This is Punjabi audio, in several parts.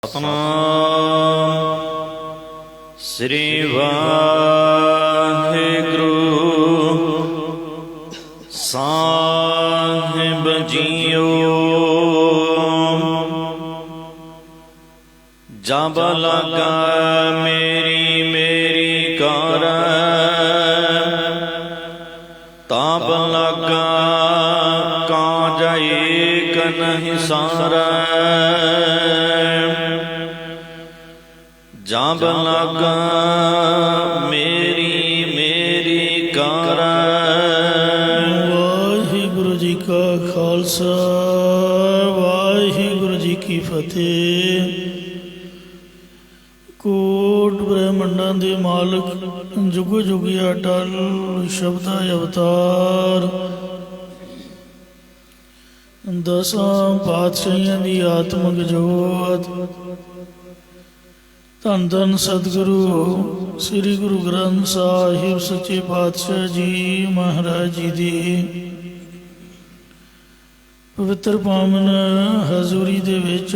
ਸਤਿਨਾਮ ਸ੍ਰੀ ਵਾਹਿਗੁਰੂ ਸਾਹਿਬ ਜੀਓ। ਜਬ ਲਗਾ ਮੇਰੀ ਮੇਰੀ ਕਾਰ, ਤਬ ਲਗਾ ਕਾਜ ਏਕ ਨਹੀਂ ਸਾਰੈ। ਜਬ ਲਗਾ ਮੇਰੀ ਮੇਰੀ ਕਾਰ। ਵਾਹਿਗੁਰੂ ਜੀ ਕਾ ਖਾਲਸਾ ਵਾਹਿਗੁਰੂ ਜੀ ਕੀ ਫਤਿਹ। ਕੋਟ ਬ੍ਰਹਮੰਡਾਂ ਦੇ ਮਾਲਕ ਜੁਗ ਜੁਗੀ ਅਟਲ ਸ਼ਬਦਾ ਅਵਤਾਰ, ਦਸਾਂ ਪਾਤਸ਼ਾਹੀਆਂ ਦੀ ਆਤਮਕ ਜੋਤ, ਧੰਨ ਧੰਨ ਸਤਿਗੁਰੂ ਸ੍ਰੀ ਗੁਰੂ ਗ੍ਰੰਥ ਸਾਹਿਬ ਸੱਚੇ ਪਾਤਸ਼ਾਹ ਜੀ ਮਹਾਰਾਜ ਜੀ ਦੀ ਪਵਿੱਤਰ ਪਾਵਨ ਹਜ਼ੂਰੀ ਦੇ ਵਿੱਚ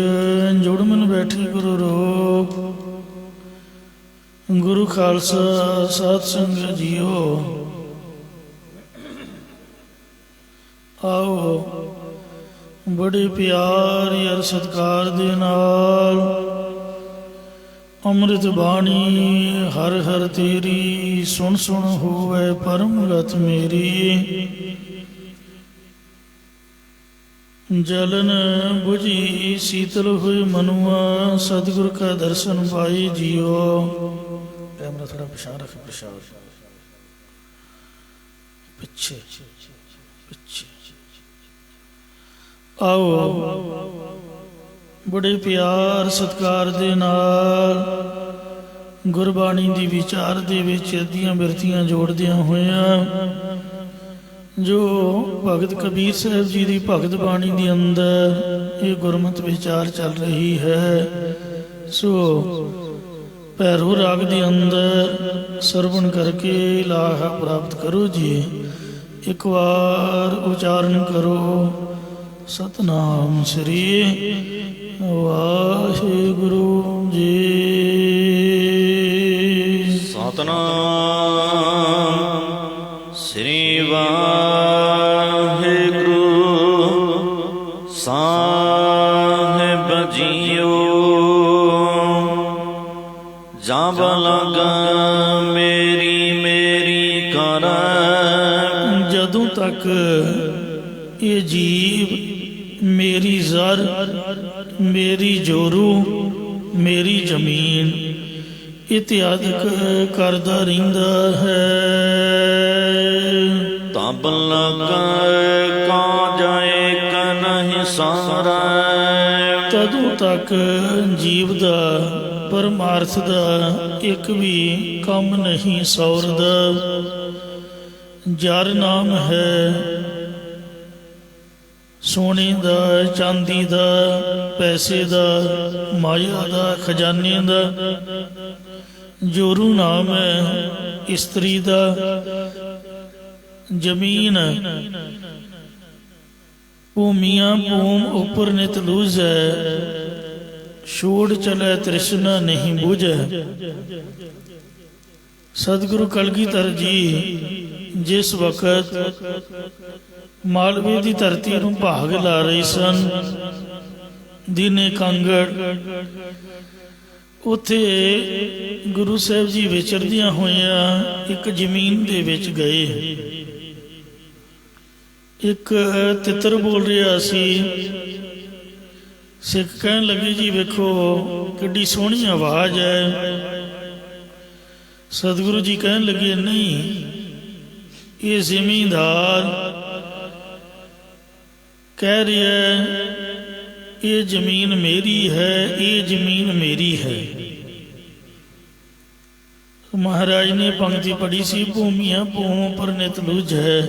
ਜੁੜਮਨ ਬੈਠੀ ਗੁਰੂ ਰੂਪ ਗੁਰੂ ਖਾਲਸਾ ਸਾਧ ਸੰਗਤ ਜੀਓ। ਆਓ ਬੜੇ ਪਿਆਰ ਯਾਰ ਸਤਿਕਾਰ ਦੇ ਨਾਲ ਅੰਮ੍ਰਿਤ ਬਾਣੀ ਹਰ ਹਰ ਤੇਰੀ ਸੁਣ ਸੁਣ ਹੋਵੇ ਪਰਮ ਗਤ ਮੇਰੀ। ਜਲਨ ਬੁਝੀ ਸੀਤਲ ਹੋਈ ਮਨੁਆ ਸਤਿਗੁਰ ਕਾ ਦਰਸ਼ਨ ਪਾਈ ਜੀਓ। ਕੈਮਰਾ ਥੋੜਾ ਪਿਛਾਂ ਰੱਖ, ਪਿਛਾਂ ਪਿੱਛੇ ਪਿੱਛੇ। ਆਓ ਬੜੇ ਪਿਆਰ ਸਤਿਕਾਰ ਦੇ ਨਾਲ ਗੁਰਬਾਣੀ ਦੀ ਵਿਚਾਰ ਦੇ ਵਿੱਚ ਅੱਧੀਆਂ ਬਿਰਤੀਆਂ ਜੋੜਦਿਆਂ ਹੋਇਆਂ ਜੋ ਭਗਤ ਕਬੀਰ ਸਾਹਿਬ ਜੀ ਦੀ ਭਗਤ ਬਾਣੀ ਦੇ ਅੰਦਰ ਇਹ ਗੁਰਮਤਿ ਵਿਚਾਰ ਚੱਲ ਰਹੀ ਹੈ, ਸੋ ਭੈਰੋ ਰਾਗ ਦੇ ਅੰਦਰ ਸਰਵਣ ਕਰਕੇ ਲਾਹਾ ਪ੍ਰਾਪਤ ਕਰੋ ਜੀ। ਇੱਕ ਵਾਰ ਉਚਾਰਨ ਕਰੋ ਸਤਨਾਮ ਸ੍ਰੀ ਵਾਹਿਗੁਰੂ ਜੀ। ਸਤਿਨਾਮ ਸ੍ਰੀ ਵਾਹਿਗੁਰੂ ਸਾਹਿਬ ਜੀਓ। ਜਬ ਲਗਾ ਮੇਰੀ ਮੇਰੀ ਕਾਰ। ਜਦੋਂ ਤੱਕ ਇਹ ਜੀਵ ਮੇਰੀ ਜ਼ਰ ਮੇਰੀ ਜੋਰੂ ਮੇਰੀ ਜ਼ਮੀਨ ਇਤਿਆਦਿਕ ਕਰਦਾ ਰਹਿੰਦਾ ਹੈ, ਤਬ ਲਗਾ ਕਾਜ ਏਕ ਨਹੀਂ ਸਾਰੈ। ਤਦੋਂ ਤੱਕ ਜੀਵ ਦਾ ਪਰਮਾਰਥ ਦਾ ਇੱਕ ਵੀ ਕੰਮ ਨਹੀਂ ਸੌਰਦਾ। ਜਰ ਨਾਮ ਹੈ ਸੋਨੇ ਦਾ, ਚਾਂਦੀ ਦਾ, ਪੈਸੇ ਦਾ, ਮਾਇਆ ਦਾ, ਖਜ਼ਾਨੇ ਦਾ। ਜੋਰੂ ਨਾਮ ਹੈ ਇਸਤਰੀ ਦਾ। ਜ਼ਮੀਨ ਭੂਮੀਆਂ ਭੂਮ ਉੱਪਰ ਨਿਤ ਲੂਝੈ, ਛੋੜ ਚਲੇ ਤ੍ਰਿਸ਼ਨਾ ਨਹੀਂ ਬੂਝੈ। ਸਤਿਗੁਰੂ ਕਲਗੀਧਰ ਜੀ ਜਿਸ ਵਕਤ ਮਾਲਵੇ ਦੀ ਧਰਤੀ ਨੂੰ ਭਾਗ ਲਾ ਰਹੇ ਸਨ, ਦੀਨੇ ਕਾਂਗੜ, ਉੱਥੇ ਗੁਰੂ ਸਾਹਿਬ ਜੀ ਵਿਚਰਦਿਆਂ ਹੋਇਆਂ ਇੱਕ ਜ਼ਮੀਨ ਦੇ ਵਿੱਚ ਗਏ। ਇੱਕ ਤਿੱਤਰ ਬੋਲ ਰਿਹਾ ਸੀ। ਸਿੱਖ ਕਹਿਣ ਲੱਗੇ ਜੀ ਵੇਖੋ ਕਿੱਡੀ ਸੋਹਣੀ ਆਵਾਜ਼ ਹੈ। ਸਤਿਗੁਰੂ ਜੀ ਕਹਿਣ ਲੱਗੇ ਨਹੀਂ, ਇਹ ਜ਼ਿਮੀਂਦਾਰ ਕਹਿ ਰਿਹਾ ਇਹ ਜ਼ਮੀਨ ਮੇਰੀ ਹੈ, ਇਹ ਜ਼ਮੀਨ ਮੇਰੀ ਹੈ। ਮਹਾਰਾਜ ਨੇ ਪੰਕਤੀ ਪੜ੍ਹੀ ਸੀ, ਭੂਮੀਆਂ ਭੂਮ ਪਰ ਨਿਤ ਲੂਝੈ,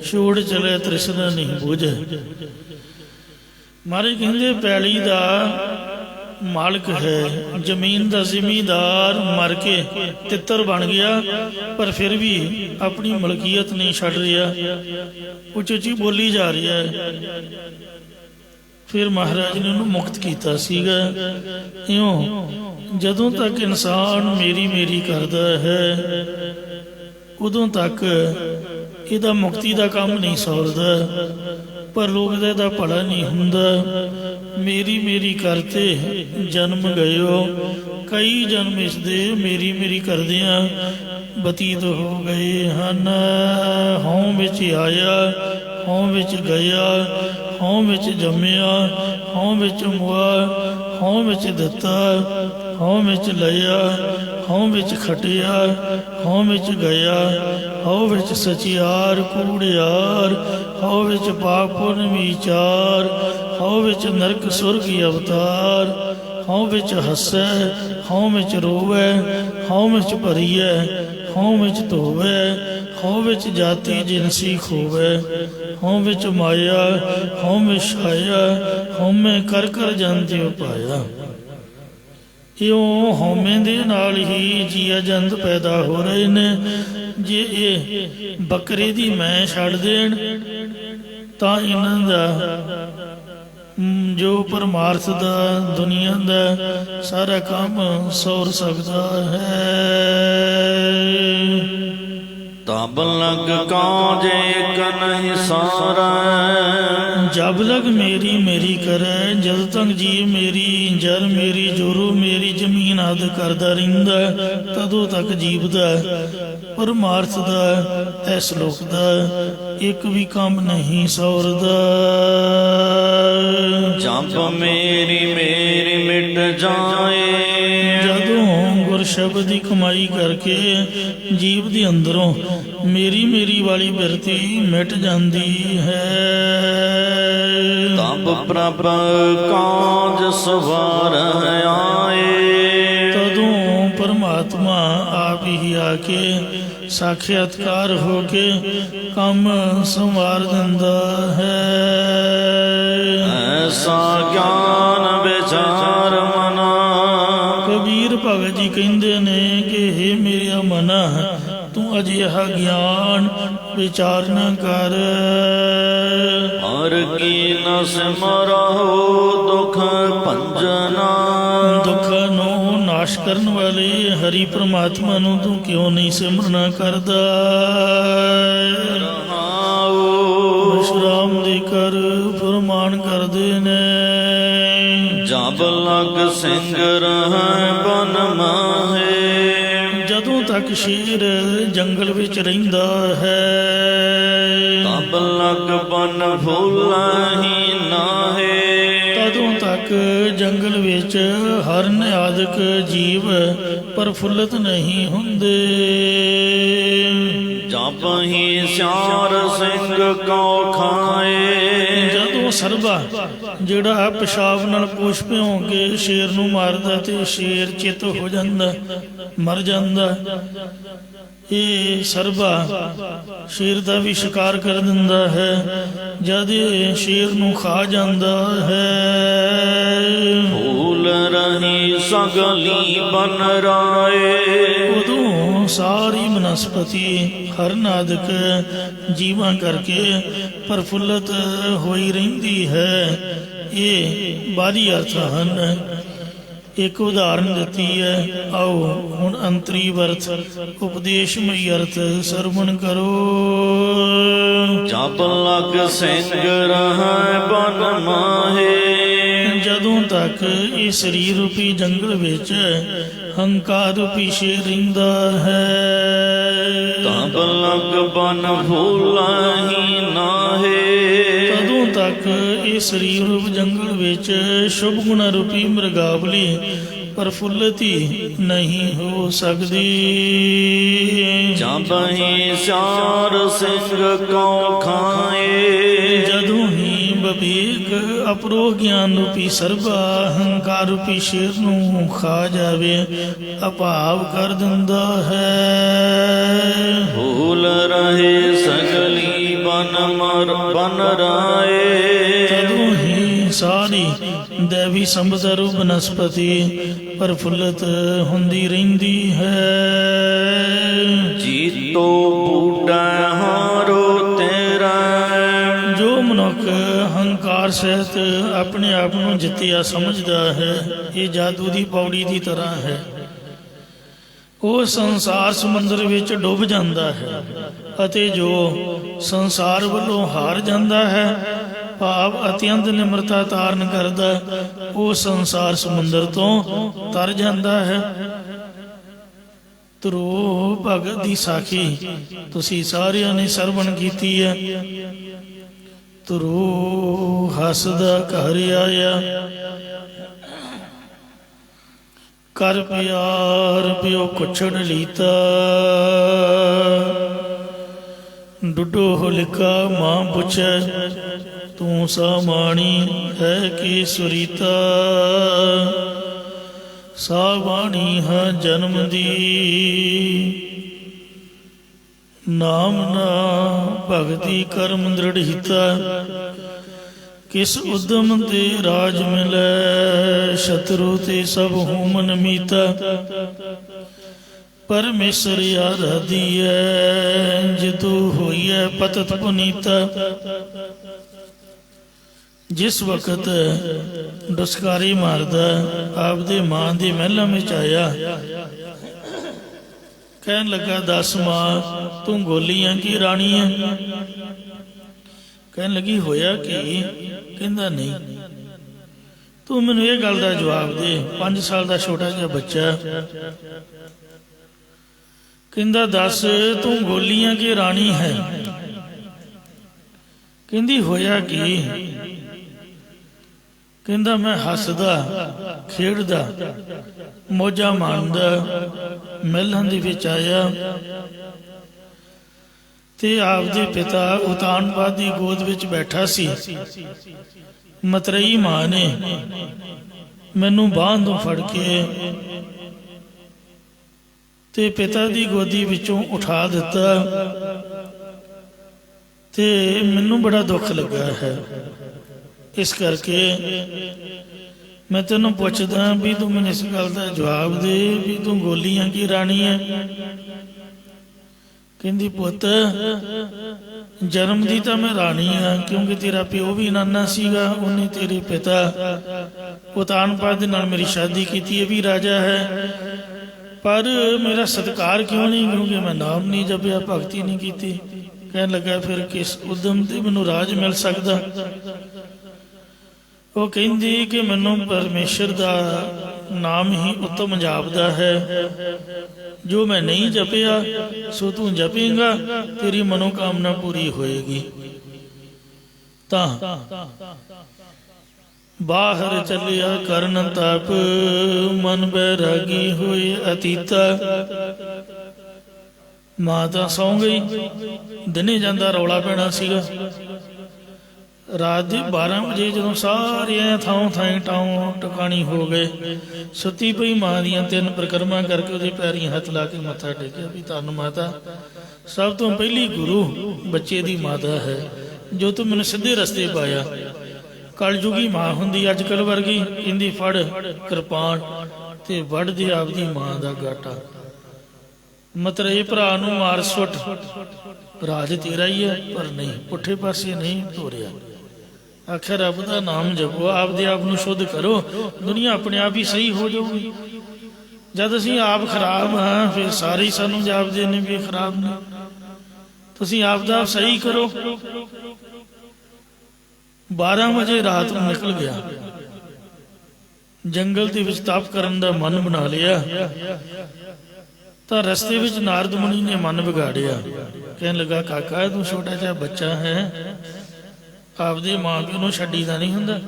ਛੋੜ ਚਲੇ ਤ੍ਰਿਸ਼ਨਾ ਨਹੀਂ ਬੂਝੈ। ਮਹਾਰਾਜ ਕਹਿੰਦੇ ਪੈਲੀ ਦਾ ਮਾਲਕ ਹੈ, ਜ਼ਮੀਨ ਦਾ ਜ਼ਿਮੀਂਦਾਰ ਮਰ ਕੇ ਤਿੱਤਰ ਬਣ ਗਿਆ, ਪਰ ਫਿਰ ਵੀ ਆਪਣੀ ਮਲਕੀਅਤ ਨਹੀਂ ਛੱਡ ਰਿਹਾ, ਉੱਚੀ ਉੱਚੀ ਬੋਲੀ ਜਾ ਰਿਹਾ ਹੈ। ਫਿਰ ਮਹਾਰਾਜ ਨੇ ਉਹਨੂੰ ਮੁਕਤ ਕੀਤਾ ਸੀਗਾ। ਇਉਂ ਜਦੋਂ ਤੱਕ ਇਨਸਾਨ ਮੇਰੀ ਮੇਰੀ ਕਰਦਾ ਹੈ ਉਦੋਂ ਤੱਕ ਇਹਦਾ ਮੁਕਤੀ ਦਾ ਕੰਮ ਨਹੀਂ ਸੌਰਦਾ, ਪਰ ਲੋਕ ਦਾ ਇਹਦਾ ਭਲਾ ਨਹੀਂ ਹੁੰਦਾ। ਮੇਰੀ ਮੇਰੀ ਕਰਤੇ ਜਨਮ ਗਇਓ, ਕਈ ਜਨਮ ਇਸਦੇ ਮੇਰੀ ਮੇਰੀ ਕਰਦਿਆਂ ਬਤੀਤ ਹੋ ਗਏ ਹਨ। ਹਉ ਵਿੱਚ ਆਇਆ, ਹਉ ਵਿੱਚ ਗਿਆ, ਹਉ ਵਿੱਚ ਜੰਮਿਆ, ਹਉ ਵਿੱਚ ਮੁਆ, ਹਉ ਵਿੱਚ ਦਿੱਤਾ, ਹਉ ਵਿੱਚ ਲਿਆ, ਹਉ ਵਿੱਚ ਖਟਿਆ, ਹਉ ਵਿੱਚ ਗਿਆ, ਹਉ ਵਿੱਚ ਸਚਿਆਰ ਕੂੜਿਆਰ, ਹਉ ਵਿੱਚ ਪਾਪ ਪੁੰਨ ਵਿਚਾਰ, ਹਉ ਵਿੱਚ ਨਰਕ ਸੁਰਗ ਅਵਤਾਰ, ਹਉ ਵਿੱਚ ਹੱਸੈ, ਹਉ ਵਿੱਚ ਰੋਵੈ, ਹਉ ਵਿੱਚ ਭਰੀਐ, ਹਉ ਵਿੱਚ ਧੋਵੈ, ਹਉ ਵਿੱਚ ਜਾਤੀ ਜਿਨਸੀ ਖੋਵੈ, ਹਉ ਵਿੱਚ ਮਾਇਆ, ਹਉ ਵਿੱਚ ਛਾਇਆ, ਹਉਮੈ ਕਰ ਕਰ ਜੰਤਿ ਉਪਾਇਆ। ਇਉਂ ਹਉਮੈ ਦੇ ਨਾਲ ਹੀ ਜੀਆ ਜੰਤ ਪੈਦਾ ਹੋ ਰਹੇ ਨੇ। ਜੇ ਇਹ ਬੱਕਰੇ ਦੀ ਮੈਂ ਛੱਡ ਦੇਣ ਤਾਂ ਇਹਨਾਂ ਦਾ ਜੋ ਪਰਮਾਰਥ ਦਾ ਦੁਨੀਆ ਦਾ ਸਾਰਾ ਕੰਮ ਸੌਰ ਸਕਦਾ ਹੈ। ਤਬ ਲਗ ਕਾਜੇ ਕਨਹਿ ਸਾਰੈ, ਜਬ ਲਗ ਮੇਰੀ ਮੇਰੀ ਕਰੈ, ਜਦ ਤੱਕ ਜੀ ਮੇਰੀ ਜਰ ਮੇਰੀ ਜੋਰੂ ਮੇਰੀ ਜ਼ਮੀਨ ਆਦਿ ਕਰਦਾ ਰਹਿੰਦਾ, ਤਦੋਂ ਤੱਕ ਜੀਵ ਦਾ ਪਰਮਾਰਥ ਦਾ ਇਸ ਲੋਕ ਦਾ ਇੱਕ ਵੀ ਕੰਮ ਨਹੀਂ ਸੌਰਦਾ। ਜਬ ਮੇਰੀ ਮੇਰੀ ਮਿਟ ਜਾਏ, ਜਦੋਂ ਗੁਰ ਸ਼ਬਦ ਦੀ ਕਮਾਈ ਕਰਕੇ ਜੀਵ ਦੇ ਅੰਦਰੋਂ ਮੇਰੀ ਮੇਰੀ ਵਾਲੀ ਬਿਰਤੀ ਮਿਟ ਜਾਂਦੀ ਹੈ, ਤਬ ਪ੍ਰਭ ਕਾਜ ਸਵਾਰ ਆਏ। ਤਦੋਂ ਪਰਮਾਤਮਾ ਆਪ ਹੀ ਆ ਕੇ ਸਾਖਿਆਤਕਾਰ ਹੋ ਕੇ ਕੰਮ ਸੰਵਾਰ ਦਿੰਦਾ ਹੈ। ਐਸਾ ਗਿਆਨ ਵਿਚਾਰ ਮਨਾ, ਕਬੀਰ ਭਗਤ ਜੀ ਕਹਿੰਦੇ ਨੇ ਕਿ ਹੇ ਮੇਰਾ ਮਨਾ, ਤੂੰ ਅਜਿਹਾ ਗਿਆਨ ਵਿਚਾਰ ਨਾ ਕਰ। ਹਰ ਕੀ ਨ ਸਿਮਰਹੁ ਦੁਖ ਭੰਜਨਾ, ਦੁੱਖਾਂ ਨੂੰ ਨਾਸ਼ ਕਰਨ ਵਾਲੇ ਹਰੀ ਪ੍ਰਮਾਤਮਾ ਨੂੰ ਤੂੰ ਕਿਉਂ ਨਹੀਂ ਸਿਮਰਨਾ ਕਰਦਾ। ਵਿਸ਼ਰਾਮ ਦੇ ਕਰ ਫਰਮਾਨ ਕਰਦੇ ਨੇ, ਜਬ ਲਗ ਸਿੰਘ ਰਹਿ ਬਨ ਮਾਹੇ, ਜਦੋਂ ਤੱਕ ਸ਼ੇਰ ਜੰਗਲ ਵਿੱਚ ਰਹਿੰਦਾ ਹੈ, ਤਬ ਲਗ ਬਨ ਫੁੱਲਹਿ ਨਾਹੇ, ਤਦੋਂ ਤੱਕ ਜੰਗਲ ਵਿੱਚ ਹਰਨ ਆਦਿਕ ਜੀਵ ਪ੍ਰਫੁੱਲਤ ਨਹੀਂ ਹੁੰਦੇ। ਜਬ ਹੀ ਸਿਆਰ ਸਿੰਘ ਕਉ ਖਾਏ, ਜਦੋਂ ਸਰਬਾ ਜਿਹੜਾ ਪਿਸ਼ਾਬ ਨਾਲ ਪੋਸ਼ ਭਿਉਂ ਕੇ ਸ਼ੇਰ ਨੂੰ ਮਾਰਦਾ ਤੇ ਸ਼ੇਰ ਚਿੱਤ ਹੋ ਜਾਂਦਾ, ਮਰ ਜਾਂਦਾ। ਇਹ ਸਰਬਾ ਸ਼ੇਰ ਦਾ ਵੀ ਸ਼ਿਕਾਰ ਕਰ ਦਿੰਦਾ ਹੈ। ਜਦ ਇਹ ਸ਼ੇਰ ਨੂੰ ਖਾ ਜਾਂਦਾ ਹੈ, ਫੂਲ ਰਹੀ ਸਗਲੀ ਬਨ ਰਾਏ, ਉਦੋਂ ਸਾਰੀ ਬਨਸਪਤੀ ਹਰਨ ਆਦਿਕ ਜੀਵਾਂ ਕਰਕੇ ਪ੍ਰਫੁੱਲਤ ਹੋਈ ਰਹਿੰਦੀ ਹੈ। ਇਹ ਬਾਹਰੀ ਅਰਥ ਹਨ। ਇੱਕ ਉਦਾਹਰਨ ਦਿੱਤੀ ਹੈ। ਆਓ ਹੁਣ ਅੰਤਰੀ ਵਰਤ ਉਪਦੇਸ਼ਮਈ ਅਰਥ ਸਰਵਣ ਕਰੋ। ਜਬ ਲਗ ਸਿੰਘ ਰਹਿ ਬਨ ਮਾਹੇ, ਜਦੋਂ ਤੱਕ ਇਹ ਸਰੀਰ ਰੂਪੀ ਜੰਗਲ ਵਿੱਚ ਹੰਕਾਰ ਰੂਪੀ ਸ਼ੇਰ ਰਹਿੰਦਾ ਹੈ, ਤਬ ਲਗ ਬਨ ਫੂਲਹਿ ਨਾਹੇ, ਤਦੋਂ ਤੱਕ ਇਹ ਸਰੀਰ ਰੂਪ ਜੰਗਲ ਵਿੱਚ ਸ਼ੁਭ ਗੁਣ ਰੂਪੀ ਮ੍ਰਿਗਾਵਲੀ ਪ੍ਰਫੁੱਲਤ ਹੀ ਨਹੀਂ ਹੋ ਸਕਦੀ। ਜਬ ਹੀ ਸਿਆਰ ਸਿੰਘ ਕਉ ਖਾਏ, ਜਦੋਂ ਹੀ ਵਿਵੇਕ ਅਪਰੋ ਗਿਆਨ ਰੂਪੀ ਸਰਬਾ ਹੰਕਾਰ ਰੂਪੀ ਸ਼ੇਰ ਨੂੰ ਖਾ ਜਾਵੇ, ਅਭਾਵ ਕਰ ਦਿੰਦਾ ਹੈ। ਫੂਲ ਰਹੇ ਸਗਲੀ ਬਨ ਰਾਏ, ਤਦੋਂ ਹੀ ਸਾਰੀ ਦੇਵੀ ਸੰਬਦਰੂ ਬਨਸਪਤੀ ਪ੍ਰਫੁੱਲਤ ਹੁੰਦੀ ਰਹਿੰਦੀ ਹੈ। ਜੀਤੋ ਬੂਟਾ ਹਾਰੋ ਤੇਰਾ, ਜੋ ਮਨੁੱਖ ਹੰਕਾਰ ਸੰਸਾਰ ਸਹਿਤ ਆਪਣੇ ਆਪ ਨੂੰ ਜਿੱਤਿਆ ਸਮਝਦਾ ਹੈ। ਇਹ ਜਾਦੂ ਦੀ ਪੌੜੀ ਦੀ ਤਰ੍ਹਾਂ ਹੈ। ਉਹ ਸੰਸਾਰ ਸਮੁੰਦਰ ਵਿੱਚ ਡੁੱਬ ਜਾਂਦਾ ਹੈ ਅਤੇ ਜੋ ਸੰਸਾਰ ਵੱਲੋਂ ਹਾਰ ਜਾਂਦਾ ਹੈ, ਭਾਵ ਅਤਿਅੰਤ ਨਿਮਰਤਾ ਧਾਰਨ ਕਰਦਾ, ਉਹ ਸੰਸਾਰ ਸਮੁੰਦਰ ਤੋਂ ਤਰ ਜਾਂਦਾ ਹੈ। ਧਰੋ ਭਗਤ ਦੀ ਸਾਖੀ ਤੁਸੀਂ ਸਾਰਿਆਂ ਨੇ ਸਰਵਣ ਕੀਤੀ ਹੈ। ਧਰੋ ਹੱਸਦਾ ਘਰ ਆਇਆ, ਕਰ ਪਿਆਰ ਪਿਓ ਕੁਛੜ ਲੀਤਾ, ਡੁੱਡੋ ਹੋਲਿਕਾ ਮਾਂ ਪੁੱਛੈ, ਤੂੰ ਸਾਮਾਣੀ ਹੈ ਕੀ ਸੁਰੀਤਾ, ਸਾਵਾਣੀ ਹੈ ਜਨਮ ਦੀ, ਨਾਮ ਨਾ ਭਗਤੀ ਕਰਮ ਦ੍ਰਿੜਹੀਤਾ, ਕਿਸ ਉਦਮ ਤੇ ਰਾਜ ਮਿਲੈ, ਸ਼ਤਰੂ ਤੇ ਸਭ ਹੂਮਨ ਮੀਤਾ, ਪਰਮੇਸ਼ਰ ਆਰਾਧੀਐ, ਜਿਤੂ ਹੋਈਐ ਪਤਿਤ ਪੁਨੀਤਾ। ਜਿਸ ਵਕਤ ਡੁਸਕਾਰੀ ਮਾਰਦਾ ਆਪਦੇ ਮਾਂ ਦੇ ਮਹਿਲਾਂ ਵਿੱਚ ਆਇਆ, ਕਹਿਣ ਲੱਗਾ, ਦੱਸ ਮਾਂ ਤੂੰ ਗੋਲੀਆਂ ਕੀ ਰਾਣੀ ਹੈ? ਕਹਿਣ ਲੱਗੀ, ਹੋਇਆ ਕੀ? ਕਹਿੰਦਾ, ਨਹੀਂ, ਤੂੰ ਮੈਨੂੰ ਇਹ ਗੱਲ ਦਾ ਜਵਾਬ ਦੇ। 5 ਸਾਲ ਦਾ ਛੋਟਾ ਜਿਹਾ ਬੱਚਾ ਕਹਿੰਦਾ, ਦੱਸ ਤੂੰ ਗੋਲੀਆਂ ਕੀ ਰਾਣੀ ਹੈ? ਕਹਿੰਦੀ, ਹੋਇਆ ਕੀ? ਕਹਿੰਦਾ, ਮੈਂ ਹੱਸਦਾ ਖੇਡਦਾ ਮੌਜਾਂ ਮਾਣਦਾ ਮਹਿਲਾਂ ਦੇ ਵਿੱਚ ਆਇਆ ਤੇ ਆਪਦੇ ਪਿਤਾ ਉਤਾਨਪਾਦ ਦੀ ਗੋਦ ਵਿੱਚ ਬੈਠਾ ਸੀ। ਮਤਰੇਈ ਮਾਂ ਨੇ ਮੈਨੂੰ ਬਾਂਹ ਤੋਂ ਫੜ ਕੇ ਤੇ ਪਿਤਾ ਦੀ ਗੋਦੀ ਵਿੱਚੋਂ ਉਠਾ ਦਿੱਤਾ ਤੇ ਮੈਨੂੰ ਬੜਾ ਦੁੱਖ ਲੱਗਾ ਹੈ। ਇਸ ਕਰਕੇ ਮੈਂ ਤੈਨੂੰ ਪੁੱਛਦਾ ਵੀ ਤੂੰ ਮੈਨੂੰ ਇਸ ਗੱਲ ਦਾ ਜਵਾਬ ਦੇ ਵੀ ਤੂੰ ਗੋਲੀਆਂ ਕੀ ਰਾਣੀ ਹੈ? ਕਹਿੰਦੀ, ਪੁੱਤ ਜਨਮ ਦੀ ਤਾਂ ਮੈਂ ਰਾਣੀ ਹਾਂ, ਕਿਉਂਕਿ ਤੇਰਾ ਪਿਓ ਵੀ ਨਾਨਾ ਸੀਗਾ, ਉਹਨੇ ਤੇਰੇ ਪਿਤਾ ਉਤਾਨਪਾਦ ਦੇ ਨਾਲ ਮੇਰੀ ਸ਼ਾਦੀ ਕੀਤੀ, ਇਹ ਵੀ ਰਾਜਾ ਹੈ, ਪਰ ਮੇਰਾ ਸਤਿਕਾਰ ਕਿਉਂ ਨਹੀਂ? ਕਿਉਂਕਿ ਮੈਂ ਨਾਮ ਨਹੀਂ ਜਪਿਆ, ਭਗਤੀ ਨਹੀਂ ਕੀਤੀ। ਕਹਿਣ ਲੱਗਾ, ਫਿਰ ਕਿਸ ਉਦਮ ਤੇ ਮੈਨੂੰ ਰਾਜ ਮਿਲ ਸਕਦਾ? ਉਹ ਕਹਿੰਦੀ ਕਿ ਮੈਨੂੰ ਪਰਮੇਸ਼ਰ ਦਾ ਨਾਮ ਹੀ ਉੱਤਮ ਜਾਪਦਾ ਹੈ, ਜੋ ਮੈਂ ਨਹੀਂ ਜਪਿਆ ਸੋ ਤੂੰ ਜਪੇਂਗਾ, ਤੇਰੀ ਮਨੋਕਾਮਨਾ ਪੂਰੀ ਹੋਏਗੀ। ਤਾਂ ਬਾਹਰ ਚੱਲਿਆ ਕਰਨ ਤਪ, ਮਨ ਬੈਰਾਗੀ ਹੋਏ ਅਤੀਤਾ। ਮਾਂ ਤਾਂ ਸੌਂ ਗਈ, ਦਿਨੇ ਜਾਂਦਾ ਰੌਲਾ ਪੈਣਾ ਸੀਗਾ। ਰਾਤ ਦੇ 12 ਵਜੇ ਜਦੋਂ ਸਾਰੇ ਥਾਂ ਥਾਂ ਟਾਉਂ ਟਿਕਾਣੀ ਹੋ ਗਏ, ਸੁੱਤੀ ਪਈ ਮਾਂ ਦੀਆਂ 3 ਪ੍ਰਕਰਮਾਂ ਕਰਕੇ ਉਹਦੇ ਪੈਰੀਂ ਹੱਥ ਲਾ ਕੇ ਮੱਥਾ ਟੇਕਿਆ ਵੀ ਧੰਨ ਮਾਤਾ, ਸਭ ਤੋਂ ਪਹਿਲੀ ਗੁਰੂ ਬੱਚੇ ਦੀ ਮਾਤਾ ਹੈ, ਜੋ ਤੂੰ ਮੈਨੂੰ ਸਿੱਧੇ ਰਸਤੇ ਪਾਇਆ। ਕਲਯੁਗੀ ਮਾਂ ਹੁੰਦੀ ਅੱਜ ਕੱਲ੍ਹ ਵਰਗੀ, ਕਹਿੰਦੀ ਫੜ ਕਿਰਪਾਨ ਤੇ ਵੱਢਦੀ ਆਪਦੀ ਮਾਂ ਦਾ ਗਾਟਾ। ਮਤਰੇਈ ਭਰਾ ਨੂੰ ਮਾਰ ਸੁੱਟ, ਰਾਜ ਤੇਰਾ ਹੀ ਹੈ, ਪਰ ਨਹੀਂ, ਪੁੱਠੇ ਪਾਸੇ ਨਹੀਂ ਤੋਰਿਆ। ਆਖਿਰ ਰੱਬ ਦਾ ਨਾਮ ਜਪੋ, ਆਪਦੇ ਆਪ ਨੂੰ ਸ਼ੁੱਧ ਕਰੋ, ਦੁਨੀਆ ਆਪਣੇ ਆਪ ਹੀ ਸਹੀ ਹੋ ਜਾਊਗੀ। ਜਦ ਅਸੀਂ ਆਪ ਖਰਾਬ ਹਾਂ, ਫਿਰ ਸਾਰੇ ਸਾਨੂੰ ਜਾਪਦੇ ਨੇ ਵੀ ਖਰਾਬ ਨੇ। ਤੁਸੀਂ ਆਪ ਦਾ ਸਹੀ ਕਰੋ। 12 ਵਜੇ ਰਾਤ ਨੂੰ ਨਿਕਲ ਗਿਆ, ਜੰਗਲ ਦੇ ਵਿੱਚ ਤਪ ਕਰਨ ਦਾ ਮਨ ਬਣਾ ਲਿਆ। ਤਾਂ ਰਸਤੇ ਵਿੱਚ ਨਾਰਦ ਮੁਨੀ ਨੇ ਮਨ ਵਿਗਾੜਿਆ। ਕਹਿਣ ਲੱਗਾ, ਕਾਕਾ ਤੂੰ ਛੋਟਾ ਜਿਹਾ ਬੱਚਾ ਹੈ, ਆਪਦੇ ਮਾਂ ਪਿਓ ਨੂੰ ਛੱਡੀਦਾ ਨਹੀਂ ਹੁੰਦਾ।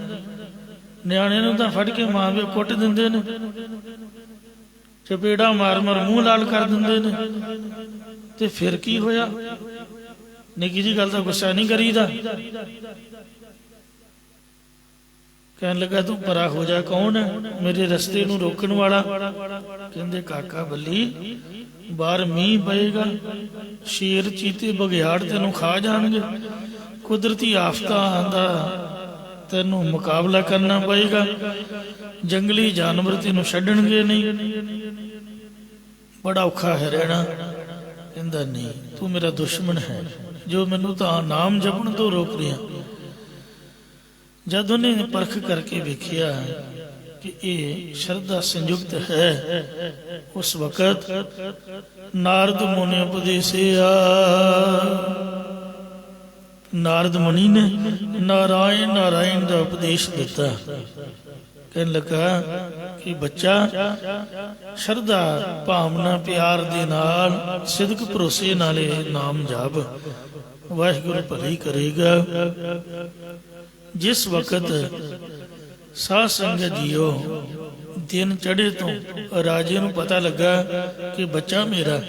ਨਿਆਣੇ ਨੂੰ ਤਾਂ ਫੜ ਕੇ ਮਾਂ ਪਿਓ ਕੁੱਟ ਦਿੰਦੇ ਨੇ, ਚਪੇੜਾ ਮਾਰ ਮਾਰ ਮੂੰਹ ਲਾਲ ਕਰ ਦਿੰਦੇ ਨੇ, ਤੇ ਫਿਰ ਕੀ ਹੋਇਆ? ਨਿੱਕੀ ਜਿਹੀ ਗੱਲ ਦਾ ਗੁੱਸਾ ਨਹੀਂ ਕਰੀਦਾ। ਕਹਿਣ ਲੱਗਾ, ਤੂੰ ਪਰਾ ਹੋ ਜਾ, ਕੌਣ ਹੈ ਮੇਰੇ ਰਸਤੇ ਨੂੰ ਰੋਕਣ ਵਾਲਾ? ਕਹਿੰਦੇ, ਕਾਕਾ ਬੱਲੀ, ਬਾਹਰ ਮੀਂਹ ਪਏਗਾ, ਸ਼ੇਰ ਚੀਤੇ ਬਘਿਆੜ ਤੈਨੂੰ ਖਾ ਜਾਣਗੇ, ਕੁਦਰਤੀ ਆਫਤਾਂ ਦਾ ਤੈਨੂੰ ਮੁਕਾਬਲਾ ਕਰਨਾ ਪਏਗਾ, ਜੰਗਲੀ ਜਾਨਵਰ ਤੈਨੂੰ ਛੱਡਣਗੇ ਨਹੀਂ, ਬੜਾ ਔਖਾ ਹੈ ਰਹਿਣਾ। ਕਹਿੰਦਾ, ਨਹੀਂ, ਤੂੰ ਮੇਰਾ ਦੁਸ਼ਮਣ ਹੈ, ਜੋ ਮੈਨੂੰ ਤਾਂ ਨਾਮ ਜਪਣ ਤੋਂ ਰੋਕ ਰਿਹਾ। ਜਦ ਉਹਨੇ ਪਰਖ ਕਰਕੇ ਵੇਖਿਆ ਕਿ ਇਹ ਸ਼ਰਧਾ ਸੰਯੁਕਤ ਹੈ, ਉਸ ਵਕਤ ਨਾਰਦ ਮੁਨੀ ਉਪਦੇਸਿਆ। ਨਾਰਦ ਮੁਨੀ ਨੇ ਨਾਰਾਇਣ ਨਾਰਾਇਣ ਦਾ ਉਪਦੇਸ਼ ਦਿੱਤਾ। ਕਹਿਣ ਲੱਗਾ ਕਿ ਬੱਚਾ ਸ਼ਰਧਾ ਭਾਵਨਾ ਪਿਆਰ ਦੇ ਨਾਲ ਸਿਦਕ ਭਰੋਸੇ ਨਾਲ ਇਹ ਨਾਮ ਜਪ, ਵਾਹਿਗੁਰੂ ਭਲੀ ਕਰੇਗਾ। ਜਿਸ ਵਕਤ ਸਾਧ ਸੰਗਤ ਜੀਓ ਦਿਨ ਚੜ੍ਹੇ ਤੋਂ ਰਾਜੇ ਨੂੰ ਪਤਾ ਲੱਗਾ ਕਿ ਬੱਚਾ ਮੇਰਾ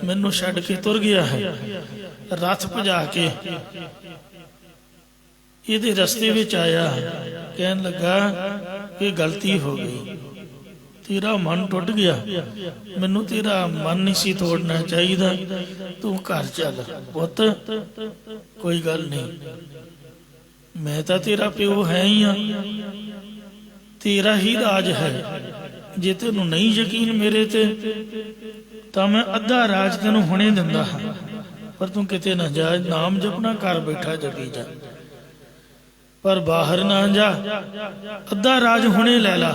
ਮੈਨੂੰ ਛੱਡ ਕੇ ਤੁਰ ਗਿਆ ਹੈ, ਰਥ ਭਜਾ ਕੇ ਇਹਦੇ ਰਸਤੇ ਵਿੱਚ ਆਇਆ। ਕਹਿਣ ਲੱਗਾ ਕਿ ਗਲਤੀ ਹੋ ਗਈ, ਤੇਰਾ ਮਨ ਟੁੱਟ ਗਿਆ, ਮੈਨੂੰ ਤੇਰਾ ਮਨ ਨਹੀਂ ਸੀ ਤੋੜਨਾ ਚਾਹੀਦਾ, ਤੂੰ ਘਰ ਚੱਲ ਪੁੱਤ, ਕੋਈ ਗੱਲ ਨਹੀਂ, ਮੈਂ ਤਾਂ ਤੇਰਾ ਪਿਓ ਹੈ ਹੀ ਆ, ਤੇਰਾ ਹੀ ਰਾਜ ਹੈ। ਜੇ ਤੈਨੂੰ ਨਹੀਂ ਯਕੀਨ ਮੇਰੇ ਤੇ ਤਾਂ ਮੈਂ ਅੱਧਾ ਰਾਜ ਤੈਨੂੰ ਹੁਣੇ ਦਿੰਦਾ ਹਾਂ, ਪਰ ਤੂੰ ਕਿਤੇ ਨਾ ਜਾ, ਨਾਮ ਜਪਣਾ, ਘਰ ਬੈਠਾ ਜਪੀ ਜਾ, ਪਰ ਬਾਹਰ ਨਾ ਜਾ, ਅੱਧਾ ਰਾਜ ਹੁਣੇ ਲੈ ਲਾ,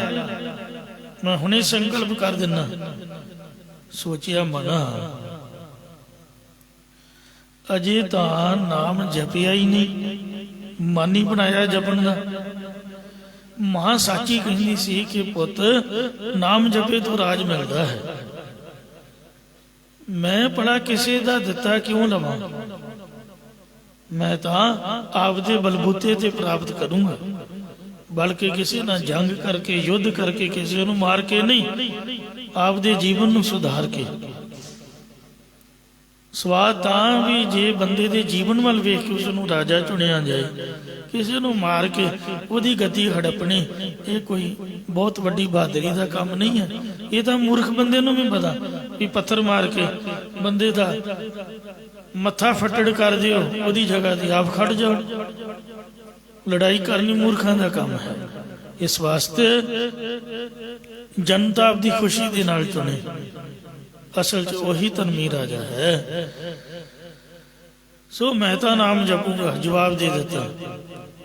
ਮੈਂ ਹੁਣੇ ਸੰਕਲਪ ਕਰ ਦਿੰਦਾ। ਸੋਚਿਆ ਮਨਾ, ਅਜੇ ਤਾਂ ਨਾਮ ਜਪਿਆ ਹੀ ਨਹੀਂ, ਮਨ ਹੀ ਬਣਾਇਆ ਜਪਣ ਦਾ। ਮਾਂ ਸਾਚੀ ਕਹਿੰਦੀ ਸੀ ਕਿ ਪੁੱਤ ਨਾਮ ਜਪੇ ਤੋਂ ਰਾਜ ਮਿਲਦਾ ਹੈ, ਮੈਂ ਭਲਾ ਕਿਸੇ ਦਾ ਦਿੱਤਾ ਕਿਉਂ ਲਵਾਂ, ਮੈਂ ਤਾਂ ਆਪਦੇ ਬਲਬੂਤੇ ਤੇ ਪ੍ਰਾਪਤ ਕਰੂੰਗਾ, ਬਲਕਿ ਕਿਸੇ ਨਾਲ ਜੰਗ ਕਰਕੇ ਯੁੱਧ ਕਰਕੇ ਕਿਸੇ ਨੂੰ ਮਾਰ ਕੇ ਨਹੀਂ, ਆਪਦੇ ਜੀਵਨ ਨੂੰ ਸੁਧਾਰ ਕੇ। ਸਵਾਦ ਤਾਂ ਵੀ ਜੇ ਬੰਦੇ ਦੇ ਜੀਵਨ ਵੱਲ ਵੇਖ ਕੇ ਉਸ ਨੂੰ ਰਾਜਾ ਚੁਣਿਆ ਜਾਏ, ਕਿਸੇ ਨੂੰ ਮਾਰ ਕੇ ਉਹਦੀ ਗਤੀ ਹੜਪਣੀ, ਇਹ ਕੋਈ ਬਹੁਤ ਵੱਡੀ ਬਹਾਦਰੀ ਦਾ ਕੰਮ ਨਹੀਂ ਹੈ। ਇਹ ਤਾਂ ਮੂਰਖ ਬੰਦੇ ਨੂੰ ਵੀ ਪਤਾ ਵੀ ਪੱਥਰ ਮਾਰ ਕੇ ਬੰਦੇ ਦਾ ਮੱਥਾ ਫੱਟੜ ਕਰ ਦਿਓ, ਉਹਦੀ ਜਗ੍ਹਾ ਤੇ ਆਪ ਖੜ ਜਾਓ। ਲੜਾਈ ਕਰਨੀ ਮੂਰਖਾਂ ਦਾ ਕੰਮ ਹੈ। ਇਸ ਵਾਸਤੇ ਜਨਤਾ ਆਪਦੀ ਖੁਸ਼ੀ ਦੇ ਨਾਲ ਚੁਣੇ, ਅਸਲ 'ਚ ਉਹੀ ਧਰਮੀ ਰਾਜਾ ਹੈ। ਸੋ ਮੈਂ ਤਾਂ ਨਾਮ ਜਪੂਗਾ, ਜਵਾਬ ਦੇ ਦਿੱਤਾ।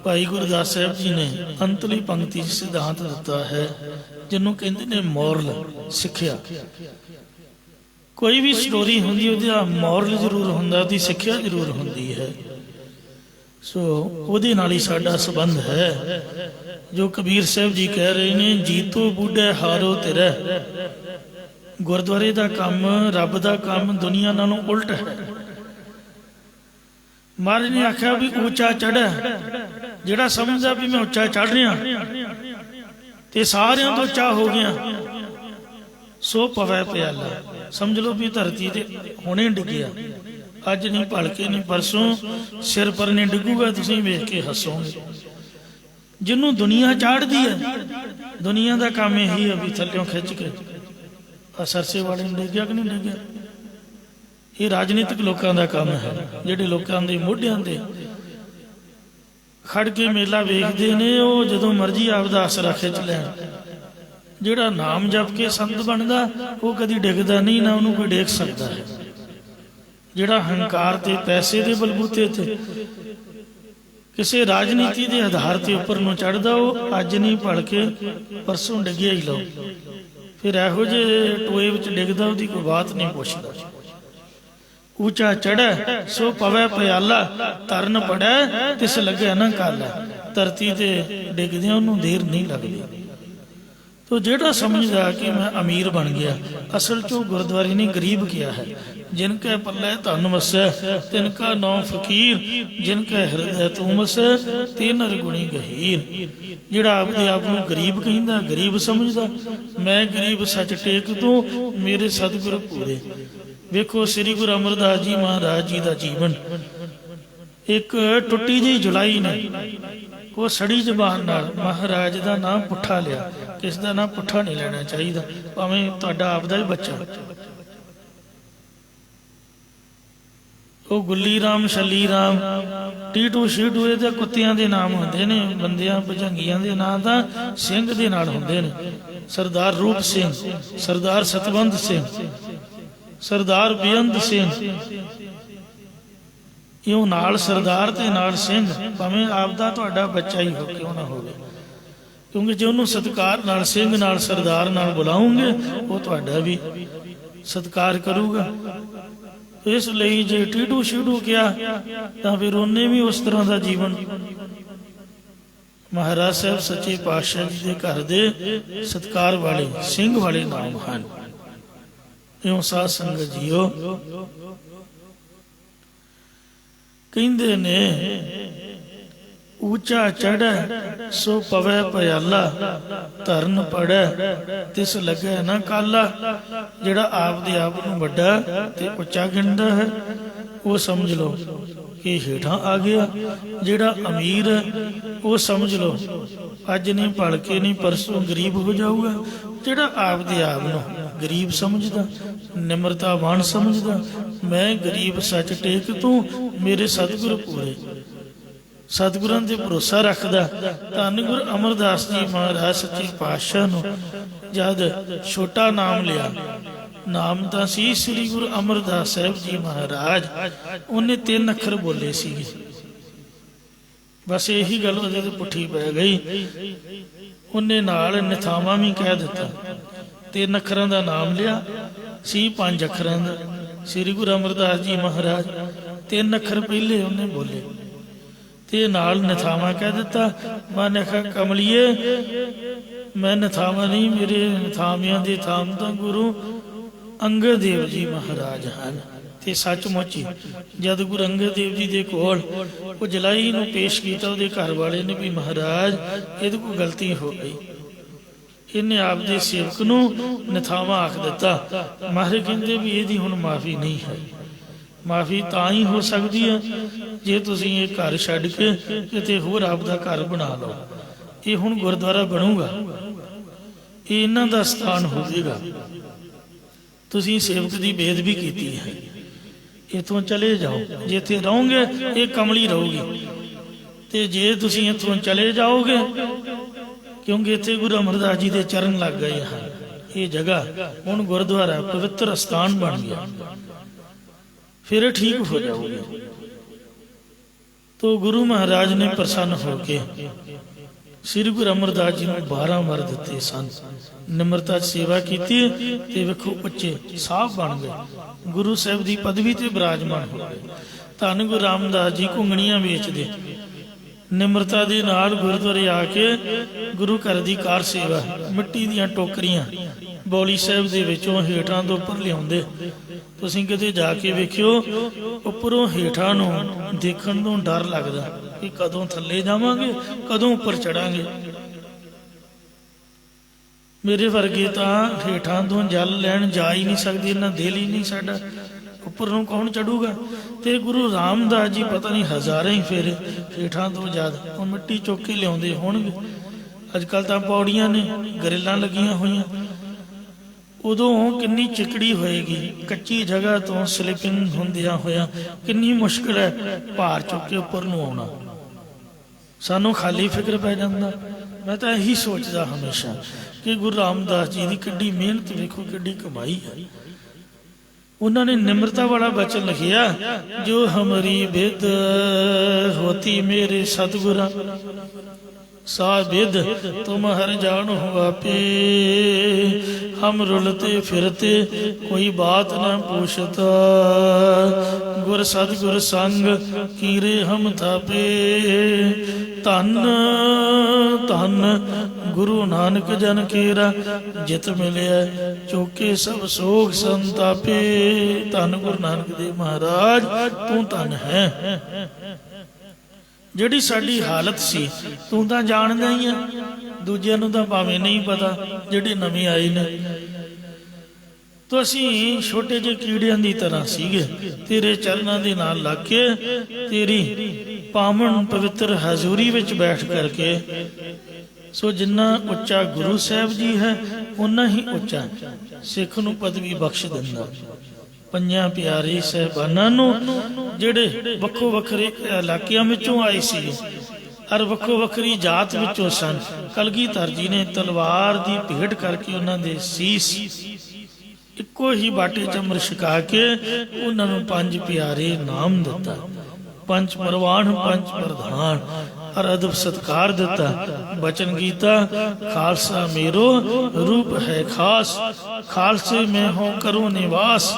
ਭਾਈ ਗੁਰਦਾਸ ਸਾਹਿਬ ਜੀ ਨੇ ਅੰਤਲੀ ਪੰਕਤੀ 'ਚ ਸਿਧਾਂਤ ਦਿੱਤਾ ਹੈ, ਜਿਹਨੂੰ ਕਹਿੰਦੇ ਨੇ ਮੋਰਲ ਸਿੱਖਿਆ। ਕੋਈ ਵੀ ਸਟੋਰੀ ਹੁੰਦੀ, ਉਹਦਾ ਮੋਰਲ ਜ਼ਰੂਰ ਹੁੰਦਾ, ਉਹਦੀ ਸਿੱਖਿਆ ਜ਼ਰੂਰ ਹੁੰਦੀ ਹੈ। ਸੋ ਉਹਦੇ ਨਾਲ ਹੀ ਸਾਡਾ ਸੰਬੰਧ ਹੈ। ਜੋ ਕਬੀਰ ਸਾਹਿਬ ਜੀ ਕਹਿ ਰਹੇ ਨੇ, ਜੀਤੋ ਬੁੱਢੇ ਹਾਰੋ ਤੇਰਾ। ਗੁਰਦੁਆਰੇ ਦਾ ਕੰਮ, ਰੱਬ ਦਾ ਕੰਮ ਦੁਨੀਆ ਨਾਲੋਂ ਉਲਟ ਹੈ। ਮਹਾਰਾਜ ਨੇ ਆਖਿਆ ਵੀ ਉੱਚਾ ਚੜ੍ਹ, ਜਿਹੜਾ ਸਮਝਦਾ ਵੀ ਮੈਂ ਉੱਚਾ ਚੜ੍ਹ ਰਿਹਾ ਤੇ ਸਾਰਿਆਂ ਤੋਂ ਉੱਚਾ ਹੋ ਗਿਆ, ਸੋ ਪਵੈ ਪਿਆਲਾ। ਸਮਝ ਲਓ ਵੀ ਧਰਤੀ ਤੇ ਹੁਣੇ ਡਿੱਗਿਆ, ਅੱਜ ਨਹੀਂ ਭਲਕੇ ਨਹੀਂ ਪਰਸੋਂ ਸਿਰ ਪਰ ਨਹੀਂ ਡਿੱਗੂਗਾ, ਤੁਸੀਂ ਵੇਖ ਕੇ ਹੱਸੋਗੇ। ਜਿਹਨੂੰ ਦੁਨੀਆ ਚਾੜਦੀ ਹੈ, ਦੁਨੀਆ ਦਾ ਕੰਮ ਇਹੀ ਹੈ ਵੀ ਥੱਲਿਓਂ ਖਿੱਚ ਕੇ ਸਰਸੇ ਵਾਲੇ ਨੂੰ ਡਿੱਗਿਆ ਕਿ ਨਹੀਂ ਡਿੱਗਿਆ। ਇਹ ਰਾਜਨੀਤਿਕ ਲੋਕਾਂ ਦਾ ਕੰਮ ਹੈ, ਜਿਹੜੇ ਲੋਕਾਂ ਦੇ ਮੋਢਿਆਂ ਤੇ ਖੜ ਕੇ ਮੇਲਾ ਵੇਖਦੇ ਨੇ, ਉਹ ਜਦੋਂ ਮਰਜ਼ੀ ਆਪਦਾ ਆਸਰਾ ਖਿੱਚ ਲੈਣ। ਜਿਹੜਾ ਨਾਮ ਜਪ ਕੇ ਸੰਤ ਬਣਦਾ, ਉਹ ਕਦੀ ਡਿੱਗਦਾ ਨਹੀਂ, ਨਾ ਉਹਨੂੰ ਕੋਈ ਡੇਗ ਸਕਦਾ ਹੈ। ਜਿਹੜਾ ਹੰਕਾਰ ਤੇ ਪੈਸੇ ਦੇ ਬਲਬੂਤੇ ਤੇ ਕਿਸੇ ਰਾਜਨੀਤੀ ਦੇ ਆਧਾਰ ਤੇ ਉੱਪਰ ਨੂੰ ਚੜ੍ਹਦਾ, ਉਹ ਅੱਜ ਨਹੀਂ ਭਲਕੇ ਪਰਸੋਂ ਡਿੱਗਿਆ ਹੀ ਲਓ। ਫਿਰ ਇਹੋ ਜਿਹੇ ਟੋਏ ਵਿੱਚ ਡਿੱਗਦਾ, ਉਹਦੀ ਕੋਈ ਬਾਤ ਨਹੀਂ ਪੁੱਛਦਾ। ਉੱਚਾ ਚੜ੍ਹੈ ਸੋ ਪਵੈ ਪਿਆਲਾ, ਤਰਨ ਪੜੈ ਤਿਸ ਲੱਗੈ ਨਾ ਕਾਲਾ। ਧਰਤੀ ਤੇ ਡਿੱਗਦਿਆਂ ਉਹਨੂੰ ਦੇਰ ਨਹੀਂ ਲੱਗਦੀ। ਤੋ ਜਿਹੜਾ ਸਮਝਦਾ ਕਿ ਮੈਂ ਅਮੀਰ ਬਣ ਗਿਆ, ਅਸਲ 'ਚ ਉਹ ਗੁਰਦੁਆਰੇ ਨੇ ਗਰੀਬ ਕਿਹਾ ਹੈ। ਜਿਨ ਕੈ ਪੱਲੇ ਧਨ ਵਸੈ ਤਿਨ ਕਾ ਨਾਮ ਫਕੀਰ, ਜਿਨ ਕੈ ਹਿਰਦੈ ਤੂੰ ਵਸੈ ਤੇ ਨਰ ਗੁਣੀ ਗਹੀਰ। ਜਿਹੜਾ ਆਪਦੇ ਆਪ ਨੂੰ ਗਰੀਬ ਕਹਿੰਦਾ, ਗਰੀਬ ਸਮਝਦਾ, ਮੈਂ ਗਰੀਬ ਸੱਚ ਟੇਕ ਤੂੰ ਮੇਰੇ ਸਤਿਗੁਰ ਪੂਰੇ। ਵੇਖੋ ਸ੍ਰੀ ਗੁਰੂ ਅਮਰਦਾਸ ਜੀ ਮਹਾਰਾਜ ਜੀ ਦਾ ਜੀਵਨ, ਇੱਕ ਟੁੱਟੀ ਜਿਹੀ ਜੁਲਾਈ ਨੇ ਉਹ ਸੜੀ ਜ਼ਬਾਨ ਨਾਲ ਮਹਾਰਾਜ ਦਾ ਨਾਮ ਪੁੱਠਾ ਲਿਆ। ਕਿਸ ਦਾ ਨਾਮ ਪੁੱਠਾ ਨਹੀਂ ਲੈਣਾ ਚਾਹੀਦਾ, ਭਾਵੇਂ ਤੁਹਾਡਾ ਆਪਦਾ ਹੀ ਬੱਚਾ। ਉਹ ਗੁੱਲੀ ਰਾਮ, ਛੱਲੀ ਰਾਮ, ਟੀਟੂ ਸ਼ੀਟੂ, ਇਹਦੇ ਕੁੱਤਿਆਂ ਦੇ ਨਾਮ ਹੁੰਦੇ ਨੇ। ਬੰਦਿਆਂ ਭਜੰਗੀਆਂ ਦੇ ਨਾਂ ਤਾਂ ਸਿੰਘ ਦੇ ਨਾਲ ਹੁੰਦੇ ਨੇ। ਸਰਦਾਰ ਰੂਪ ਸਿੰਘ, ਸਰਦਾਰ ਸਤਵੰਤ ਸਿੰਘ, ਸਰਦਾਰ ਬੇਅੰਤ ਸਿੰਘ, ਇਉਂ ਨਾਲ ਸਰਦਾਰ ਤੇ ਨਾਲ ਸਿੰਘ, ਭਾਵੇਂ ਆਪਦਾ ਤੁਹਾਡਾ ਬੱਚਾ ਹੀ ਹੋ ਕਿਉਂ ਨਾ ਹੋਵੇ, ਕਿਉਂਕਿ ਜੇ ਉਹਨੂੰ ਸਤਿਕਾਰ ਨਾਲ, ਸਿੰਘ ਨਾਲ, ਸਰਦਾਰ ਨਾਲ ਬੁਲਾਉਂਗੇ ਉਹ ਤੁਹਾਡਾ ਵੀ ਸਤਿਕਾਰ ਕਰੂਗਾ। ਇਸ ਲਈ ਜੇ ਟੀਡੂ ਸ਼ੀਡੂ ਕਿਹਾ ਤਾਂ ਫਿਰ ਉਹਨੇ ਵੀ ਉਸ ਤਰ੍ਹਾਂ ਦਾ ਜੀਵਨ। ਮਹਾਰਾਜ ਸਾਹਿਬ ਸੱਚੇ ਪਾਤਸ਼ਾਹ ਜੀ ਦੇ ਘਰ ਦੇ ਸਤਿਕਾਰ ਵਾਲੇ ਸਿੰਘ ਵਾਲੇ ਨਾਮ ਹਨ। ਇਉਂ ਸਾਧ ਸੰਗਤ ਜੀਓ ਕਹਿੰਦੇ ਨੇ, ਉੱਚਾ ਚੜ੍ਹੈ ਸੋ ਪਵੈ ਭਿਆਲਾ, ਧਰਨ ਪੜੈ ਤਿਸ ਲੱਗੈ ਨਾ ਕਾਲਾ। ਜਿਹੜਾ ਆਪਦੇ ਆਪ ਨੂੰ ਵੱਡਾ ਤੇ ਉੱਚਾ ਗਿਣਦਾ ਹੈ ਉਹ ਸਮਝ ਲਓ ਕਿ ਹੇਠਾਂ ਆ ਗਿਆ। ਜਿਹੜਾ ਅਮੀਰ ਹੈ ਉਹ ਸਮਝ ਲਓ ਅੱਜ ਨਹੀਂ ਭਲਕੇ ਨਹੀਂ ਪਰਸੋਂ ਗਰੀਬ ਹੋ ਜਾਊਗਾ। ਜਿਹੜਾ ਆਪਦੇ ਆਪ ਨੂੰ ਗਰੀਬ ਸਮਝਦਾ, ਨਿਮਰਤਾਵਾਨ ਸਮਝਦਾ, ਮੈਂ ਗਰੀਬ ਸੱਚ ਟੇਕ ਤੂੰ ਮੇਰੇ ਸਤਿਗੁਰ ਪੂਰੇ, ਸਤਿਗੁਰਾਂ ਤੇ ਭਰੋਸਾ ਰੱਖਦਾ। ਧੰਨ ਗੁਰੂ ਅਮਰਦਾਸ ਜੀ ਮਹਾਰਾਜ ਸੱਚੇ ਪਾਤਸ਼ਾਹ ਨੂੰ ਜਦ ਛੋਟਾ ਨਾਮ ਲਿਆ, ਨਾਮ ਤਾਂ ਸੀ ਸ੍ਰੀ ਗੁਰੂ ਅਮਰਦਾਸ ਸਾਹਿਬ ਜੀ ਮਹਾਰਾਜ, ਉਹਨੇ 3 ਅੱਖਰ ਬੋਲੇ ਸੀਗੇ। ਬਸ ਇਹੀ ਗੱਲ ਉਹਦੇ ਤੇ ਪੁੱਠੀ ਪੈ ਗਈ। ਉਹਨੇ ਨਾਲ ਨਿਥਾਵਾਂ ਵੀ ਕਹਿ ਦਿੱਤਾ। 3 ਅੱਖਰਾਂ ਦਾ ਨਾਮ ਲਿਆ ਸੀ, 5 ਅੱਖਰਾਂ ਦਾ। ਸ੍ਰੀ ਗੁਰੂ ਅਮਰਦਾਸ ਜੀ ਮਹਾਰਾਜ 3 ਅੱਖਰ ਪਹਿਲੇ ਉਹਨੇ ਬੋਲੇ ਤੇ ਨਾਲ ਨਿਥਾਵਾਂ ਕਹਿ ਦਿੱਤਾ। ਮੈਂ ਆਖਿਆ ਕਮਲੀਏ, ਮੈਂ ਨਿਥਾਵਾਂ ਨਹੀਂ, ਮੇਰੇ ਨਿਥਾਵਿਆਂ ਦੇ ਥਾਮ ਤਾਂ ਗੁਰੂ ਅੰਗਦ ਦੇਵ ਜੀ ਮਹਾਰਾਜ ਹਨ। ਤੇ ਸੱਚਮੁੱਚ ਜਦ ਗੁਰੂ ਅੰਗਦ ਦੇਵ ਜੀ ਦੇ ਕੋਲ ਉਹ ਜਲਾਈ ਨੂੰ ਪੇਸ਼ ਕੀਤਾ, ਉਹਦੇ ਘਰ ਵਾਲੇ ਨੇ ਵੀ ਮਹਾਰਾਜ ਇਹਦੇ ਕੋਲ ਗਲਤੀ ਹੋ ਗਈ, ਇਹਨੇ ਆਪਦੇ ਸੇਵਕ ਨੂੰ ਨਿਥਾਵਾਂ ਆਖ ਦਿੱਤਾ। ਮਹਾਰਾਜ ਕਹਿੰਦੇ ਵੀ ਇਹਦੀ ਹੁਣ ਮਾਫੀ ਨਹੀਂ ਹੈ। ਮਾਫੀ ਤਾਂ ਹੀ ਹੋ ਸਕਦੀ ਹੈ ਜੇ ਤੁਸੀਂ ਇਹ ਘਰ ਛੱਡ ਕੇ ਕਿਤੇ ਹੋਰ ਆਪਦਾ ਘਰ ਬਣਾ ਲਓ। ਇਹ ਹੁਣ ਗੁਰਦੁਆਰਾ ਬਣੂਗਾ, ਇਹ ਇਹਨਾਂ ਦਾ ਸਥਾਨ ਹੋਵੇਗਾ। ਤੁਸੀਂ ਸੇਵਕ ਦੀ ਬੇਅਦਬੀ ਕੀਤੀ ਹੈ, ਇੱਥੋਂ ਚਲੇ ਜਾਓ। ਜੇ ਇੱਥੇ ਰਹੋਗੇ ਇਹ ਕਮਲੀ ਰਹੂਗੀ, ਤੇ ਜੇ ਤੁਸੀਂ ਇੱਥੋਂ ਚਲੇ ਜਾਓਗੇ, ਕਿਉਂਕਿ ਇੱਥੇ ਗੁਰੂ ਅਮਰਦਾਸ ਜੀ ਦੇ ਚਰਨ ਲੱਗ ਗਏ ਹਨ, ਇਹ ਜਗ੍ਹਾ ਹੁਣ ਗੁਰਦੁਆਰਾ ਪਵਿੱਤਰ ਸਥਾਨ ਬਣ ਗਿਆ, ਫਿਰ ਠੀਕ ਹੋ ਜਾਓਗੇ। तो गुरु महाराज ने प्रसन्न होके श्री गुरु अमरदास जी ने 12 वर दिते सन। निमरता सेवा की ते वेखो उच्चे साहब बन गए, गुरु साहब की पदवी ते विराजमान हो गए। धन गुरु रामदास जी घुंगणियां बेचदे, निमरता दे नाल गुरुद्वारे आके गुरु घर की कार सेवा, मिट्टी दीयां टोकरियां बौली साहब दे विचों हेठां तो उपर लियाउंदे। तुसीं किते जाके वेखियो, उपरों हेठां नूं देखण नूं डर लगदा कि कदों थल्ले जावांगे, कदों उपर चढ़ांगे। मेरे वर्गे तां हेठां तो जल लैण जा ही नहीं सकदे, इन्ना दिल ही नहीं साडा, उपर नूं कौन चढ़ूगा। ते गुरु रामदास जी पता नहीं हज़ारां ही फेरे हेठां तो ज्यादा वो मिट्टी चुक के लियाउंदे होणगे। अजकल तां पौड़ियां ने, गरिलां लगियां होईयां, उदों किन्नी चिकड़ी होएगी, कच्ची जगह तो स्लिपिंग हुंदियां होया किन्नी मुश्किल है भार चुक के उपर नूं आउणा। सानू खाली फिक्र पै जांदा। मैं तो यही सोचदा हमेशा कि गुरु रामदास जी की किड्डी मेहनत वेखो, किड्डी कमाई है। उन्होंने निम्रता वाला वचन लिखिया, जो हमारी बेद होती मेरे सतगुरा सा बेद तुम हर जान हुआ पे, हम रुलते फिरते कोई बात न पूछता, गुर सतगुर संग कीरे हम थापे। धन धन गुरु नानक जन केरा, जित मिलिया चौके सब सोग संतापे। धन गुरु नानक देव महाराज तू धन है, ਜਿਹੜੀ ਸਾਡੀ ਹਾਲਤ ਸੀ ਤੂੰ ਤਾਂ ਜਾਣਦਾ ਹੀ ਆ, ਦੂਜਿਆਂ ਨੂੰ ਤਾਂ ਭਾਵੇਂ ਨਹੀਂ ਪਤਾ ਜਿਹੜੇ ਨਵੇਂ ਆਏ ਨੇ। ਤਾਂ ਅਸੀਂ ਛੋਟੇ ਜਿਹੇ ਕੀੜਿਆਂ ਦੀ ਤਰ੍ਹਾਂ ਸੀਗੇ, ਤੇਰੇ ਚਰਨਾਂ ਦੇ ਨਾਲ ਲੱਗ ਕੇ ਤੇਰੀ ਪਾਵਨ ਪਵਿੱਤਰ ਹਜ਼ੂਰੀ ਵਿੱਚ ਬੈਠ ਕਰਕੇ। ਸੋ ਜਿੰਨਾ ਉੱਚਾ ਗੁਰੂ ਸਾਹਿਬ ਜੀ ਹੈ ਉਨਾ ਹੀ ਉੱਚਾ ਸਿੱਖ ਨੂੰ ਪਦਵੀ ਬਖਸ਼ ਦਿੰਦਾ। ਪੰਜਾਂ ਪਿਆਰੇ ਸਾਹਿਬਾਨਾਂ ਨੂੰ ਜਿਹੜੇ ਵੱਖੋ ਵੱਖਰੇ ਇਲਾਕਿਆਂ ਵਿੱਚੋਂ ਆਏ ਸੀ ਔਰ ਵੱਖੋ ਵੱਖਰੀ ਜਾਤ ਵਿੱਚੋਂ ਸਨ, ਕਲਗੀਧਰ ਜੀ ਨੇ ਤਲਵਾਰ ਦੀ ਭੇਟ ਕਰਕੇ ਉਹਨਾਂ ਦੇ ਸੀਸ ਇੱਕੋ ਹੀ ਬਾਟੇ ਚ ਅੰਮ੍ਰਿਤ ਛਕਾ ਕੇ ਉਹਨਾਂ ਨੂੰ 5 ਪਿਆਰੇ ਨਾਮ ਦਿੱਤਾ। ਪੰਚ ਪਰਵਾਨ ਪੰਚ ਪ੍ਰਧਾਨ ਔਰ ਅਦਬ ਸਤਕਾਰ ਦਿੱਤਾ। ਬਚਨ ਕੀਤਾ ਖਾਲਸਾ ਮੇਰੋ ਰੂਪ ਹੈ ਖਾਸ, ਖਾਲਸੇ ਮੈਂ ਹੋ ਕਰੂੰ ਨਿਵਾਸ।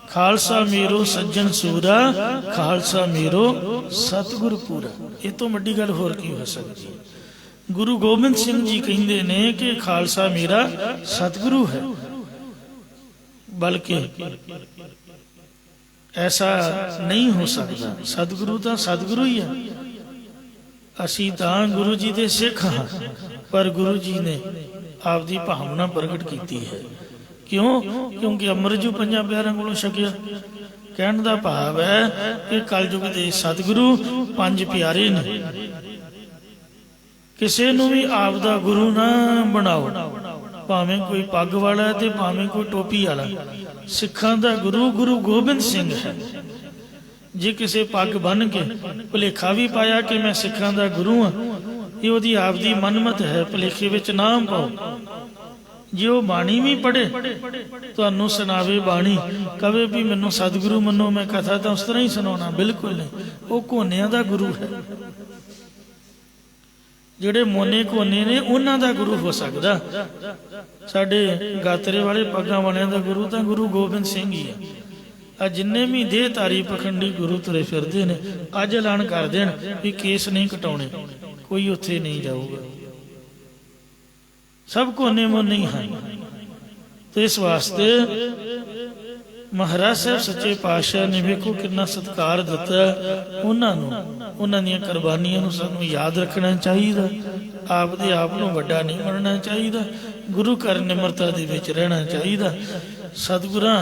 ਖਾਲਸਾ ਮੇਰੋ ਸੱਜਣ ਸੂਰਾ, ਖਾਲਸਾ ਮੇਰੋ ਸਤਿਗੁਰ ਪੂਰਾ। ਇਹ ਤੋਂ ਵੱਡੀ ਗੱਲ ਹੋਰ ਕੀ ਹੋ ਸਕਦੀ ਹੈ। ਗੁਰੂ ਗੋਬਿੰਦ ਸਿੰਘ ਜੀ ਕਹਿੰਦੇ ਨੇ ਕਿ ਖਾਲਸਾ ਮੇਰਾ ਸਤਿਗੁਰੂ ਹੈ, ਬਲਕਿ ਐਸਾ ਨਹੀਂ ਹੋ ਸਕਦਾ। ਸਤਿਗੁਰੂ ਤਾਂ ਸਤਿਗੁਰੂ ਹੀ ਹੈ। ਅਸੀਂ ਤਾਂ ਗੁਰੂ ਜੀ ਦੇ ਸਿੱਖ ਹਾਂ, ਪਰ ਗੁਰੂ ਜੀ ਨੇ ਆਪਦੀ ਭਾਵਨਾ ਪ੍ਰਗਟ ਕੀਤੀ ਹੈ। ਕਿਉਂ? ਕਿਉਂਕਿ ਅੰਮ੍ਰਿਤ ਜੋ ਪੰਜਾਂ ਪਿਆਰਿਆਂ ਕੋਲੋਂ ਛਕਿਆ। ਕਹਿਣ ਦਾ ਭਾਵ ਹੈ ਕਿ ਕਲਯੁਗ ਦੇ ਸਤਿਗੁਰੂ ਪੰਜ ਪਿਆਰੇ ਨੇ। ਕਿਸੇ ਨੂੰ ਵੀ ਆਪਦਾ ਗੁਰੂ ਨਾ ਬਣਾਓ, ਭਾਵੇਂ ਕੋਈ ਪੱਗ ਵਾਲਾ ਹੈ ਤੇ ਭਾਵੇਂ ਕੋਈ ਟੋਪੀ ਵਾਲਾ। ਸਿੱਖਾਂ ਦਾ ਗੁਰੂ ਗੁਰੂ ਗੋਬਿੰਦ ਸਿੰਘ ਹੈ। ਜੇ ਕਿਸੇ ਪੱਗ ਬੰਨ੍ਹ ਕੇ ਭੁਲੇਖਾ ਵੀ ਪਾਇਆ ਕਿ ਮੈਂ ਸਿੱਖਾਂ ਦਾ ਗੁਰੂ ਹਾਂ, ਇਹ ਉਹਦੀ ਆਪਦੀ ਮਨਮਤ ਹੈ, ਭੁਲੇਖੇ ਵਿੱਚ ਨਾ ਪਾਓ। ਜੇ ਉਹ ਬਾਣੀ ਵੀ ਪੜ੍ਹੇ, ਤੁਹਾਨੂੰ ਸੁਣਾਵੇ ਬਾਣੀ, ਕਵੇ ਵੀ ਮੈਨੂੰ ਸਤਿਗੁਰੂ ਮੰਨੋ, ਮੈਂ ਕਥਾ ਤਾਂ ਉਸ ਤਰ੍ਹਾਂ ਹੀ ਸੁਣਾਉਣਾ, ਬਿਲਕੁਲ ਨਹੀਂ। ਉਹ ਕੋਨਿਆਂ ਦਾ ਗੁਰੂ ਹੈ। ਜਿਹੜੇ ਮੋਨੇ ਕੋਨੇ ਨੇ ਉਹਨਾਂ ਦਾ ਗੁਰੂ ਹੋ ਸਕਦਾ। ਸਾਡੇ ਗਾਤਰੇ ਵਾਲੇ ਪੱਗਾਂ ਵਾਲਿਆਂ ਦਾ ਗੁਰੂ ਤਾਂ ਗੁਰੂ ਗੋਬਿੰਦ ਸਿੰਘ ਹੀ ਹੈ। ਆ ਜਿੰਨੇ ਵੀ ਦੇਹ ਧਾਰੀ ਪਖੰਡੀ ਗੁਰੂ ਤੁਰੇ ਫਿਰਦੇ ਨੇ, ਅੱਜ ਐਲਾਨ ਕਰ ਦੇਣ ਵੀ ਕੇਸ ਨਹੀਂ ਕਟਾਉਣੇ, ਕੋਈ ਉੱਥੇ ਨਹੀਂ ਜਾਊਗਾ। ਸਭ ਕੋਨੇ ਮੋਨੇ ਹੀ ਹਨ। ਤੇ ਇਸ ਵਾਸਤੇ ਮਹਾਰਾਜ ਸਾਹਿਬ ਸੱਚੇ ਪਾਤਸ਼ਾਹ ਨੇ ਵੇਖੋ ਕਿੰਨਾ ਸਤਿਕਾਰ ਦਿੱਤਾ ਉਹਨਾਂ ਨੂੰ। ਉਹਨਾਂ ਦੀਆਂ ਕੁਰਬਾਨੀਆਂ ਨੂੰ ਸਾਨੂੰ ਯਾਦ ਰੱਖਣਾ ਚਾਹੀਦਾ। ਆਪਦੇ ਆਪ ਨੂੰ ਵੱਡਾ ਨਹੀਂ ਮੰਨਣਾ ਚਾਹੀਦਾ। ਗੁਰੂ ਘਰ ਨਿਮਰਤਾ ਦੇ ਵਿੱਚ ਰਹਿਣਾ ਚਾਹੀਦਾ। ਸਤਿਗੁਰਾਂ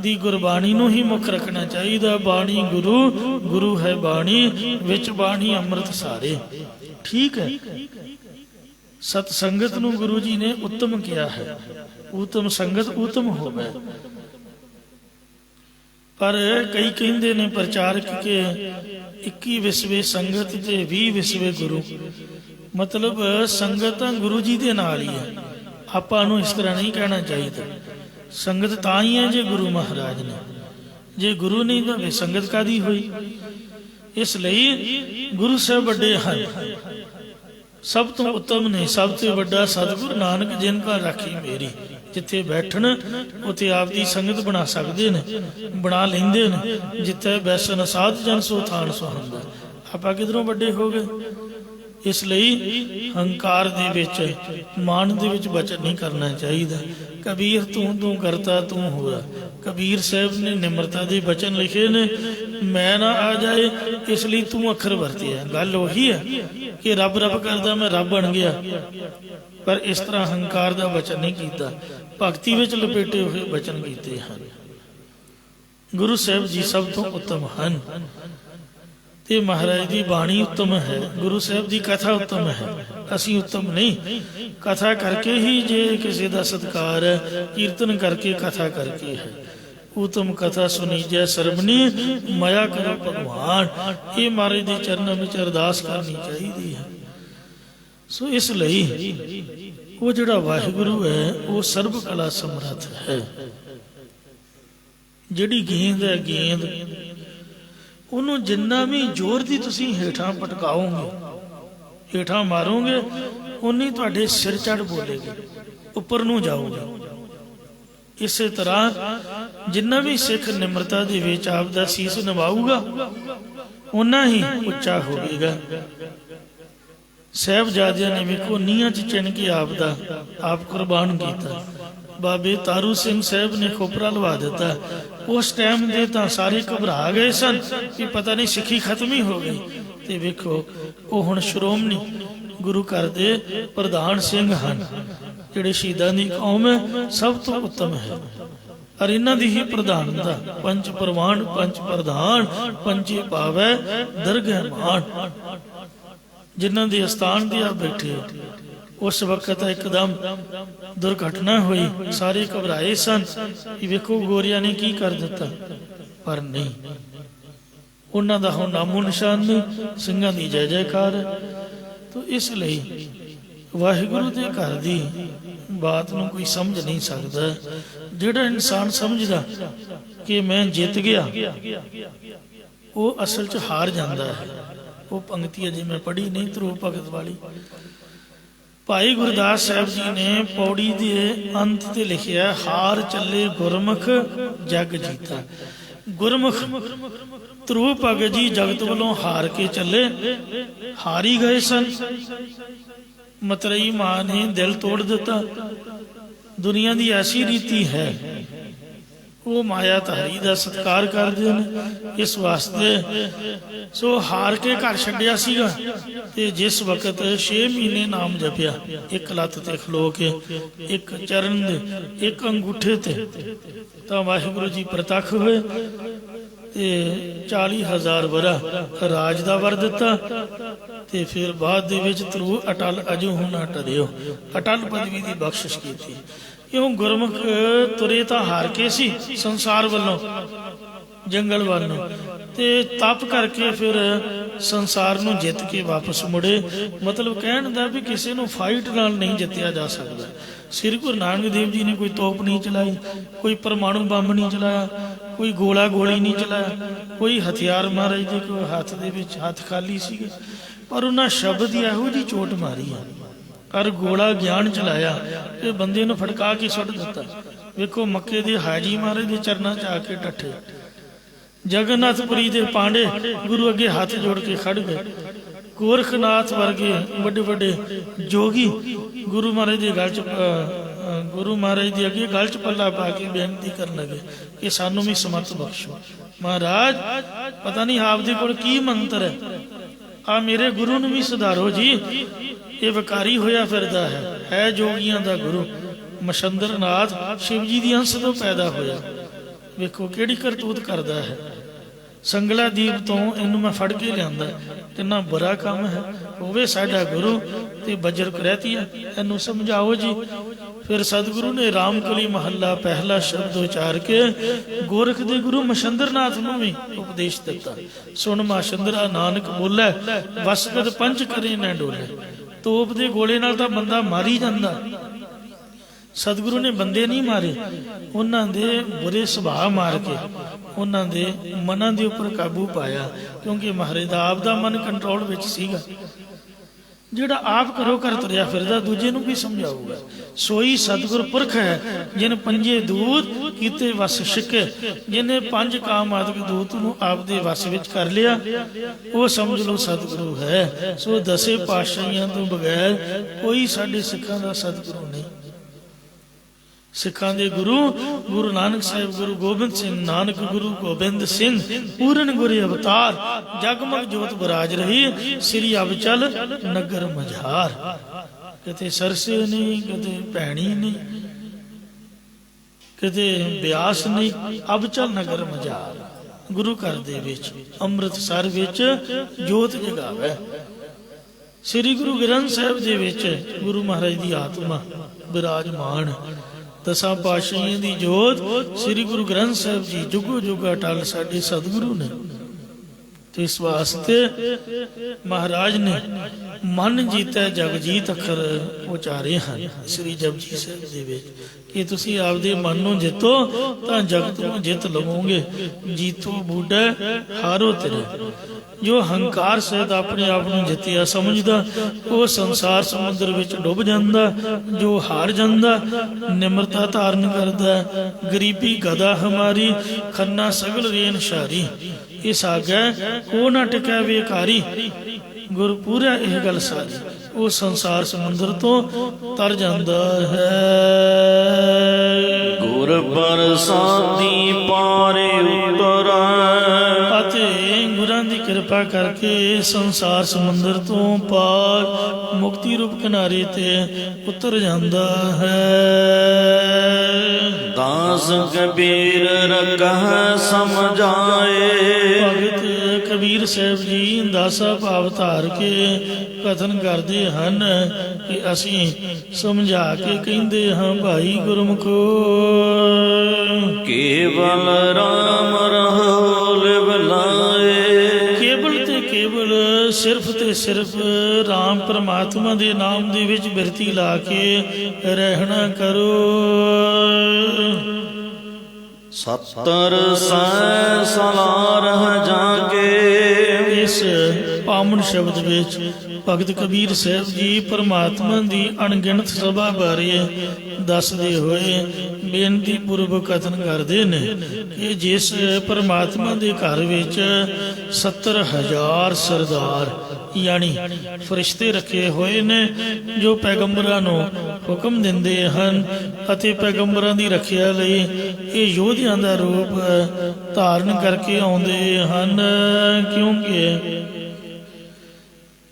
ਦੀ ਗੁਰਬਾਣੀ ਨੂੰ ਹੀ ਮੁੱਖ ਰੱਖਣਾ ਚਾਹੀਦਾ। ਬਾਣੀ ਗੁਰੂ, ਗੁਰੂ ਹੈ ਬਾਣੀ, ਵਿੱਚ ਬਾਣੀ ਅੰਮ੍ਰਿਤ ਸਾਰੇ। ਠੀਕ ਹੈ, ਸਤ ਸੰਗਤ ਨੂੰ ਗੁਰੂ ਜੀ ਨੇ ਉੱਤਮ ਕਿਹਾ ਹੈ। ਉੱਤਮ ਸੰਗਤ ਉੱਤਮ ਹੋਵੇ। ਪਰ ਕਈ ਕਹਿੰਦੇ ਨੇ ਪ੍ਰਚਾਰਕ ਕਿ 21 ਵਿਸਵੇ ਸੰਗਤ ਤੇ 20 ਵਿਸਵੇ ਗੁਰੂ। ਮਤਲਬ ਸੰਗਤ ਤਾਂ ਗੁਰੂ ਜੀ ਦੇ ਨਾਲ ਹੀ ਹੈ। ਆਪਾਂ ਨੂੰ ਇਸ ਤਰ੍ਹਾਂ ਨਹੀਂ ਕਹਿਣਾ ਚਾਹੀਦਾ। ਸੰਗਤ ਤਾਂ ਹੀ ਹੈ ਜੇ ਗੁਰੂ ਮਹਾਰਾਜ ਨੇ, ਜੇ ਗੁਰੂ ਨਹੀਂ ਤਾਂ ਫਿਰ ਸੰਗਤ ਕਾਹਦੀ ਹੋਈ। ਇਸ ਲਈ ਗੁਰੂ ਸਾਹਿਬ ਵੱਡੇ ਹਨ, ਸਭ ਤੋਂ ਉੱਤਮ ਨੇ। ਸਭ ਤੋਂ ਵੱਡਾ ਸਤਿਗੁਰੂ ਨਾਨਕ ਜਿਨ ਕਾ ਰਾਖੀ ਮੇਰੀ। ਜਿੱਥੇ ਬੈਠਣ ਉੱਥੇ ਆਪ ਦੀ ਸੰਗਤ ਬਣਾ ਸਕਦੇ ਨੇ, ਬਣਾ ਲੈਂਦੇ ਨੇ। ਜਿੱਥੇ ਬੈਸਨ ਸਾਧ ਜਨ ਸੋ ਥਾਨ ਸੁਹਾਂਦਾ। ਆਪਾਂ ਕਿਧਰੋਂ ਵੱਡੇ ਹੋ ਗਏ। ਇਸ ਲਈ ਹੰਕਾਰ ਦੇ ਵਿੱਚ, ਮਾਨ ਦੇ ਵਿੱਚ ਬਚਨ ਨਹੀਂ ਕਰਨਾ ਚਾਹੀਦਾ। ਕਬੀਰ ਤੂੰ ਕਰਤਾ ਤੂੰ ਹੋਇਆ। ਕਬੀਰ ਸਾਹਿਬ ਨੇ ਨਿਮਰਤਾ ਦੇ ਬਚਨ ਲਿਖੇ ਨੇ, ਮੈਂ ਨਾ ਆ ਜਾਏ ਇਸ ਲਈ ਤੂੰ ਅੱਖਰ ਵਰਤਿਆ। ਗੱਲ ਉਹੀ ਹੈ ਕਿ ਰੱਬ ਰੱਬ ਕਰਦਾ ਮੈਂ ਰੱਬ ਬਣ ਗਿਆ, ਪਰ ਇਸ ਤਰ੍ਹਾਂ ਹੰਕਾਰ ਦਾ ਬਚਨ ਨਹੀਂ ਕੀਤਾ। ਭਗਤੀ ਵਿੱਚ ਲਪੇਟੇ ਹੋਏ ਬਚਨ ਕੀਤੇ ਹਨ। ਗੁਰੂ ਸਾਹਿਬ ਜੀ ਸਭ ਤੋਂ ਉੱਤਮ ਹਨ ਤੇ ਮਹਾਰਾਜ ਦੀ ਬਾਣੀ ਉੱਤਮ ਹੈ। ਗੁਰੂ ਸਾਹਿਬ ਦੀ ਕਥਾ ਉੱਤਮ ਹੈ। ਅਸੀਂ ਉੱਤਮ ਨਹੀਂ। ਕਥਾ ਕਰਕੇ ਹੀ ਜੇ ਕਿਸੇ ਦਾ ਸਤਿਕਾਰ ਹੈ, ਕੀਰਤਨ ਕਰਕੇ, ਕਥਾ ਕਰਕੇ ਹੈ। ਉੱਤਮ ਕਥਾ ਸੁਣੀ ਜੈ ਸਰਬਣੀ ਮਾਇਆ ਕਰੋ ਭਗਵਾਨ। ਇਹ ਮਹਾਰਾਜ ਦੇ ਚਰਨਾਂ ਵਿੱਚ ਅਰਦਾਸ ਕਰਨੀ ਚਾਹੀਦੀ ਹੈ। ਸੋ ਇਸ ਲਈ ਉਹ ਜਿਹੜਾ ਵਾਹਿਗੁਰੂ ਹੈ ਉਹ ਸਰਬ ਕਲਾ ਸਮਰੱਥ ਹੈ। ਜਿਹੜੀ ਗੇਂਦ ਹੈ, ਗੇਂਦ ਉਹਨੂੰ ਜਿੰਨਾ ਵੀ ਜ਼ੋਰ ਦੀ ਤੁਸੀਂ ਹੇਠਾਂ ਪਟਕਾਓਗੇ, ਹੇਠਾਂ ਮਾਰੋਗੇ, ਉਨੀ ਤੁਹਾਡੇ ਸਿਰ ਚੜ ਬੋਲੇਗੀ, ਉੱਪਰ ਨੂੰ ਜਾਓਗੇ। ਇਸੇ ਤਰ੍ਹਾਂ ਜਿੰਨਾ ਵੀ ਸਿੱਖ ਨਿਮਰਤਾ ਦੇ ਵਿੱਚ ਆਪ ਦਾ ਸੀਸ ਨਿਵਾਊਗਾ, ਓਨਾ ਹੀ ਉੱਚਾ ਹੋਵੇਗਾ। ਸਾਹਿਬਜ਼ਾਦਿਆਂ ਨੇ ਵੇਖੋ ਨੀਹਾਂ 'ਚ ਚਿਣ ਕੇ ਆਪ ਕੁਰਬਾਨ ਕੀਤਾ। ਬਾਬੇ ਤਾਰੂ ਸਿੰਘ ਸਾਹਿਬ ਨੇ ਖੋਪਰਾ ਲਵਾ ਦਿੱਤਾ। ਉਸ ਟਾਈਮ ਦੇ ਤਾਂ ਸਾਰੇ ਘਬਰਾ ਗਏ ਸਨ ਕਿ ਪਤਾ ਨਹੀਂ ਸਿੱਖੀ ਖਤਮ ਹੀ ਹੋ ਗਈ। ਤੇ ਵੇਖੋ ਉਹ ਹੁਣ ਸ਼੍ਰੋਮਣੀ ਗੁਰੂ ਘਰ ਦੇ ਪ੍ਰਧਾਨ ਸਿੰਘ ਹਨ। ਜਿਹੜੇ ਸ਼ਹੀਦਾਂ ਦੀ ਕੌਮ ਹੈ ਸਭ ਤੋਂ ਉੱਤਮ ਹੈ। ਔਰ ਇਹਨਾਂ ਦੀ ਹੀ ਪ੍ਰਧਾਨਤਾ ਪੰਜ ਪ੍ਰਵਾਨ ਪੰਜ ਪ੍ਰਧਾਨ ਪੰਜੇ ਪਾਵੈ ਦਰਗਹਿ ਮਾਨ। ਜਿਨ੍ਹਾਂ ਦੇ ਅਸਥਾਨ ਤੇ ਆ ਬੈਠੇ। ਉਸ ਵਕਤ ਇੱਕਦਮ ਦੁਰਘਟਨਾ ਹੋਈ, ਸਾਰੇ ਘਬਰਾਏ ਸਨ ਕਿ ਵੇਖੋ ਗੋਰਿਆਂ ਨੇ ਕੀ ਕਰ ਦਿੱਤਾ। ਪਰ ਨਹੀਂ, ਉਹਨਾਂ ਦਾ ਹੁਣ ਨਾਮੋ ਨਿਸ਼ਾਨ ਨਹੀਂ। ਸਿੰਘਾਂ ਦੀ ਜੈ ਜੈਕਾਰ ਹੈ। ਤੋ ਇਸ ਲਈ ਵਾਹਿਗੁਰੂ ਦੇ ਘਰ ਦੀ ਬਾਤ ਨੂੰ ਕੋਈ ਸਮਝ ਨਹੀਂ ਸਕਦਾ। ਜਿਹੜਾ ਇਨਸਾਨ ਸਮਝਦਾ ਕਿ ਮੈਂ ਜਿੱਤ ਗਿਆ, ਉਹ ਅਸਲ 'ਚ ਹਾਰ ਜਾਂਦਾ ਹੈ। ਉਹ ਪੰਕਤੀ ਅਜੇ ਮੈਂ ਪੜ੍ਹੀ ਨਹੀਂ, ਧਰੂਪ ਭਗਤ ਵਾਲੀ। ਭਾਈ ਗੁਰਦਾਸ ਸਾਹਿਬ ਜੀ ਨੇ ਪੌੜੀ ਦੇ ਅੰਤ ਤੇ ਲਿਖਿਆ, ਹਾਰ ਚੱਲੇ ਗੁਰਮੁਖ ਜਗ ਜੀਤਾ। ਗੁਰਮੁਖ ਧਰੂਪ ਭਗਤ ਜੀ ਜਗਤ ਵੱਲੋਂ ਹਾਰ ਕੇ ਚੱਲੇ, ਹਾਰੀ ਗਏ ਸਨ। ਮਤਰੇਈ ਮਾਂ ਨੇ ਦਿਲ ਤੋੜ ਦਿੱਤਾ। ਦੁਨੀਆ ਦੀ ਐਸੀ ਰੀਤੀ ਹੈ, ਉਹ ਮਾਇਆ ਧਾਰੀ ਦਾ ਸਤਿਕਾਰ ਕਰਦੇ ਨੇ। ਇਸ ਵਾਸਤੇ ਸੋ ਹਾਰ ਕੇ ਘਰ ਛੱਡਿਆ ਸੀਗਾ, ਤੇ ਜਿਸ ਵਕਤ 6 ਮਹੀਨੇ ਨਾਮ ਜਪਿਆ, ਇੱਕ ਲੱਤ ਤੇ ਖਲੋ ਕੇ, ਇੱਕ ਚਰਨ ਦੇ, ਇੱਕ ਅੰਗੂਠੇ ਤੇ, ਤਾਂ ਵਾਹਿਗੁਰੂ ਜੀ ਪ੍ਰਤੱਖ ਹੋਏ ਤੇ 40,000 ਵਰਾ ਰਾਜ ਦਾ ਵਰ ਦਿੱਤਾ। ਤੇ ਫਿਰ ਬਾਅਦ ਦੇ ਵਿੱਚ ਧਰੂ ਅਟਲ ਅਜੂ ਹੁਣ ਟਰਿਓ, ਅਟਲ ਪਦਵੀ ਦੀ ਬਖਸ਼ਿਸ਼ ਕੀਤੀ। ਕਿਉਂ? ਗੁਰਮੁਖ ਤੁਰੇ ਤਾਂ ਹਾਰ ਕੇ ਸੀ ਸੰਸਾਰ ਵੱਲੋਂ, ਜੰਗਲ ਵੱਲ ਨੂੰ, ਤੇ ਤਪ ਕਰਕੇ ਫਿਰ ਸੰਸਾਰ ਨੂੰ ਜਿੱਤ ਕੇ ਵਾਪਸ ਮੁੜੇ। ਮਤਲਬ ਕਹਿਣ ਦਾ ਵੀ ਕਿਸੇ ਨੂੰ ਫਾਈਟ ਨਾਲ ਨਹੀਂ ਜਿੱਤਿਆ ਜਾ ਸਕਦਾ। ਸ੍ਰੀ ਗੁਰੂ ਨਾਨਕ ਦੇਵ ਜੀ ਨੇ ਕੋਈ ਤੋਪ ਨਹੀਂ ਚਲਾਈ, ਕੋਈ ਪਰਮਾਣੂ ਬੰਬ ਨਹੀਂ ਚਲਾਇਆ, ਕੋਈ ਗੋਲਾ ਗੋਲੀ ਨਹੀਂ ਚਲਾਇਆ, ਕੋਈ ਹਥਿਆਰ ਮਹਾਰਾਜ ਦੇ ਕੋਈ ਹੱਥ ਦੇ ਵਿੱਚ ਹੱਥ ਖਾਲੀ ਸੀਗੇ, ਪਰ ਉਹਨਾਂ ਸ਼ਬਦ ਦੀ ਇਹੋ ਜਿਹੀ ਚੋਟ ਮਾਰੀ ਆ, ਔਰ ਗੋਲਾ ਗਿਆਨ ਚਲਾਇਆ ਤੇ ਬੰਦੇ ਨੂੰ ਫੜਕਾ ਕੇ ਸੁੱਟ ਦਿੱਤਾ। ਵੇਖੋ ਮੱਕੇ ਦੇ ਹਾਜੀ ਮਹਾਰਾਜ ਦੇ ਚਰਨਾਂ 'ਚ ਆ ਕੇ ਡੱਠੇ। ਜਗਨਨਾਥਪੁਰੀ ਦੇ ਪਾਂਡੇ ਗੁਰੂ ਅੱਗੇ ਹੱਥ ਜੋੜ ਕੇ ਖੜ ਗਏ। ਗੋਰਖਨਾਥ ਵਰਗੇ ਵੱਡੇ ਵੱਡੇ ਜੋਗੀ ਗੁਰੂ ਮਹਾਰਾਜ ਦੇ ਗਲ 'ਚ ਗੁਰੂ ਮਹਾਰਾਜ ਦੇ ਅੱਗੇ ਗਲ 'ਚ ਪੱਲਾ ਪਾ ਕੇ ਬੇਨਤੀ ਕਰਨ ਲੱਗੇ ਕਿ ਸਾਨੂੰ ਵੀ ਸਮਰਥ ਬਖਸ਼ੋ। ਮਹਾਰਾਜ ਪਤਾ ਨਹੀਂ ਆਪਦੇ ਕੋਲ ਕੀ ਮੰਤਰ ਹੈ, ਆ ਮੇਰੇ ਗੁਰੂ ਨੂੰ ਵੀ ਸੁਧਾਰੋ ਜੀ, ਇਹ ਵਿਕਾਰੀ ਹੋਇਆ ਫਿਰਦਾ ਹੈ ਜੋਗੀਆਂ ਦਾ ਗੁਰੂ। ਮਛੰਦਰਨਾਥ ਸ਼ਿਵ ਜੀ ਦੀ ਅੰਸ਼ ਤੋਂ ਪੈਦਾ ਹੋਇਆ। ਵੇਖੋ ਕਿਹੜੀ ਕਰਤੂਤ ਕਰਦਾ ਹੈ। ਸੰਗਲਾ ਦੀਪ ਤੋਂ ਇਹਨੂੰ ਮੈਂ ਫੜ ਕੇ ਲਿਆਂਦਾ, ਕਿੰਨਾ ਬੁਰਾ ਕੰਮ ਹੈ। ਹੋਵੇ ਸਾਡਾ ਗੁਰੂ ਤੇ ਬਜਰ ਕਰੈਤੀ ਹੈ, ਇਹਨੂੰ ਸਮਝਾਓ ਜੀ। ਫਿਰ ਸਤਿਗੁਰੂ ਨੇ ਰਾਮਕਲੀ ਮਹੱਲਾ ਪਹਿਲਾ ਸ਼ਬਦ ਉਚਾਰ ਕੇ ਗੋਰਖ ਦੇ ਗੁਰੂ ਮਛੰਦਰਨਾਥ ਨੂੰ ਵੀ ਉਪਦੇਸ਼ ਦਿੱਤਾ। ਸੁਣ ਮਾਸ਼ੰਦਰਾ ਨਾਨਕ ਬੋਲੇ, ਵਸਕਤ ਪੰਚ ਕਰੇ ਨਾ ਡੋਲੇ। ਤੋਪ ਦੇ ਗੋਲੇ ਨਾਲ ਤਾਂ ਬੰਦਾ ਮਾਰੀ ਜਾਂਦਾ, ਸਤਿਗੁਰੂ ਨੇ ਬੰਦੇ ਨਹੀਂ ਮਾਰੇ, ਉਹਨਾਂ ਦੇ ਬੁਰੇ ਸੁਭਾਅ ਮਾਰ ਕੇ ਉਹਨਾਂ ਦੇ ਮਨਾਂ ਦੇ ਉੱਪਰ ਕਾਬੂ ਪਾਇਆ। ਕਿਉਂਕਿ ਮਹਾਰਾਜ ਦਾ ਆਪ ਦਾ ਮਨ ਕੰਟਰੋਲ ਵਿੱਚ ਸੀਗਾ। ਜਿਹੜਾ ਆਪ ਘਰੋਂ ਘਰ ਤੁਰਿਆ ਫਿਰਦਾ, ਦੂਜੇ ਨੂੰ ਵੀ ਸਮਝਾਊਗਾ। ਸੋਈ ਸਤਿਗੁਰ ਪੁਰਖ ਹੈ, ਜਿਨ ਪੰਜੇ ਦੂਤ ਕੀਤੇ ਵਸ ਛਿਕੇ। ਜਿਹਨੇ 5 ਕਾਮ ਆਦਿਕ ਦੂਤ ਨੂੰ ਆਪਦੇ ਵਸ ਵਿੱਚ ਕਰ ਲਿਆ, ਉਹ ਸਮਝ ਲਓ ਸਤਿਗੁਰੂ ਹੈ। ਸੋ 10 ਪਾਤਸ਼ਾਹੀਆਂ ਤੋਂ ਬਗੈਰ ਕੋਈ ਸਾਡੇ ਸਿੱਖਾਂ ਦਾ ਸਤਿਗੁਰੂ ਨਹੀਂ। ਸਿੱਖਾਂ ਦੇ ਗੁਰੂ ਗੁਰੂ ਨਾਨਕ ਸਾਹਿਬ, ਗੁਰੂ ਗੋਬਿੰਦ ਸਿੰਘ, ਨਾਨਕ ਗੁਰੂ ਗੋਬਿੰਦ ਸਿੰਘ, ਪੂਰਨ ਗੁਰੇ ਅਵਤਾਰ, ਜਗਮਗ ਜੋਤ ਬਰਾਜ ਰਹੀ, ਸ੍ਰੀ ਅਬਚਲ ਨਗਰ ਮਝਾਰ। ਕਿਤੇ ਸਰਸੇ ਨਹੀਂ, ਕਿਤੇ ਭੈਣੀ ਨਹੀਂ, ਕਿਤੇ ਬਿਆਸ ਨਹੀਂ, ਅਬਚਲ ਨਗਰ ਮਝਾਰ। ਗੁਰੂ ਘਰ ਦੇ ਵਿੱਚ ਅੰਮ੍ਰਿਤਸਰ ਵਿੱਚ ਜੋਤ ਜਗਾਵੇ। ਸ੍ਰੀ ਗੁਰੂ ਗ੍ਰੰਥ ਸਾਹਿਬ ਦੇ ਵਿੱਚ ਗੁਰੂ ਮਹਾਰਾਜ ਦੀ ਆਤਮਾ ਬਿਰਾਜਮਾਨ। 10 ਪਾਤਸ਼ਾਹੀਆਂ ਦੀ ਜੋਤ ਸ੍ਰੀ ਗੁਰੂ ਗ੍ਰੰਥ ਸਾਹਿਬ ਜੀ ਜੁਗੋ ਜੁਗ ਅਟਲ ਸਾਡੇ ਸਤਿਗੁਰੂ ਨੇ। ਤੇ ਇਸ ਵਾਸਤੇ ਮਹਾਰਾਜ ਨੇ ਮਨ ਜੀਤੈ ਜਗਜੀਤ ਅੱਖਰ ਉਚਾਰੇ ਹਨ ਸ੍ਰੀ ਜਪਜੀ ਸਾਹਿਬ ਦੇ ਵਿੱਚ ਕਿ ਤੁਸੀਂ ਆਪਦੇ ਮਨ ਨੂੰ ਜਿੱਤੋ ਤਾਂ ਜਗਤ ਨੂੰ ਜਿੱਤ ਲਵੋਗੇ। ਜੀਤੋ ਬੂਢਾ ਹਾਰੋ ਤੇਰੇ। ਜੋ ਹੰਕਾਰ ਸਹਿਤ ਆਪਣੇ ਆਪ ਨੂੰ ਜਿੱਤਿਆ ਸਮਝਦਾ, ਉਹ ਸੰਸਾਰ ਸਮੁੰਦਰ ਵਿੱਚ ਡੁੱਬ ਜਾਂਦਾ। ਜੋ ਹਾਰ ਜਾਂਦਾ, ਨਿਮਰਤਾ ਧਾਰਨ ਕਰਦਾ। ਗਰੀਬੀ ਗਦਾ ਹਮਾਰੀ, ਖੰਨਾ ਸਗਲ ਰੇਨ ਸ਼ਾਰੀ। ਇਸ ਆਗੈ ਕੋ ਨਾ ਟਿਕੈ ਵੇਕਾਰੀ। ਗੁਰ ਪੂਰਾ ਇਹ ਗੱਲ ਸਾਰੀ, ਉਹ ਸੰਸਾਰ ਸਮੁੰਦਰ ਤੋਂ ਤਰ ਜਾਂਦਾ ਹੈ। ਗੁਰ ਬਰਸਾਤੀ ਪਾਰੇ ਉਤਰੈ, ਅਤੇ ਗੁਰਾਂ ਦੀ ਕਿਰਪਾ ਕਰਕੇ ਸੰਸਾਰ ਸਮੁੰਦਰ ਤੋਂ ਪਾਰ ਮੁਕਤੀ ਰੂਪ ਕਿਨਾਰੇ ਤੇ ਉਤਰ ਜਾਂਦਾ ਹੈ। ਦਾਸ ਕਬੀਰ ਰਖਹਿ ਸਮਝਾਏ, ਭਗਤ ਕਬੀਰ ਸਾਹਿਬ ਜੀ ਦਾਸਾ ਭਾਵ ਧਾਰ ਕੇ ਕਥਨ ਕਰਦੇ ਹਨ ਕਿ ਅਸੀਂ ਸਮਝਾ ਕੇ ਕਹਿੰਦੇ ਹਾਂ ਭਾਈ ਗੁਰਮੁਖੋ। ਕੇਵਲ ਰਾਮ ਰਹੋ ਲਿਵ ਲਾਏ, ਕੇਵਲ ਤੇ ਕੇਵਲ ਸਿਰਫ ਤੇ ਸਿਰਫ ਰਾਮ ਪਰਮਾਤਮਾ ਦੇ ਨਾਮ ਦੇ ਵਿੱਚ ਬਿਰਤੀ ਲਾ ਕੇ ਰਹਿਣਾ ਕਰੋ। ਸੱਤਰ ਸੈ ਸਲਾਰ ਜਾ ਕੇ। ਇਸ ਪਾਵਨ ਸ਼ਬਦ ਵਿੱਚ ਭਗਤ ਕਬੀਰ ਸਾਹਿਬ ਜੀ ਪਰਮਾਤਮਾ ਦੀ ਅਣਗਿਣਤ ਸਭਾ ਬਾਰੇ ਦੱਸਦੇ ਹੋਏ ਬੇਨਤੀ ਪੂਰਵਕ ਕਥਨ ਕਰਦੇ ਨੇ ਕਿ ਜਿਸ ਪਰਮਾਤਮਾ ਦੇ ਘਰ ਵਿੱਚ 70,000 ਸਰਦਾਰ ਯਾਨੀ ਫਰਿਸ਼ਤੇ ਰੱਖੇ ਹੋਏ ਨੇ ਜੋ ਪੈਗੰਬਰਾਂ ਨੂੰ ਹੁਕਮ ਦਿੰਦੇ ਹਨ ਅਤੇ ਪੈਗੰਬਰਾਂ ਦੀ ਰੱਖਿਆ ਲਈ ਇਹ ਯੋਧਿਆਂ ਦਾ ਰੂਪ ਧਾਰਨ ਕਰਕੇ ਆਉਂਦੇ ਹਨ। ਕਿਉਂਕਿ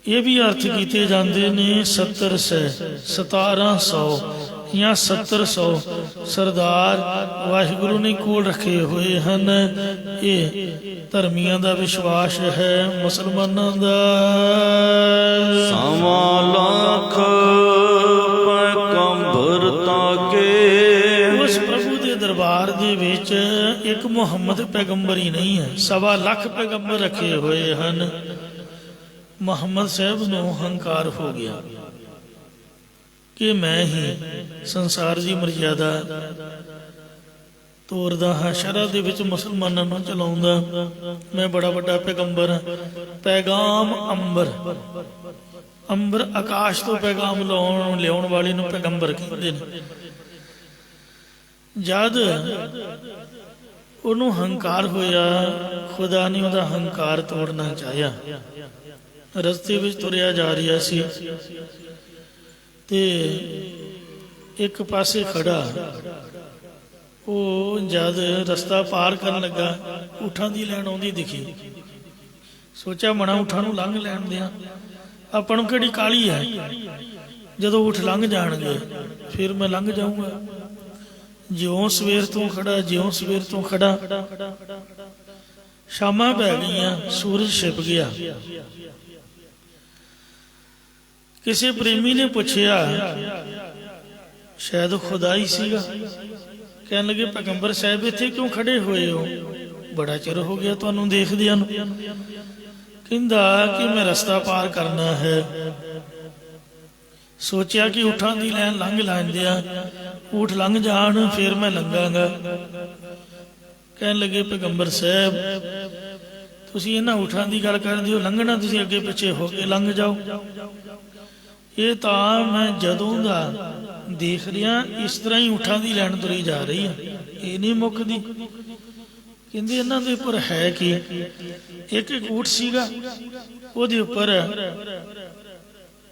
ਇਹ ਵੀ ਅਰਥ ਕੀਤੇ ਜਾਂਦੇ ਨੇ 70 ਸੈ 1700 ਜਾਂ 1700 ਸਰਦਾਰ ਵਾਹਿਗੁਰੂ ਨੇ ਕੋਲ ਰੱਖੇ ਹੋਏ ਹਨ। ਇਹ ਧਰਮੀਆਂ ਦਾ ਵਿਸ਼ਵਾਸ ਹੈ। ਮੁਸਲਮਾਨਾਂ ਦਾ ਸਵਾ ਲੱਖ ਪੈਗੰਬਰ ਤਾਕੇ। ਉਸ ਪ੍ਰਭੂ ਦੇ ਦਰਬਾਰ ਦੇ ਵਿੱਚ ਇੱਕ ਮੁਹੰਮਦ ਪੈਗੰਬਰ ਹੀ ਨਹੀਂ ਹੈ, 1.25 ਲੱਖ ਪੈਗੰਬਰ ਰੱਖੇ ਹੋਏ ਹਨ। ਮੁਹੰਮਦ ਸਾਹਿਬ ਨੂੰ ਹੰਕਾਰ ਹੋ ਗਿਆ ਕਿ ਮੈਂ ਹੀ ਸੰਸਾਰ ਦੀ ਮਰਜ਼ਾਦਾ ਤੋਰਦਾ ਹਾਂ, ਸ਼ਰਅ ਦੇ ਵਿੱਚ ਮੁਸਲਮਾਨਾਂ ਨੂੰ ਚਲਾਉਂਦਾ, ਮੈਂ ਬੜਾ ਵੱਡਾ ਪੈਗੰਬਰ ਹਾਂ। ਪੈਗਾਮ ਅੰਬਰ, ਅੰਬਰ ਆਕਾਸ਼ ਤੋਂ ਪੈਗਾਮ ਲਿਆਉਣ ਵਾਲੇ ਨੂੰ ਪੈਗੰਬਰ ਕਹਿੰਦੇ ਨੇ। ਜਦ ਉਹਨੂੰ ਹੰਕਾਰ ਹੋਇਆ, ਖੁਦਾ ਨੇ ਉਹਦਾ ਹੰਕਾਰ ਤੋੜਨਾ ਚਾਹਿਆ। ਰਸਤੇ ਵਿੱਚ ਤੁਰਿਆ ਜਾ ਰਿਹਾ ਸੀ ਤੇ ਇੱਕ ਪਾਸੇ ਖੜਾ ਉਹ ਜਦ ਰਸਤਾ ਪਾਰ ਕਰਨ ਲੱਗਾ ਊਠਾਂ ਦੀ ਲੈਣ ਆਉਂਦੀ ਦਿਖੀ। ਸੋਚਿਆ ਮਣਾ ਊਠਾਂ ਨੂੰ ਲੰਘ ਲੈਣ ਦਿਆਂ, ਆਪਾਂ ਨੂੰ ਕਿਹੜੀ ਕਾਹਲੀ ਹੈ, ਜਦੋਂ ਊਠ ਲੰਘ ਜਾਣਗੇ ਫਿਰ ਮੈਂ ਲੰਘ ਜਾਊਂਗਾ। ਜਿਉਂ ਸਵੇਰ ਤੋਂ ਖੜਾ, ਜਿਉਂ ਸਵੇਰ ਤੋਂ ਖੜਾ, ਸ਼ਾਮਾਂ ਪੈ ਗਈਆਂ, ਸੂਰਜ ਛਿਪ ਗਿਆ। ਕਿਸੇ ਪ੍ਰੇਮੀ ਨੇ ਪੁੱਛਿਆ, ਸ਼ਾਇਦ ਖੁਦਾ ਹੀ ਸੀਗਾ, ਕਹਿਣ ਲੱਗੇ ਪੈਗੰਬਰ ਸਾਹਿਬ ਇੱਥੇ ਕਿਉਂ ਖੜੇ ਹੋਏ ਹੋ, ਬੜਾ ਚਿਰ ਹੋ ਗਿਆ ਤੁਹਾਨੂੰ ਦੇਖਦਿਆਂ ਨੂੰ। ਕਹਿੰਦਾ ਕਿ ਮੈਂ ਰਸਤਾ ਪਾਰ ਕਰਨਾ ਹੈ। ਸੋਚਿਆ ਕਿ ਊਠਾਂ ਦੀ ਲੈਣ ਲੰਘ ਲੈਂਦੇ ਆ, ਊਠ ਲੰਘ ਜਾਣ ਫਿਰ ਮੈਂ ਲੰਘਾਂਗਾ। ਕਹਿਣ ਲੱਗੇ ਪੈਗੰਬਰ ਸਾਹਿਬ ਤੁਸੀਂ ਇਹਨਾਂ ਊਠਾਂ ਦੀ ਗੱਲ ਕਰਦੇ ਹੋ, ਲੰਘਣਾ ਤੁਸੀਂ ਅੱਗੇ ਪਿੱਛੇ ਹੋ ਕੇ ਲੰਘ ਜਾਓ। ਇਹ ਤਾਂ ਮੈਂ ਜਦੋਂ ਦਾ ਦੇਖ ਰਿਹਾ ਇਸ ਤਰ੍ਹਾਂ ਹੀ ਊਠਾਂ ਦੀ ਲੈਣ ਤੁਰੀ ਜਾ ਰਹੀ ਹੈ, ਇਹ ਨਹੀਂ ਮੁੱਕਦੀ। ਕਹਿੰਦੇ ਇਹਨਾਂ ਦੇ ਉੱਪਰ ਹੈ ਕਿ ਇੱਕ ਇੱਕ ਊਠ ਸੀਗਾ, ਉਹਦੇ ਉੱਪਰ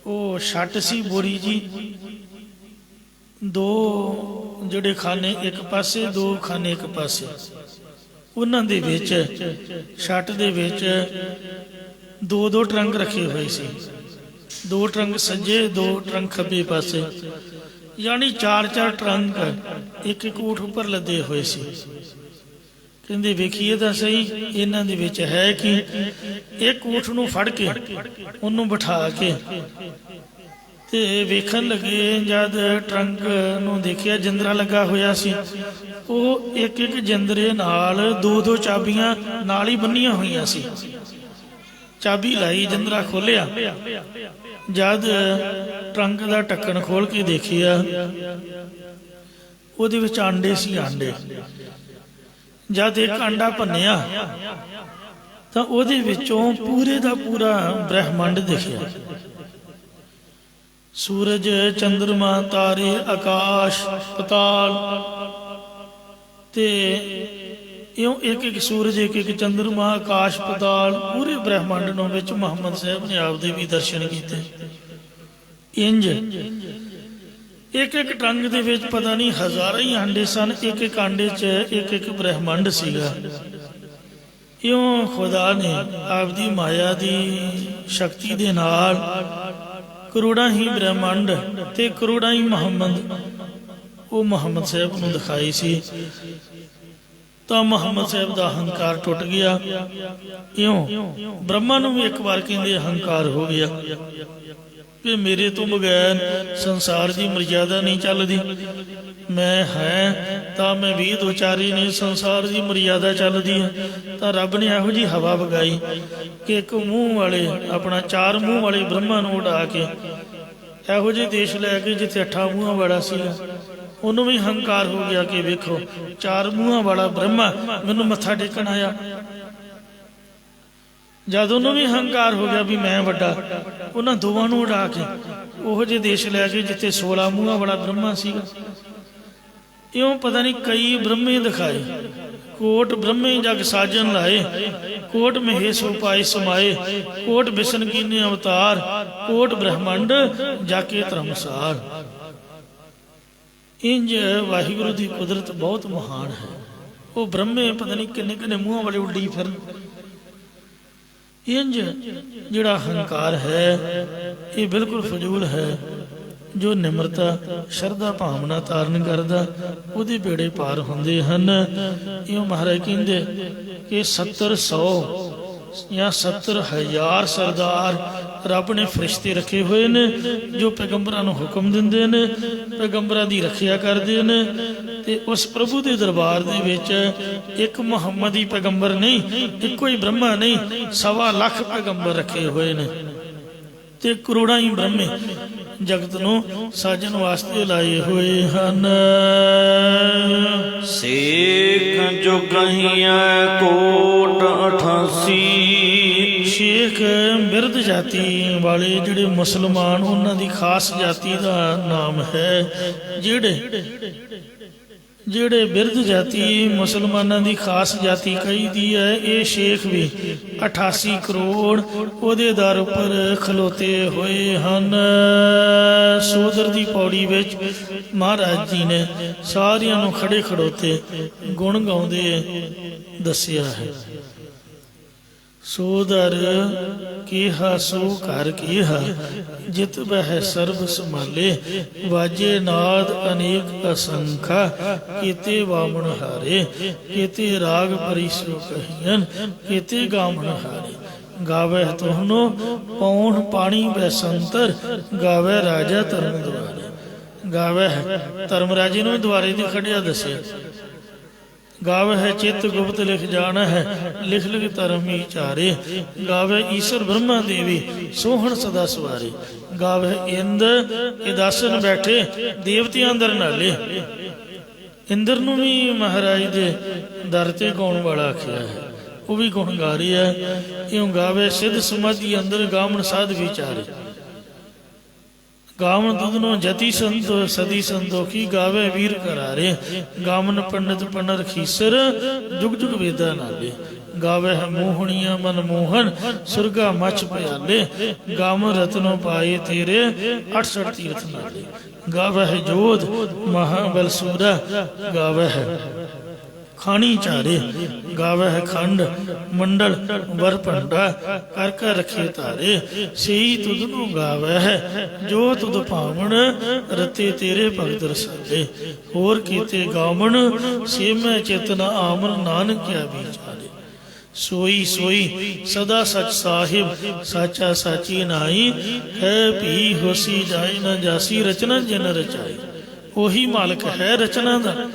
ਉਹ ਛੱਟ ਸੀ ਬੋਰੀ ਜੀ, ਦੋ ਜਿਹੜੇ ਖਾਨੇ ਇੱਕ ਪਾਸੇ, ਦੋ ਖਾਨੇ ਇੱਕ ਪਾਸੇ। ਉਹਨਾਂ ਦੇ ਵਿੱਚ ਛੱਟ ਦੇ ਵਿੱਚ ਦੋ ਦੋ ਟਰੰਕ ਰੱਖੇ ਹੋਏ ਸੀ, ਦੋ ਟਰੰਕ ਸੱਜੇ, ਦੋ ਟਰੰਕ ਖੱਬੇ ਪਾਸੇ, ਯਾਨੀ 4-4 ਟਰੰਕ ਇੱਕ ਇੱਕ ਊਠ ਉੱਪਰ ਲੱਦੇ ਹੋਏ ਸੀ। ਕਹਿੰਦੇ ਵੇਖੀਏ ਤਾਂ ਸਹੀ ਇਹਨਾਂ ਦੇ ਵਿੱਚ ਹੈ ਕਿ ਇੱਕ ਊਠ ਨੂੰ ਫੜ ਕੇ ਉਹਨੂੰ ਬਿਠਾ ਕੇ ਤੇ ਵੇਖਣ ਲੱਗੇ। ਜਦ ਟਰੰਕ ਨੂੰ ਦੇਖਿਆ ਜਿੰਦਰਾ ਲੱਗਾ ਹੋਇਆ ਸੀ, ਉਹ ਇੱਕ ਇੱਕ ਜਿੰਦਰੇ ਨਾਲ ਦੋ ਦੋ ਚਾਬੀਆਂ ਨਾਲ ਹੀ ਬੰਨੀਆਂ ਹੋਈਆਂ ਸੀ। ਚਾਬੀ ਲਾਈ, ਜਿੰਦਰਾ ਖੋਲਿਆ, ਜਦ ਟਰੰਕ ਦਾ ਢੱਕਣ ਖੋਲ ਕੇ ਦੇਖਿਆ ਉਹਦੇ ਵਿੱਚ ਆਂਡੇ ਸੀ, ਆਂਡੇ। ਜਦ ਇੱਕ ਆਂਡਾ ਭੰਨਿਆ ਤਾਂ ਉਹਦੇ ਵਿੱਚੋਂ ਪੂਰੇ ਦਾ ਪੂਰਾ ਬ੍ਰਹਿਮੰਡ ਦਿਖਿਆ। ਸੂਰਜ, ਚੰਦਰਮਾ, ਤਾਰੇ, ਆਕਾਸ਼, ਪਤਾਲ ਤੇ ਇਉਂ ਇੱਕ ਇੱਕ ਸੂਰਜ, ਇੱਕ ਇੱਕ ਚੰਦਰਮਾ, ਆਕਾਸ਼, ਪਤਾਲ, ਪੂਰੇ ਬ੍ਰਹਿਮੰਡ ਨੂੰ ਵਿੱਚ ਮੁਹੰਮਦ ਸਾਹਿਬ ਨੇ ਆਪਦੇ ਵੀ ਦਰਸ਼ਨ ਕੀਤੇ। ਇੰਜ ਇੱਕ ਇੱਕ ਟਰੰਕ ਦੇ ਵਿੱਚ ਪਤਾ ਨਹੀਂ ਹਜ਼ਾਰਾਂ ਹੀ ਆਂਡੇ ਸਨ, ਇੱਕ ਇੱਕ ਆਂਡੇ 'ਚ ਇੱਕ ਇੱਕ ਬ੍ਰਹਿਮੰਡ ਸੀਗਾ। ਇਉਂ ਖੁਦਾ ਨੇ ਆਪਦੀ ਮਾਇਆ ਦੀ ਸ਼ਕਤੀ ਦੇ ਨਾਲ ਕਰੋੜਾਂ ਹੀ ਬ੍ਰਹਿਮੰਡ ਤੇ ਕਰੋੜਾਂ ਹੀ ਮੁਹੰਮਦ ਉਹ ਮੁਹੰਮਦ ਸਾਹਿਬ ਨੂੰ ਦਿਖਾਈ ਸੀ। ਤਾਂ ਮੁਹੰਮਦ ਸਾਹਿਬ ਦਾ ਹੰਕਾਰ ਟੁੱਟ ਗਿਆ। ਇਉਂ ਬ੍ਰਹਮਾ ਨੂੰ ਵੀ ਇੱਕ ਵਾਰ ਕਹਿੰਦੇ ਹੰਕਾਰ ਹੋ ਗਿਆ ਕਿ ਮੇਰੇ ਤੋਂ ਬਗੈਰ ਸੰਸਾਰ ਦੀ ਮਰਜ਼ਾਦਾ ਨਹੀਂ ਚੱਲਦੀ। ਮੈਂ ਹੈ ਤਾਂ ਮੈਂ ਵੀ ਦੋ ਚਾਰੇ ਨੇ, ਸੰਸਾਰ ਦੀ ਮਰਜ਼ਾਦਾ ਚੱਲਦੀ ਹੈ। ਤਾਂ ਰੱਬ ਨੇ ਇਹੋ ਜਿਹੀ ਹਵਾ ਵਗਾਈ ਕਿ ਇੱਕ ਮੂੰਹ ਵਾਲੇ ਆਪਣਾ 4 ਮੂੰਹ ਵਾਲੇ ਬ੍ਰਹਮਾ ਨੂੰ ਉਡਾ ਕੇ ਇਹੋ ਜਿਹੇ ਦੇਸ਼ ਲੈ ਕੇ ਜਿੱਥੇ 8 ਮੂੰਹਾਂ ਵਾਲਾ ਸੀਗਾ ਉਹਨੂੰ ਵੀ ਹੰਕਾਰ ਹੋ ਗਿਆ ਕਿ ਵੇਖੋ 4 ਮੂੰਹਾਂ ਵਾਲਾ ਬ੍ਰਹਮਾ ਮੈਨੂੰ ਮੱਥਾ ਟੇਕਣ ਆਇਆ। ਜਦ ਉਹਨੂੰ ਵੀ ਹੰਕਾਰ ਹੋ ਗਿਆ ਵੀ ਮੈਂ ਵੱਡਾ, ਉਹਨਾਂ ਦੋਵਾਂ ਨੂੰ ਉਡਾ ਕੇ ਉਹੋ ਜਿਹੇ ਦੇਸ਼ ਲੈ ਗਏ ਜਿੱਥੇ 16 ਮੂੰਹਾਂ ਵਾਲਾ ਬ੍ਰਹਮਾ ਸੀਗਾ। ਇਉਂ ਪਤਾ ਨਹੀਂ ਕਈ ਬ੍ਰਹਮੇ ਦਿਖਾਏ, ਕੋਟ ਬ੍ਰਹਮੇ ਜਗ ਸਾਜਨ ਲਾਏ, ਕੋਟ ਮਹੇਸ਼ ਉਪਾਏ ਸਮਾਏ, ਕੋਟ ਬਿਸ਼ਨ ਕੀਨੇ ਅਵਤਾਰ, ਕੋਟ ਬ੍ਰਹਮੰਡ ਜਾਕੇ ਧਰਮਸਾਰ। ਇੰਜ ਵਾਹਿਗੁਰੂ ਦੀ ਕੁਦਰਤ ਬਹੁਤ ਮਹਾਨ ਹੈ। ਉਹ ਬ੍ਰਹਮੇ ਪਤਾ ਨਹੀਂ ਕਿੰਨੇ ਕਿੰਨੇ ਮੂੰਹਾਂ ਵਾਲੇ ਉੱਡੀ ਫਿਰਨ। ਇੰਜ ਜਿਹੜਾ ਹੰਕਾਰ ਹੈ ਇਹ ਬਿਲਕੁਲ ਫਜ਼ੂਲ ਹੈ। ਜੋ ਨਿਮਰਤਾ ਸ਼ਰਧਾ ਭਾਵਨਾ ਧਾਰਨ ਕਰਦਾ ਉਹਦੇ ਬੇੜੇ ਪਾਰ ਹੁੰਦੇ ਹਨ। ਇਹ ਮਹਾਰਾਜ ਕਹਿੰਦੇ ਕਿ 70-100 ਜਾਂ 70,000 ਸਰਦਾਰ ਰੱਬ ਨੇ ਫਰਿਸ਼ਤੇ ਰੱਖੇ ਹੋਏ ਨੇ ਜੋ ਪੈਗੰਬਰਾਂ ਨੂੰ ਹੁਕਮ ਦਿੰਦੇ ਨੇ, ਪੈਗੰਬਰਾਂ ਦੀ ਰੱਖਿਆ ਕਰਦੇ ਨੇ। ਤੇ ਉਸ ਪ੍ਰਭੂ ਦੇ ਦਰਬਾਰ ਦੇ ਵਿੱਚ ਇੱਕ ਮੁਹੰਮਦੀ ਪੈਗੰਬਰ ਨਹੀਂ, ਇੱਕੋ ਹੀ ਬ੍ਰਹਮਾ ਨਹੀਂ, 1.25 ਲੱਖ ਪੈਗੰਬਰ ਰੱਖੇ ਹੋਏ ਨੇ ਤੇ ਕਰੋੜਾਂ ਹੀ ਬ੍ਰਹਮੇ ਜਗਤ ਨੂੰ ਸਾਜਣ ਵਾਸਤੇ ਲਾਏ ਹੋਏ ਹਨ। ਸੇਖ ਜੋ ਕਹੀਐ ਕੋਟ 88। ਸ਼ੇਖ ਬਿਰਧ ਜਾਤੀ ਵਾਲੇ ਜਿਹੜੇ ਮੁਸਲਮਾਨ, ਉਹਨਾਂ ਦੀ ਖਾਸ ਜਾਤੀ ਦਾ ਨਾਮ ਹੈ। ਜਿਹੜੇ ਬਿਰਧ ਜਾਤੀ ਮੁਸਲਮਾਨਾਂ ਦੀ ਖਾਸ ਜਾਤੀ ਕਹੀਦੀ ਹੈ, ਇਹ ਸ਼ੇਖ ਵੀ 88 ਕਰੋੜ ਉਹਦੇ ਦਰ ਉੱਪਰ ਖਲੋਤੇ ਹੋਏ ਹਨ। ਸੋਦਰ ਦੀ ਪੌੜੀ ਵਿੱਚ ਮਹਾਰਾਜ ਜੀ ਨੇ ਸਾਰਿਆਂ ਨੂੰ ਖੜੇ ਖੜੋਤੇ ਗੁਣ ਗਾਉਂਦੇ ਦੱਸਿਆ ਹੈ। ਸੋਦਰ ਕੀਹਾ ਸੋ ਘਰ ਕੀਹਾ, ਜਿਤ ਬਹਿ ਸਰਬ ਸੰਭਾਲੇ, ਵਾਜੇ ਨਾਦ ਅਨੇਕ ਅਸੰਖਾ, ਕੀਤੇ ਵਾਮਣ ਹਾਰੇ, ਕੀਤੇ ਰਾਗ ਪਰਿਸੋ ਕਹੀਨ, ਕੀਤੇ ਗਾਮਣ ਹਾਰੇ। ਗਾਵੇ ਤੋਹਨੋ ਪੌਣ ਪਾਣੀ ਬੈਸੰਤਰ, ਗਾਵੇ ਰਾਜਾ ਧਰਮ ਦੁਆਰੇ। ਗਾਵੇ ਧਰਮ ਰਾਜੇ ਨੂੰ ਦੁਆਰੇ ਦੀ ਖੜਿਆ ਦੱਸਿਆ। ਗਾਵੇ ਹੈ ਚਿੱਤ ਗੁਪਤ ਲਿਖ ਜਾਣਾ ਹੈ, ਲਿਖ ਲਿਖ ਧਰਮ ਵਿਚਾਰੇ। ਗਾਵੇ ਈਸ਼ਰ ਬ੍ਰਹਮਾ ਦੇਵੀ ਸੋਹਣ ਸਦਾ ਸਵਾਰੇ। ਗਾਵੇ ਇੰਦ ਇਦਾਸਨ ਬੈਠੇ ਦੇਵਤਿਆਂ ਅੰਦਰ ਨਾਲੇ। ਇੰਦਰ ਨੂੰ ਵੀ ਮਹਾਰਾਜ ਦੇ ਦਰ ਤੇ ਗਾਉਣ ਵਾਲਾ ਆਖਿਆ ਹੈ, ਉਹ ਵੀ ਗੁਣ ਗਾ ਰਿਹਾ ਹੈ। ਇਉਂ ਗਾਵੇ ਸਿੱਧ ਸਮਾਧੀ ਅੰਦਰ ਗਾਵਣ ਸਾਧ ਵਿਚਾਰੇ। ਗਾਵਨ ਦੁਧਨੋ ਜਤੀ ਸੰਤੋ ਸਦੀ ਸੰਤੋਖੀ, ਗਾਵੇ ਵੀਰ ਕਰਾਰੇ। ਗਾਵਨ ਪੰਡਤ ਪੰਡਰ ਖੀਸਰ, ਜੁਗ ਜੁਗ ਵੇਦਾ ਨਾਲੇ। ਗਾਵੇ ਹੈ ਮੋਹਣੀਆਂ ਮਨ ਮੋਹਨ, ਸੁਰਗਾ ਮਛ ਪਿਆਲੇ। ਗਾਵਨ ਰਤਨੋ ਪਾਏ ਤੇਰੇ, 68 ਤੀਰਥ ਨਾਲੇ। ਗਾਵੇ ਹੈ ਜੋਧ ਮਹਾਬਲ ਸੂਰਾ, ਗਾਵੇ ਹੈ ਖਾਣੀ ਚਾਰੇ। ਗਾਵੇ ਹੈ ਖੰਡ ਮੰਡਲ ਵਰ ਭੰਡਾ, ਕਰ ਕਰ ਰਖੇ ਤਾਰੇ। ਸਹੀ ਤੁਧ ਨੂੰ ਗਾਵੇ ਹੈ, ਜੋ ਤੁਧ ਭਾਵਣ, ਰਤੇ ਤੇਰੇ ਭਗਤ ਰਸਾਲੇ। ਹੋਰ ਕੀਤੇ ਗਾਵਣ, ਸੇ ਮੈਂ ਚੇਤਨ ਆਮਨ, ਨਾਨਕ ਕਿਆ ਵਿਚਾਰੇ। ਸੋਈ ਸੋਈ ਸਦਾ ਸਚ ਸਾਹਿਬ, ਸਾਚਾ ਸਾਚੀ ਨਾਈ, ਹੈ ਭੀ ਹੋਸੀ ਜਾਏ ਨਾ ਜਾਸੀ, ਰਚਨਾ ਜਿਨ ਰਚਾਈ। ਉਹੀ ਮਾਲਕ ਹੈ ਰਚਨਾ ਦਾ,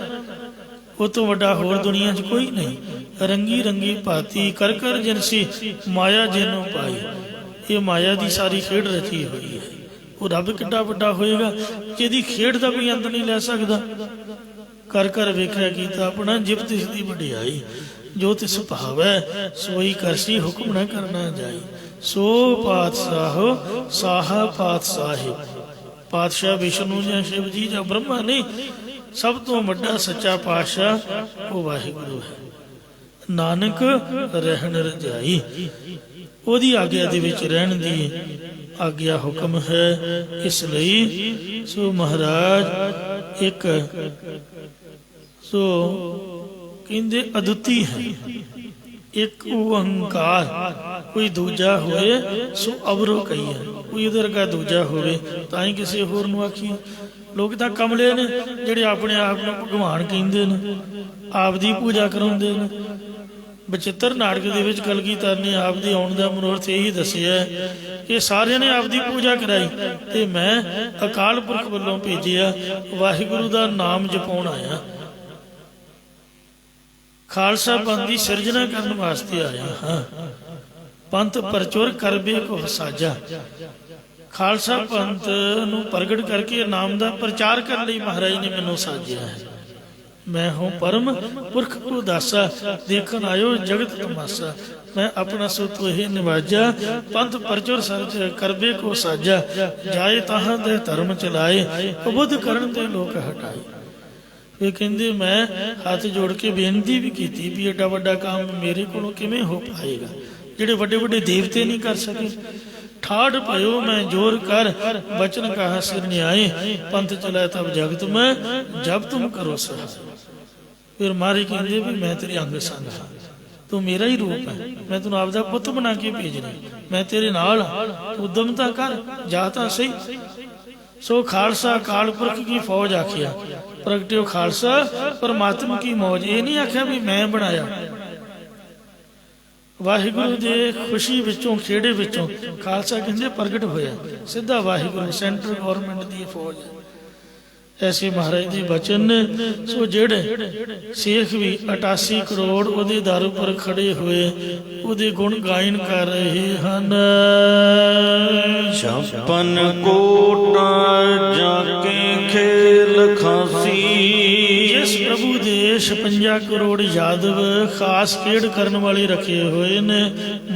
ਉਹ ਤੋਂ ਵੱਡਾ ਹੋਰ ਦੁਨੀਆ 'ਚ ਕੋਈ ਨਹੀਂ। ਰੰਗੀ ਰੰਗੀ ਭਾਤੀ ਕਰ ਕਰ ਜਿਨਸੀ, ਮਾਇਆ ਜਿਹਨੂੰ ਪਾਈ। ਇਹ ਮਾਇਆ ਦੀ ਸਾਰੀ ਖੇਡ ਰਚੀ ਹੋਈ ਹੈ। ਉਹ ਰੱਬ ਕਿੱਡਾ ਵੱਡਾ ਹੋਏਗਾ ਜਿਹਦੀ ਖੇਡ ਦਾ ਕੋਈ ਅੰਤ ਨਹੀਂ ਲੈ ਸਕਦਾ। ਕਰ ਕਰ ਵੇਖਿਆ ਕੀਤਾ ਆਪਣਾ, ਜਿਵ ਤਿਸ ਦੀ ਵਡਿਆਈ। ਜੋ ਤਿਸ ਭਾਵੈ ਸੋਈ ਕਰਸੀ, ਹੁਕਮ ਨਾ ਕਰਨਾ ਜਾਈ। ਸੋ ਪਾਤਸ਼ਾਹ ਸਾਹਾ ਪਾਤਸ਼ਾਹਿਬ। ਪਾਤਸ਼ਾਹ ਵਿਸ਼ਨੂੰ ਜਾਂ ਸ਼ਿਵ ਜੀ ਜਾਂ ਬ੍ਰਹਮਾ ਨਹੀਂ, ਸਭ ਤੋਂ ਵੱਡਾ ਸੱਚਾ ਪਾਤਸ਼ਾਹ ਉਹ ਵਾਹਿਗੁਰੂ ਹੈ। ਨਾਨਕ ਰਹਿਣ ਰਜਾਈ, ਉਹਦੀ ਆਗਿਆ ਦੇ ਵਿੱਚ ਰਹਿਣ ਦੀ ਆਗਿਆ ਹੁਕਮ ਹੈ। ਇਸ ਲਈ ਸੋ ਮਹਾਰਾਜ ਇੱਕ ਸੋ ਕਹਿੰਦੇ ਅਦੁੱਤੀ ਹੈ, ਇੱਕ ਓੰਕਾਰ, ਕੋਈ ਦੂਜਾ ਹੋਏ ਸੋ ਅਵਰੋ ਕਹੀਏ। ਕੋਈ ਉਹਦੇ ਵਰਗਾ ਦੂਜਾ ਹੋਵੇ ਤਾਂ ਹੀ ਕਿਸੇ ਹੋਰ ਨੂੰ ਆਖੀਏ। ਲੋਕ ਤਾਂ ਕਮਲੇ ਨੇ ਜਿਹੜੇ ਆਪਣੇ ਆਪ ਨੂੰ ਭਗਵਾਨ ਕਹਿੰਦੇ ਨੇ, ਆਪ ਦੀ ਪੂਜਾ ਕਰਾਉਂਦੇ ਨੇ। ਬਚਿੱਤਰ ਨਾਟਕ ਦੇ ਵਿੱਚ ਕਲਗੀਧਰ ਨੇ ਆਪ ਦੇ ਆਉਣ ਦਾ ਮਨੋਰਥ ਇਹੀ ਦੱਸਿਆ ਕਿ ਸਾਰਿਆਂ ਨੇ ਆਪ ਦੀ ਪੂਜਾ ਕਰਾਈ ਤੇ ਮੈਂ ਅਕਾਲ ਪੁਰਖ ਵੱਲੋਂ ਭੇਜਿਆ, ਵਾਹਿਗੁਰੂ ਦਾ ਨਾਮ ਜਪਾਉਣ ਆਇਆ, ਖਾਲਸਾ ਪੰਥ ਦੀ ਸਿਰਜਣਾ ਕਰਨ ਵਾਸਤੇ ਆਇਆ ਹਾਂ। ਪੰਥ ਪਰਚੁਰ ਕਰਬੇ ਕੋ ਸਾਜਾ, ਖਾਲਸਾ ਪੰਥ ਨੂੰ ਪ੍ਰਗਟ ਕਰਕੇ ਨਾਮ ਦਾ ਪ੍ਰਚਾਰ ਕਰਨ ਲਈ ਮਹਾਰਾਜ ਨੇ ਮੈਨੂੰ ਸਾਜਿਆ ਹੈ। ਮੈਂ ਹੂੰ ਪਰਮ ਪੁਰਖ ਕੋ ਦਾਸਾ, ਦੇਖਣ ਆਇਓ ਜਗਤ ਤਮਾਸਾ। ਮੈਂ ਆਪਣਾ ਸੋ ਤੋਹੇ ਨਿਵਾਜਾ, ਪੰਥ ਪਰਚੁਰ ਸਰਜ ਕਰਬੇ ਕੋ ਸਾਜਾ। ਜਾਏ ਤਾਹਾਂ ਦੇ ਧਰਮ ਚਲਾਏ, ਅਬੁੱਧ ਕਰਨ ਤੇ ਲੋਕ ਹਟਾਏ। ਇਹ ਕਹਿੰਦੇ ਮੈਂ ਹੱਥ ਜੋੜ ਕੇ ਬੇਨਤੀ ਵੀ ਕੀਤੀ ਵੀ ਏਡਾ ਵੱਡਾ ਕੰਮ ਮੇਰੇ ਕੋਲੋਂ ਕਿਵੇਂ ਹੋ ਪਾਏਗਾ, ਜਿਹੜੇ ਵੱਡੇ ਵੱਡੇ ਦੇਵਤੇ ਨਹੀਂ ਕਰ ਸਕੇ। ਠਾੜ ਭਇਓ ਮੈਂ ਜੋਰ ਕਰ, ਬਚਨ ਕਹਾ ਸਿਰ ਨਿਆਏ। ਪੰਥ ਚਲਾਏ ਤਬ ਜਗਤ ਮੈਂ, ਜਬ ਤੁਮ ਕਰੋ ਸਹਾय। ਫਿਰ ਮਾਰੇ ਕਹਿੰਦੇ ਵੀ ਮੈਂ ਤੇਰੇ ਅੰਗ ਸੰਗ ਹਾਂ, ਤੂੰ ਮੇਰਾ ਹੀ ਰੂਪ ਹੈ, ਮੈਂ ਤੈਨੂੰ ਆਪਦਾ ਪੁੱਤ ਬਣਾ ਕੇ ਭੇਜਣਾ, ਮੈਂ ਤੇਰੇ ਨਾਲ ਉਦਮ ਤਾਂ ਕਰ, ਜਾ ਤਾਂ ਸਹੀ। ਸੋ ਖਾਲਸਾ ਕਾਲ ਪੁਰਖ ਕੀ ਫੌਜ ਆਖਿਆ, ਪ੍ਰਗਟਿਓ ਖਾਲਸਾ ਪਰਮਾਤਮ ਕੀ ਮੌਜ। ਇਹ ਨਹੀਂ ਆਖਿਆ ਵੀ ਮੈਂ ਬਣਾਇਆ। ਵਾਹਿਗੁਰੂ ਦੇ ਖੁਸ਼ੀ ਵਿੱਚੋਂ ਖੇੜੇ ਵਿੱਚੋਂ ਖਾਲਸਾ ਕਹਿੰਦੇ ਪ੍ਰਗਟ ਹੋਇਆ, ਸਿੱਧਾ ਵਾਹਿਗੁਰੂ ਸੈਂਟਰ ਗਵਰਨਮੈਂਟ ਦੀ ਫੌਜ ਹੈ। ਐਸੇ ਮਹਾਰਾਜ ਦੇ ਬਚਨ ਨੇ। ਸੋ ਜਿਹੜੇ ਸੇਖ ਵੀ 88 ਕਰੋੜ ਉਹਦੇ ਦਰ ਉੱਪਰ ਖੜੇ ਹੋਏ ਉਹਦੇ ਗੁਣ ਗਾਇਨ ਕਰ ਰਹੇ ਹਨ। 56 ਕੋਟ ਜਾ ਕੇ ਖੇਲ ਖਾਸੀ, ਜਿਸ ਪ੍ਰਭੂ ਦੇ 56 ਕਰੋੜ ਯਾਦਵ ਖਾਸ ਖੇਡ ਕਰਨ ਵਾਲੇ ਰੱਖੇ ਹੋਏ ਨੇ,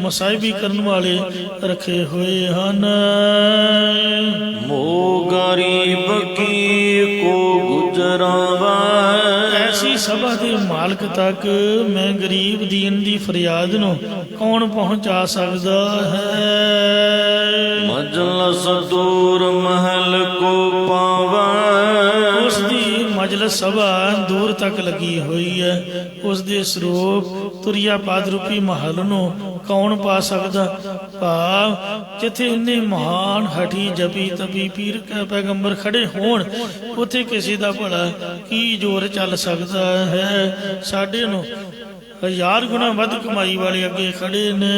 ਮਸਾਇਬੀ ਕਰਨ ਵਾਲੇ ਰੱਖੇ ਹੋਏ ਹਨ। ਮੋ ਗਰੀਬ ਕੀ ਕੋ ਗੁਜਰਾਵਾ, ਐਸੀ ਸਭਾ ਦੇ ਮਾਲਕ ਤੱਕ ਮੈਂ ਗਰੀਬ ਦੀਨ ਦੀ ਫਰਿਆਦ ਨੂੰ ਕੌਣ ਪਹੁੰਚਾ ਸਕਦਾ ਹੈ। ਮਜਲਸ ਦੂਰ ਮਹਿਲ ਕੋ ਪਾਵਾ, ਉਸ ਦੀ ਮਜਲਸ ਸਭਾ ਦੂਰ ਤੱਕ ਲੱਗੀ ਹੋਈ ਹੈ। ਉਸ ਦੇ ਸਰੂਪ ਤੁਰਿਆ ਪਾਦ ਰੂਪੀ ਮਹਲ ਨੂੰ ਕੌਣ ਪਾ ਸਕਦਾ। ਭਾਵ ਜਿੱਥੇ ਇੰਨੇ ਮਹਾਨ ਹਠੀ ਜਪੀ ਤਪੀ ਪੀਰ ਪੈਗੰਬਰ ਖੜੇ ਹੋਣ, ਉੱਥੇ ਕਿਸੇ ਦਾ ਭਲਾ ਕੀ ਜ਼ੋਰ ਚੱਲ ਸਕਦਾ ਹੈ। ਸਾਡੇ ਨੂੰ 1000 ਗੁਣਾ ਵੱਧ ਕਮਾਈ ਵਾਲੇ ਅੱਗੇ ਖੜੇ ਨੇ।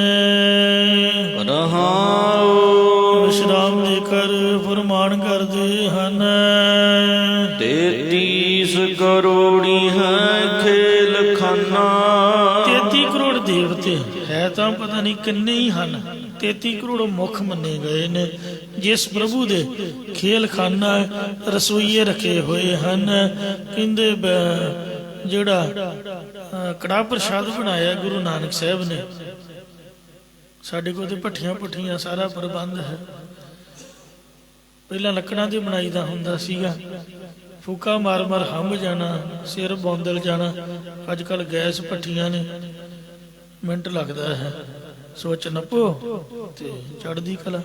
ਰਹਾਉ ਵਿਸ਼ਰਾਮ ਦੇ ਕਰ ਫਰਮਾਨ ਕਰਦੇ ਹਨ। 33 ਕਰੋੜੀ ਹੈ ਖੇਲ ਖਾਨਾ, 33 ਕਰੋੜ ਦੇਵਤੇ ਹੈ ਤਾਂ ਪਤਾ ਨਹੀਂ ਕਿੰਨੇ ਹੀ ਹਨ। 33 ਕਰੋੜ ਮੁੱਖ ਮੰਨੇ ਗਏ ਨੇ। ਜਿਸ ਪ੍ਰਭੂ ਦੇ ਖੇਲ ਖਾਨਾ ਰਸੋਈਏ ਰੱਖੇ ਹੋਏ ਹਨ। ਕਹਿੰਦੇ ਜਿਹੜਾ ਕੜਾਹ ਪ੍ਰਸ਼ਾਦ ਬਣਾਇਆ ਗੁਰੂ ਨਾਨਕ ਸਾਹਿਬ ਨੇ, ਸਾਡੇ ਕੋਲ ਤੇ ਭੱਠੀਆਂ ਭੁੱਠੀਆਂ ਸਾਰਾ ਪ੍ਰਬੰਧ ਹੈ। ਪਹਿਲਾਂ ਲੱਕੜਾਂ ਦੀ ਬਣਾਈ ਦਾ ਹੁੰਦਾ ਸੀਗਾ, ਫੂਕਾ ਮਾਰ ਮਾਰ ਹੰਭ ਜਾਣਾ, ਸਿਰ ਬੌਂਦਲ ਜਾਣਾ। ਅੱਜ ਕੱਲ ਗੈਸ ਭੱਠੀਆਂ ਨੇ, ਮਿੰਟ ਲੱਗਦਾ ਹੈ। ਸੋਚ ਨੱਪੋ ਤੇ ਚੜ੍ਹਦੀ ਕਲਾ।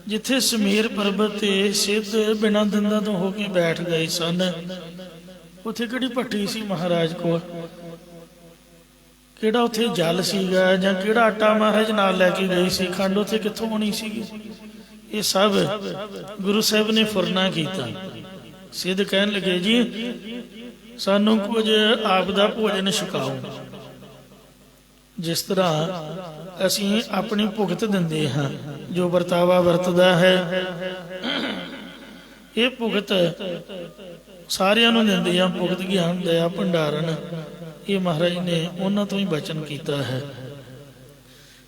ਜਿੱਥੇ ਸਮੇਰ ਪਰਬਤ ਤੇ ਸਿੱਧ ਬਿਨਾਂ ਦੰਦਾਂ ਤੋਂ ਹੋ ਕੇ ਬੈਠ ਗਏ ਸਨ, ਉੱਥੇ ਕਿਹੜੀ ਭੱਠੀ ਸੀ ਮਹਾਰਾਜ ਕੋਲ, ਕਿਹੜਾ ਉੱਥੇ ਜਲ ਸੀਗਾ, ਜਾਂ ਕਿਹੜਾ ਆਟਾ ਮਹਾਰਾਜ ਨਾਲ ਲੈ ਕੇ ਗਏ ਸੀ, ਖੰਡ ਉੱਥੇ ਕਿੱਥੋਂ ਹੋਣੀ ਸੀਗੀ। ਇਹ ਸਭ ਗੁਰੂ ਸਾਹਿਬ ਨੇ ਫੁਰਨਾ ਕੀਤਾ। ਸਿੱਧ ਕਹਿਣ ਲੱਗੇ ਜੀ ਸਾਨੂੰ ਕੁਝ ਆਪ ਦਾ ਭੋਜਨ ਛਕਾਓ। ਜਿਸ ਤਰ੍ਹਾਂ ਅਸੀਂ ਆਪਣੀ ਭੁਗਤ ਦਿੰਦੇ ਹਾਂ, ਜੋ ਵਰਤਾਵਾ ਵਰਤਦਾ ਹੈ, ਇਹ ਭੁਗਤ ਸਾਰਿਆਂ ਨੂੰ ਦਿੰਦੇ ਆ। ਭੁਗਤ ਗਿਆਨ ਦਇਆ ਭੰਡਾਰਨ, ਇਹ ਮਹਾਰਾਜ ਨੇ ਉਹਨਾਂ ਤੋਂ ਹੀ ਬਚਨ ਕੀਤਾ ਹੈ।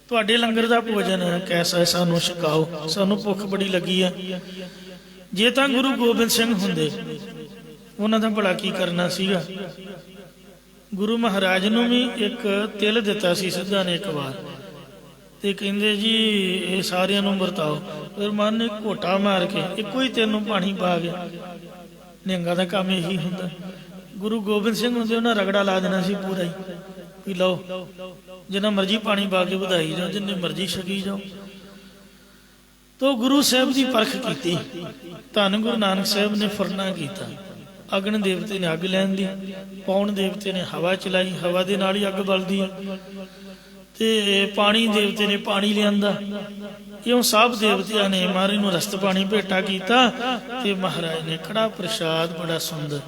ਤੁਹਾਡੇ ਲੰਗਰ ਦਾ ਭੋਜਨ ਕੈਸਾ ਹੈ, ਸਾਨੂੰ ਛਕਾਓ, ਸਾਨੂੰ ਭੁੱਖ ਬੜੀ ਲੱਗੀ ਹੈ। ਜੇ ਤਾਂ ਗੁਰੂ ਗੋਬਿੰਦ ਸਿੰਘ ਹੁੰਦੇ, ਉਹਨਾਂ ਦਾ ਭਲਾ ਕੀ ਕਰਨਾ ਸੀਗਾ। ਗੁਰੂ ਮਹਾਰਾਜ ਨੂੰ ਵੀ ਇੱਕ ਤਿਲ ਦਿੱਤਾ ਸੀ ਸਿੱਧਾ ਨੇ ਇੱਕ ਵਾਰ, ਤੇ ਕਹਿੰਦੇ ਜੀ ਇਹ ਸਾਰਿਆਂ ਨੂੰ ਵਰਤਾਓ। ਫਿਰ ਮਨ ਨੇ ਘੋਟਾ ਮਾਰ ਕੇ ਇੱਕੋ ਹੀ ਤੈਨੂੰ ਪਾਣੀ ਪਾ ਗਿਆ। ਨਿਹੰਗਾਂ ਦਾ ਕੰਮ ਇਹੀ ਹੁੰਦਾ। ਗੁਰੂ ਗੋਬਿੰਦ ਸਿੰਘ ਹੁੰਦੇ, ਉਹਨਾਂ ਰਗੜਾ ਲਾ ਦੇਣਾ ਸੀ ਪੂਰਾ ਹੀ, ਵੀ ਲਓ ਜਿੰਨਾ ਮਰਜ਼ੀ ਪਾਣੀ ਪਾ ਕੇ ਵਧਾਈ ਜਾਓ, ਜਿੰਨੇ ਮਰਜ਼ੀ ਛਕੀ ਜਾਓ। ਤੋ ਗੁਰੂ ਸਾਹਿਬ ਦੀ ਪਰਖ ਕੀਤੀ। ਧੰਨ ਗੁਰੂ ਨਾਨਕ ਸਾਹਿਬ ਨੇ ਫੁਰਨਾ ਕੀਤਾ। ਅਗਨ ਦੇਵਤੇ ਨੇ ਅੱਗ ਲੈਣ ਦੀ, ਪੌਣ ਦੇਵਤੇ ਨੇ ਹਵਾ ਚਲਾਈ, ਹਵਾ ਦੇ ਨਾਲ ਹੀ ਅੱਗ ਬਲਦੀ ਹੈ। ਤੇ ਪਾਣੀ ਦੇਵਤੇ ਨੇ ਪਾਣੀ ਲਿਆਂਦਾ। ਇਉਂ ਸਭ ਦੇਵਤਿਆਂ ਨੇ ਮਹਾਰਾਜ ਨੂੰ ਰਸਤ ਪਾਣੀ ਭੇਟਾ ਕੀਤਾ। ਤੇ ਮਹਾਰਾਜ ਨੇ ਕੜਾਹ ਪ੍ਰਸ਼ਾਦ ਬੜਾ ਸੁੰਦਰ।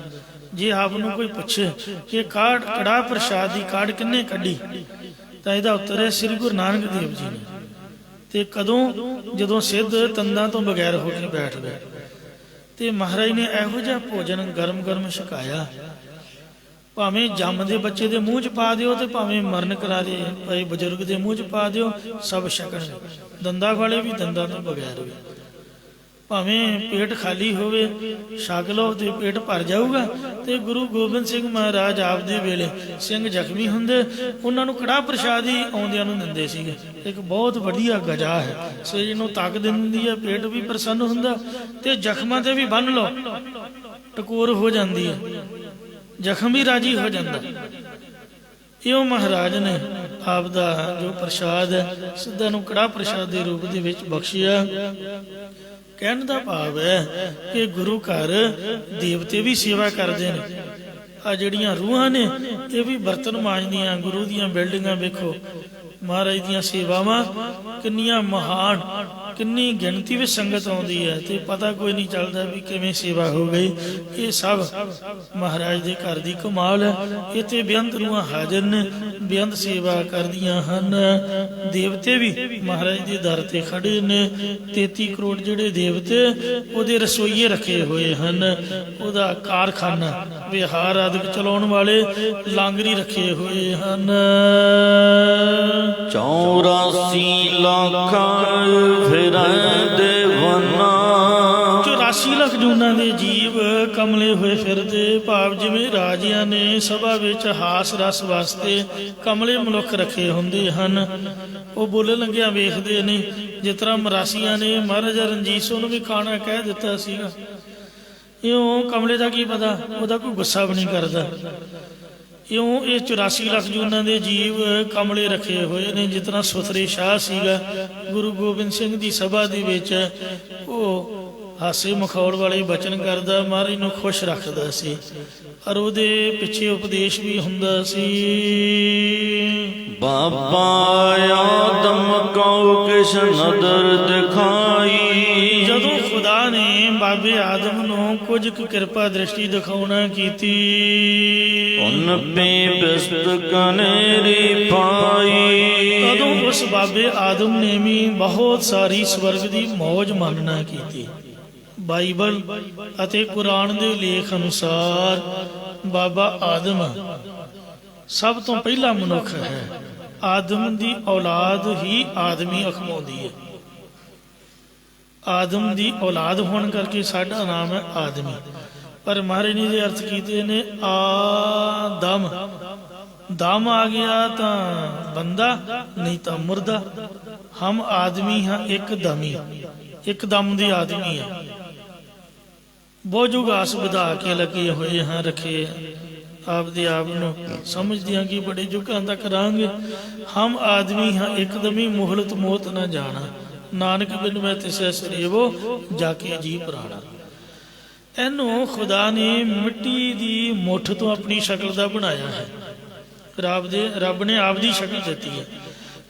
ਜੇ ਆਪ ਨੂੰ ਕੋਈ ਪੁੱਛੇ ਕਿ ਕੜਾਹ ਪ੍ਰਸ਼ਾਦ ਦੀ ਕਾਢ ਕਿੰਨੇ ਕੱਢੀ, ਤਾਂ ਇਹਦਾ ਉੱਤਰ ਹੈ ਸ੍ਰੀ ਗੁਰੂ ਨਾਨਕ ਦੇਵ ਜੀ ਨੇ। ਤੇ ਕਦੋਂ, ਜਦੋਂ ਸਿੱਧ ਤੰਦਾਂ ਤੋਂ ਬਗੈਰ ਹੋ ਕੇ ਬੈਠ ਗਏ, ਤੇ ਮਹਾਰਾਜ ਨੇ ਇਹੋ ਜਿਹਾ ਭੋਜਨ ਗਰਮ ਗਰਮ ਛਕਾਇਆ, ਭਾਵੇਂ ਜੰਮਦੇ ਬੱਚੇ ਦੇ ਮੂੰਹ 'ਚ ਪਾ ਦਿਓ, ਤੇ ਭਾਵੇਂ ਮਰਨ ਕਰਾ ਦੇ ਭਾਈ ਬਜ਼ੁਰਗ ਦੇ ਮੂੰਹ 'ਚ ਪਾ ਦਿਓ, ਸਭ ਛਕਣ। ਦੰਦਾਂ ਵਾਲੇ ਵੀ ਦੰਦਾਂ ਤੋਂ ਬਗੈਰ ਵੀ। ਭਾਵੇਂ ਪੇਟ ਖਾਲੀ ਹੋਵੇ, ਛਕ ਲਓ ਤੇ ਪੇਟ ਭਰ ਜਾਊਗਾ। ਤੇ ਗੁਰੂ ਗੋਬਿੰਦ ਸਿੰਘ ਮਹਾਰਾਜ ਆਪਦੇ ਵੇਲੇ ਸਿੰਘ ਜ਼ਖਮੀ ਹੁੰਦੇ, ਉਹਨਾਂ ਨੂੰ ਕੜਾਹ ਪ੍ਰਸ਼ਾਦ ਹੀ ਆਉਂਦਿਆਂ ਨੂੰ ਦਿੰਦੇ ਸੀਗੇ। ਇੱਕ ਬਹੁਤ ਵਧੀਆ ਗਜਾ ਹੈ, ਸਰੀਰ ਨੂੰ ਤਾਕਤ ਦਿੰਦੀ ਹੈ, ਪੇਟ ਵੀ ਪ੍ਰਸੰਨ ਹੁੰਦਾ ਤੇ ਜ਼ਖਮਾਂ ਤੇ ਵੀ ਬੰਨ੍ਹ ਲਓ, ਟਕੋਰ ਹੋ ਜਾਂਦੀ ਹੈ, ਜ਼ਖਮ ਵੀ ਰਾਜੀ ਹੋ ਜਾਂਦਾ। ਇਉਂ ਮਹਾਰਾਜ ਨੇ ਆਪ ਦਾ ਜੋ ਪ੍ਰਸ਼ਾਦ ਹੈ ਸਿੱਧਾਂ ਨੂੰ ਕੜਾਹ ਪ੍ਰਸ਼ਾਦ ਦੇ ਰੂਪ ਦੇ ਵਿੱਚ ਬਖਸ਼ਿਆ। ਕਹਿਣ ਦਾ ਭਾਵ ਹੈ ਕਿ ਗੁਰੂ ਘਰ ਦੇਵਤੇ ਵੀ ਸੇਵਾ ਕਰਦੇ ਨੇ। ਆ ਜਿਹੜੀਆਂ ਰੂਹਾਂ ਨੇ ਇਹ ਵੀ ਬਰਤਨ ਮਾਂਜਦੀਆਂ। ਗੁਰੂ ਦੀਆਂ ਬਿਲਡਿੰਗਾਂ ਵੇਖੋ, ਮਹਾਰਾਜ ਦੀਆਂ ਸੇਵਾਵਾਂ ਕਿੰਨੀਆਂ ਮਹਾਨ, ਕਿੰਨੀ ਗਿਣਤੀ ਵਿੱਚ ਸੰਗਤ ਆਉਂਦੀ ਹੈ ਤੇ ਪਤਾ ਕੋਈ ਨਹੀਂ ਚੱਲਦਾ ਵੀ ਕਿਵੇਂ ਸੇਵਾ ਹੋ ਗਈ। ਇਹ ਸਭ ਮਹਾਰਾਜ ਦੇ ਘਰ ਦੀ ਕਮਾਲ ਹੈ। ਇੱਥੇ ਬੇਅੰਤ ਰੂਹਾਂ ਹਾਜ਼ਰ ਨੇ, ਬੇਅੰਤ ਸੇਵਾ ਕਰਦੀਆਂ ਹਨ। ਦੇਵਤੇ ਵੀ ਮਹਾਰਾਜ ਦੇ ਦਰ ਤੇ ਖੜੇ ਨੇ। 33 ਕਰੋੜ ਜਿਹੜੇ ਦੇਵਤੇ ਉਹਦੇ ਰਸੋਈਏ ਰੱਖੇ ਹੋਏ ਹਨ, ਉਹਦਾ ਕਾਰਖਾਨਾ, ਵਿਹਾਰ ਆਦਿਕ ਚਲਾਉਣ ਵਾਲੇ ਲਾਂਗਰੀ ਰੱਖੇ ਹੋਏ ਹਨ। 84 ਲੱਖ ਫਿਰਦੇ ਵੰਨਾ। 84 ਲੱਖ ਜੂਨਾਂ ਦੇ ਜੀਵ ਕਮਲੇ ਹੋਏ ਫਿਰਦੇ, ਭਾਵ ਜਿਵੇਂ ਰਾਜਿਆਂ ਨੇ ਸਭਾ ਵਿੱਚ ਹਾਸ ਰਸ ਵਾਸਤੇ ਕਮਲੇ ਮਨੁੱਖ ਰੱਖੇ ਹੁੰਦੇ ਹਨ। ਉਹ ਬੋਲਣ ਲੱਗਿਆ ਵੇਖਦੇ ਨੇ। ਜਿਸ ਤਰ੍ਹਾਂ ਮਰਾਸੀਆਂ ਨੇ ਮਹਾਰਾਜਾ ਰਣਜੀਤ ਸਿੰਘ ਨੂੰ ਵੀ ਖਾਣਾ ਕਹਿ ਦਿੱਤਾ ਸੀਗਾ, ਇਉਂ ਕਮਲੇ ਦਾ ਕੀ ਪਤਾ, ਉਹਦਾ ਕੋਈ ਗੁੱਸਾ ਵੀ ਨਹੀਂ ਕਰਦਾ। ਇਉਂ ਇਹ 84 ਲੱਖ ਜੂਨਾਂ ਦੇ ਜੀਵ ਕਮਲੇ ਰੱਖੇ ਹੋਏ ਨੇ। ਜਿਸ ਤਰ੍ਹਾਂ ਸੁਥਰੇ ਸ਼ਾਹ ਸੀਗਾ, ਗੁਰੂ ਗੋਬਿੰਦ ਸਿੰਘ ਦੀ ਸਭਾ ਦੇ ਵਿੱਚ ਉਹ ਹਾਸੇ ਮਖੌਲ ਵਾਲੇ ਬਚਨ ਕਰਦਾ, ਮਹਾਰਾਜ ਨੂੰ ਖੁਸ਼ ਰੱਖਦਾ ਸੀ, ਔਰ ਉਹਦੇ ਪਿੱਛੇ ਉਪਦੇਸ਼ ਵੀ ਹੁੰਦਾ ਸੀ। ਬਾਬਾ ਆਦਮ ਕਉ ਕਿਸ ਨਦਰ ਦਿਖਾਈ। ਜਦੋਂ ਖੁਦਾ ਨੇ ਬਾਬੇ ਆਦਮ ਨੂੰ ਕੁਝ ਕੁ ਕਿਰਪਾ ਦ੍ਰਿਸ਼ਟੀ ਦਿਖਾਉਣਾ ਕੀਤੀ, ਉਨ ਪੇ ਬਿਸਤ ਕਨੇਰੀ ਪਾਈ। ਤਦੋਂ ਉਸ ਬਾਬੇ ਆਦਮ ਨੇ ਵੀ ਬਹੁਤ ਸਾਰੀ ਸਵਰਗ ਦੀ ਮੌਜ ਮਾਣਨਾ ਕੀਤੀ। ਬਾਈਬਲ ਅਤੇ ਕੁਰਾਨ ਦੇ ਲੇਖ ਅਨੁਸਾਰ ਬਾਬਾ ਆਦਮ ਸਭ ਤੋਂ ਪਹਿਲਾ ਮਨੁੱਖ ਹੈ। ਆਦਮ ਦੀ ਔਲਾਦ ਹੀ ਆਦਮੀ ਅਖਵਾਉਂਦੀ ਹੈ। ਆਦਮ ਦੀ ਔਲਾਦ ਹੋਣ ਕਰਕੇ ਸਾਡਾ ਨਾਮ ਹੈ ਆਦਮੀ। ਪਰ ਮਹਾਰਾਜ ਨੇ ਦੇ ਅਰਥ ਕੀਤੇ ਨੇ ਆਦਮ। ਦਮ ਆ ਗਿਆ ਤਾਂ ਬੰਦਾ, ਨਹੀਂ ਤਾਂ ਮੁਰਦਾ। ਹਮ ਆਦਮੀ ਹਾਂ ਇੱਕ ਦਮੀ, ਇੱਕ ਦਮ ਦੇ ਆਦਮੀ ਹੈ। ਬਹੁਤ ਜੁਗਾਸ ਵਧਾ ਕੇ ਲੱਗੇ ਹੋਏ ਹਾਂ, ਰੱਖੇ ਆਪਦੇ ਆਪ ਨੂੰ ਸਮਝਦੇ ਹਾਂ ਕਿ ਬੜੇ ਯੁੱਗਾਂ ਤੱਕ ਰਹਾਂਗੇ। ਹਮ ਆਦਮੀ ਹਾਂ ਇੱਕਦਮੀ, ਮੁਹਲਤ ਮੋਤ ਨਾ ਜਾਣਾ। ਨਾਨਕ ਬਿਨ ਮੈਂ ਤਿਸੈ ਸਰੇਵੋ, ਜਾ ਕੇ ਜੀ ਪ੍ਰਾਣਾ। ਇਹਨੂੰ ਖੁਦਾ ਨੇ ਮਿੱਟੀ ਦੀ ਮੁੱਠ ਤੋਂ ਆਪਣੀ ਸ਼ਕਲ ਦਾ ਬਣਾਇਆ ਹੈ। ਰੱਬ ਨੇ ਆਪ ਦੀ ਸ਼ਕਲ ਦਿੱਤੀ ਹੈ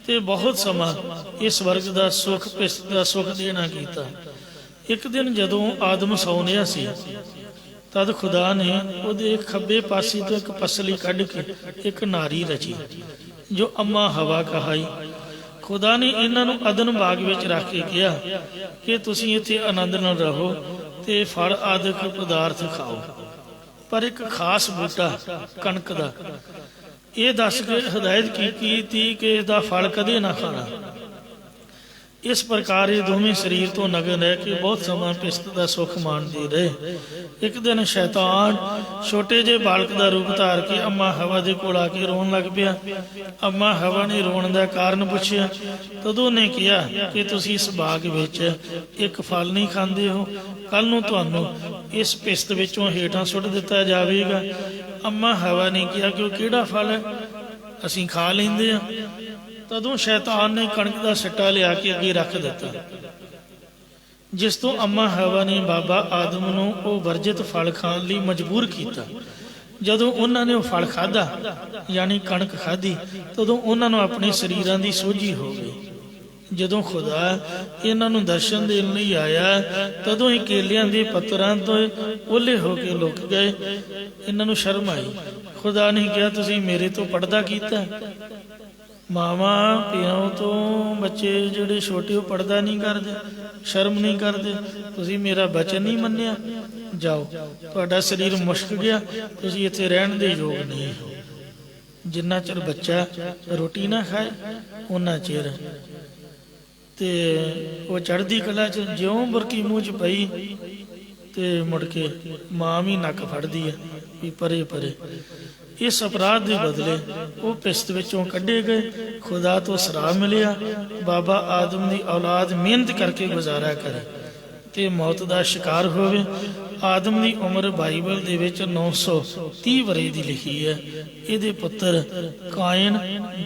ਤੇ ਬਹੁਤ ਸਮਾਂ ਇਸ ਵਰਗ ਦਾ ਸੁੱਖ ਦਾ ਸੁੱਖ ਦੇਣਾ ਕੀਤਾ। ਇੱਕ ਦਿਨ ਜਦੋਂ ਆਦਮ ਸੌਂਦਿਆ ਸੀ, ਤਦ ਖੁਦਾ ਨੇ ਉਹਦੇ ਖੱਬੇ ਪਾਸੇ ਤੋਂ ਇੱਕ ਪਸਲੀ ਕੱਢ ਕੇ ਇੱਕ ਨਾਰੀ ਰਚੀ, ਜੋ ਅੰਮਾ ਹਵਾ ਕਹਾਈ। ਖੁਦਾ ਨੇ ਇਹਨਾਂ ਨੂੰ ਅਦਨ ਬਾਗ ਵਿੱਚ ਰੱਖ ਕੇ ਕਿਹਾ ਕਿ ਤੁਸੀਂ ਇੱਥੇ ਆਨੰਦ ਨਾਲ ਰਹੋ ਤੇ ਫਲ ਆਦਿਕ ਪਦਾਰਥ ਖਾਓ, ਪਰ ਇੱਕ ਖਾਸ ਬੂਟਾ ਕਣਕ ਦਾ ਇਹ ਦੱਸ ਕੇ ਹਦਾਇਤ ਕੀਤੀ ਕਿ ਇਹਦਾ ਫਲ ਕਦੇ ਨਾ ਖਾਣਾ। ਇਸ ਪ੍ਰਕਾਰ ਇਹ ਦੋਵੇਂ ਸਰੀਰ ਤੋਂ ਨਗਨ ਰਹਿ ਕੇ ਬਹੁਤ ਸਮਾਂ ਪਿਸਤ ਦਾ ਸੁੱਖ ਮਾਣਦੇ ਰਹੇ। ਇੱਕ ਦਿਨ ਸ਼ੈਤਾਨ ਛੋਟੇ ਜਿਹੇ ਬਾਲਕ ਦਾ ਰੂਪ ਧਾਰ ਕੇ ਅੰਮਾ ਹਵਾ ਦੇ ਕੋਲ ਆ ਕੇ ਰੋਣ ਲੱਗ ਪਿਆ। ਅੰਮਾ ਹਵਾ ਨੇ ਰੋਣ ਦਾ ਕਾਰਨ ਪੁੱਛਿਆ। ਤਦੋਂ ਨੇ ਕਿਹਾ ਕਿ ਤੁਸੀਂ ਇਸ ਬਾਗ ਵਿੱਚ ਇੱਕ ਫਲ ਨਹੀਂ ਖਾਂਦੇ ਹੋ, ਕੱਲ ਨੂੰ ਤੁਹਾਨੂੰ ਇਸ ਪਿਸਤ ਵਿੱਚੋਂ ਹੇਠਾਂ ਸੁੱਟ ਦਿੱਤਾ ਜਾਵੇਗਾ। ਅੰਮਾ ਹਵਾ ਨੇ ਕਿਹਾ ਕਿ ਉਹ ਕਿਹੜਾ ਫਲ ਹੈ, ਅਸੀਂ ਖਾ ਲੈਂਦੇ ਹਾਂ। ਤਦੋਂ ਸ਼ੈਤਾਨ ਨੇ ਕਣਕ ਦਾ ਸਿੱਟਾ ਲਿਆ ਕੇ ਅੱਗੇ ਰੱਖ ਦਿੱਤਾ, ਜਿਸ ਤੋਂ ਅੰਮਾ ਹਵਾ ਨੇ ਬਾਬਾ ਆਦਮ ਨੂੰ ਉਹ ਵਰਜਿਤ ਫਲ ਖਾਣ ਲਈ ਮਜਬੂਰ ਕੀਤਾ। ਜਦੋਂ ਉਹਨਾਂ ਨੇ ਉਹ ਫਲ ਖਾਧਾ, ਯਾਨੀ ਕਣਕ ਖਾਧੀ, ਤਦੋਂ ਉਹਨਾਂ ਨੂੰ ਆਪਣੇ ਸਰੀਰਾਂ ਦੀ ਸੋਝੀ ਹੋ ਗਈ। ਜਦੋਂ ਖੁਦਾ ਇਹਨਾਂ ਨੂੰ ਦਰਸ਼ਨ ਦੇਣ ਲਈ ਆਇਆ, ਤਦੋਂ ਹੀ ਕੇਲਿਆਂ ਦੇ ਪੱਤਰਾਂ ਤੋਂ ਓਲੇ ਹੋ ਕੇ ਲੁਕ ਗਏ। ਇਹਨਾਂ ਨੂੰ ਸ਼ਰਮ ਆਈ। ਖੁਦਾ ਨੇ ਕਿਹਾ, ਤੁਸੀਂ ਮੇਰੇ ਤੋਂ ਪਰਦਾ ਕੀਤਾ। ਮਾਵਾਂ ਪਿਓ ਤੋਂ ਬੱਚੇ ਜਿਹੜੇ ਛੋਟੇ ਉਹ ਪਰਦਾ ਨਹੀਂ ਕਰਦੇ, ਸ਼ਰਮ ਨਹੀਂ ਕਰਦੇ। ਤੁਸੀਂ ਮੇਰਾ ਬਚਨ ਨਹੀਂ ਮੰਨਿਆ, ਜਾਓ, ਤੁਹਾਡਾ ਸਰੀਰ ਮੁਸ਼ਕ ਗਿਆ, ਤੁਸੀਂ ਇੱਥੇ ਰਹਿਣ ਦੇ ਯੋਗ ਨਹੀਂ ਹੋ। ਜਿੰਨਾ ਚਿਰ ਬੱਚਾ ਰੋਟੀ ਨਾ ਖਾਏ, ਉਹਨਾਂ ਚਿਰ ਤੇ ਉਹ ਚੜ੍ਹਦੀ ਕਲਾ 'ਚ ਜਿਉਂ ਬੁਰਕੀ ਮੂੰਹ 'ਚ ਪਈ ਤੇ ਮੁੜ ਕੇ ਮਾਂ ਵੀ ਨੱਕ ਫੜਦੀ ਹੈ ਵੀ ਪਰੇ ਪਰੇ। ਇਸ ਅਪਰਾਧ ਦੇ ਬਦਲੇ ਉਹ ਪਿਸਤ ਵਿੱਚੋਂ ਕੱਢੇ ਗਏ, ਖੁਦਾ ਤੋਂ ਸਰਾਪ ਮਿਲਿਆ। ਬਾਬਾ ਆਦਮ ਦੀ ਔਲਾਦ ਮਿਹਨਤ ਕਰਕੇ ਗੁਜ਼ਾਰਾ ਕਰੇ ਤੇ ਮੌਤ ਦਾ ਸ਼ਿਕਾਰ ਹੋਵੇ। ਆਦਮ ਦੀ ਉਮਰ ਬਾਈਬਲ ਦੇ ਵਿੱਚ 930 ਵਰ੍ਹੇ ਦੀ ਲਿਖੀ ਹੈ। ਇਹਦੇ ਪੁੱਤਰ ਕਾਇਨ,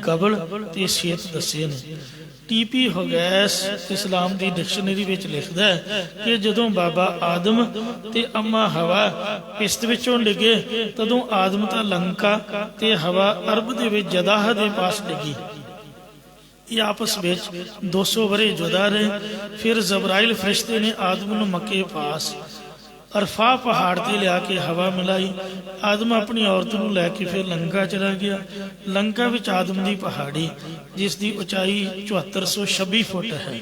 ਗਬਲ ਤੇ ਸ਼ੇਤ ਦੱਸੇ ਨੇ। ਟੀਪੀ ਹੋਗੈਸ ਇਸਲਾਮ ਦੀ ਡਿਕਸ਼ਨਰੀ ਵਿੱਚ ਲਿਖਦਾ ਹੈ ਕਿ ਜਦੋਂ ਬਾਬਾ ਆਦਮ ਤੇ ਅੰਮਾ ਹਵਾ ਪਿਸਤ ਵਿੱਚੋਂ ਡਿੱਗੇ, ਤਦੋਂ ਆਦਮ ਤਾਂ ਲੰਕਾ ਤੇ ਹਵਾ ਅਰਬ ਦੇ ਵਿੱਚ ਜਦਾਹ ਦੇ ਪਾਸ ਡਿੱਗੀ। ਇਹ ਆਪਸ ਵਿੱਚ 200 ਵਰ੍ਹੇ ਜੁਦਾ ਰਹੇ। ਫਿਰ ਜਬਰਾਇਲ ਫਰਿਸ਼ਤੇ ਨੇ ਆਦਮ ਨੂੰ ਮੱਕੇ ਪਾਸ ਅਰਫਾ ਪਹਾੜ ਤੇ ਲਿਆ ਕੇ ਹਵਾ ਮਿਲਾਈ। ਆਦਮ ਆਪਣੀ ਔਰਤ ਨੂੰ ਲੈ ਕੇ ਫਿਰ ਲੰਕਾ ਚਲਾ ਗਿਆ। ਲੰਕਾ ਵਿੱਚ ਆਦਮ ਦੀ ਪਹਾੜੀ, ਜਿਸ ਦੀ ਉਚਾਈ 7426 ਫੁੱਟ ਹੈ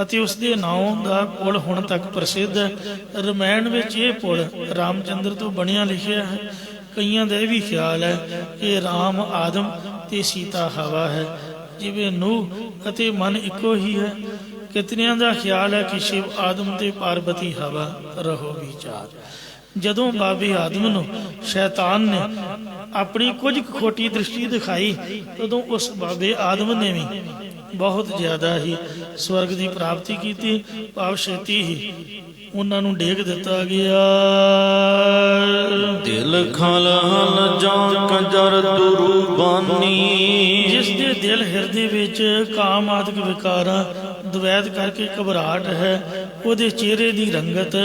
ਅਤੇ ਉਸ ਦੇ ਨਾਮ ਦਾ ਪੁਲ ਹੁਣ ਤੱਕ ਪ੍ਰਸਿੱਧ ਹੈ। ਰਮਾਇਣ ਵਿੱਚ ਇਹ ਪੁਲ ਰਾਮਚੰਦਰ ਤੋਂ ਬਣਿਆ ਲਿਖਿਆ ਹੈ। ਕਈਆਂ ਦਾ ਇਹ ਵੀ ਖਿਆਲ ਹੈ ਕਿ ਰਾਮ ਆਦਮ ਤੇ ਸੀਤਾ ਹਵਾ ਹੈ, ਜਿਵੇਂ ਨੂਹ ਅਤੇ ਮਨ ਇੱਕੋ ਹੀ ਹੈ। ਕਿਤਨਿਆਂ ਦਾ ਖਿਆਲ ਹੈ ਕਿ ਸ਼ਿਵ ਆਦਮ ਤੇ ਪਾਰਬਤੀ ਹਵਾ ਰਹੋ ਵਿਚਾਰ। ਜਦੋਂ ਬਾਬੇ ਆਦਮ ਨੂੰ ਸ਼ੈਤਾਨ ਨੇ ਆਪਣੀ ਕੁਝ ਖੋਟੀ ਦ੍ਰਿਸ਼ਟੀ ਦਿਖਾਈ, ਤਦੋਂ ਉਸ ਬਾਬੇ ਆਦਮ ਨੇ ਵੀ ਬਹੁਤ ਜ਼ਿਆਦਾ ਹੀ ਸਵਰਗ ਦੀ ਪ੍ਰਾਪਤੀ ਕੀਤੀ। ਭਾਵ ਛੇਤੀ ਹੀ ਉਹਨਾਂ ਨੂੰ ਡੇਗ ਦਿੱਤਾ ਗਿਆ। ਦਿਲ ਖਲਹਲ ਜਾਂ ਕੰਜਰ ਦੁਰੂਬਾਨੀ, ਜਿਸ ਦੇ ਦਿਲ ਹਿਰਦੇ ਵਿੱਚ ਕਾਮ ਆਦਿਕ ਵਿਕਾਰਾਂ ਦਵੈਤ ਕਰਕੇ ਘਬਰਾਹਟ ਹੈ, ਉਹਦੇ ਚਿਹਰੇ ਦੀ ਰੰਗਤ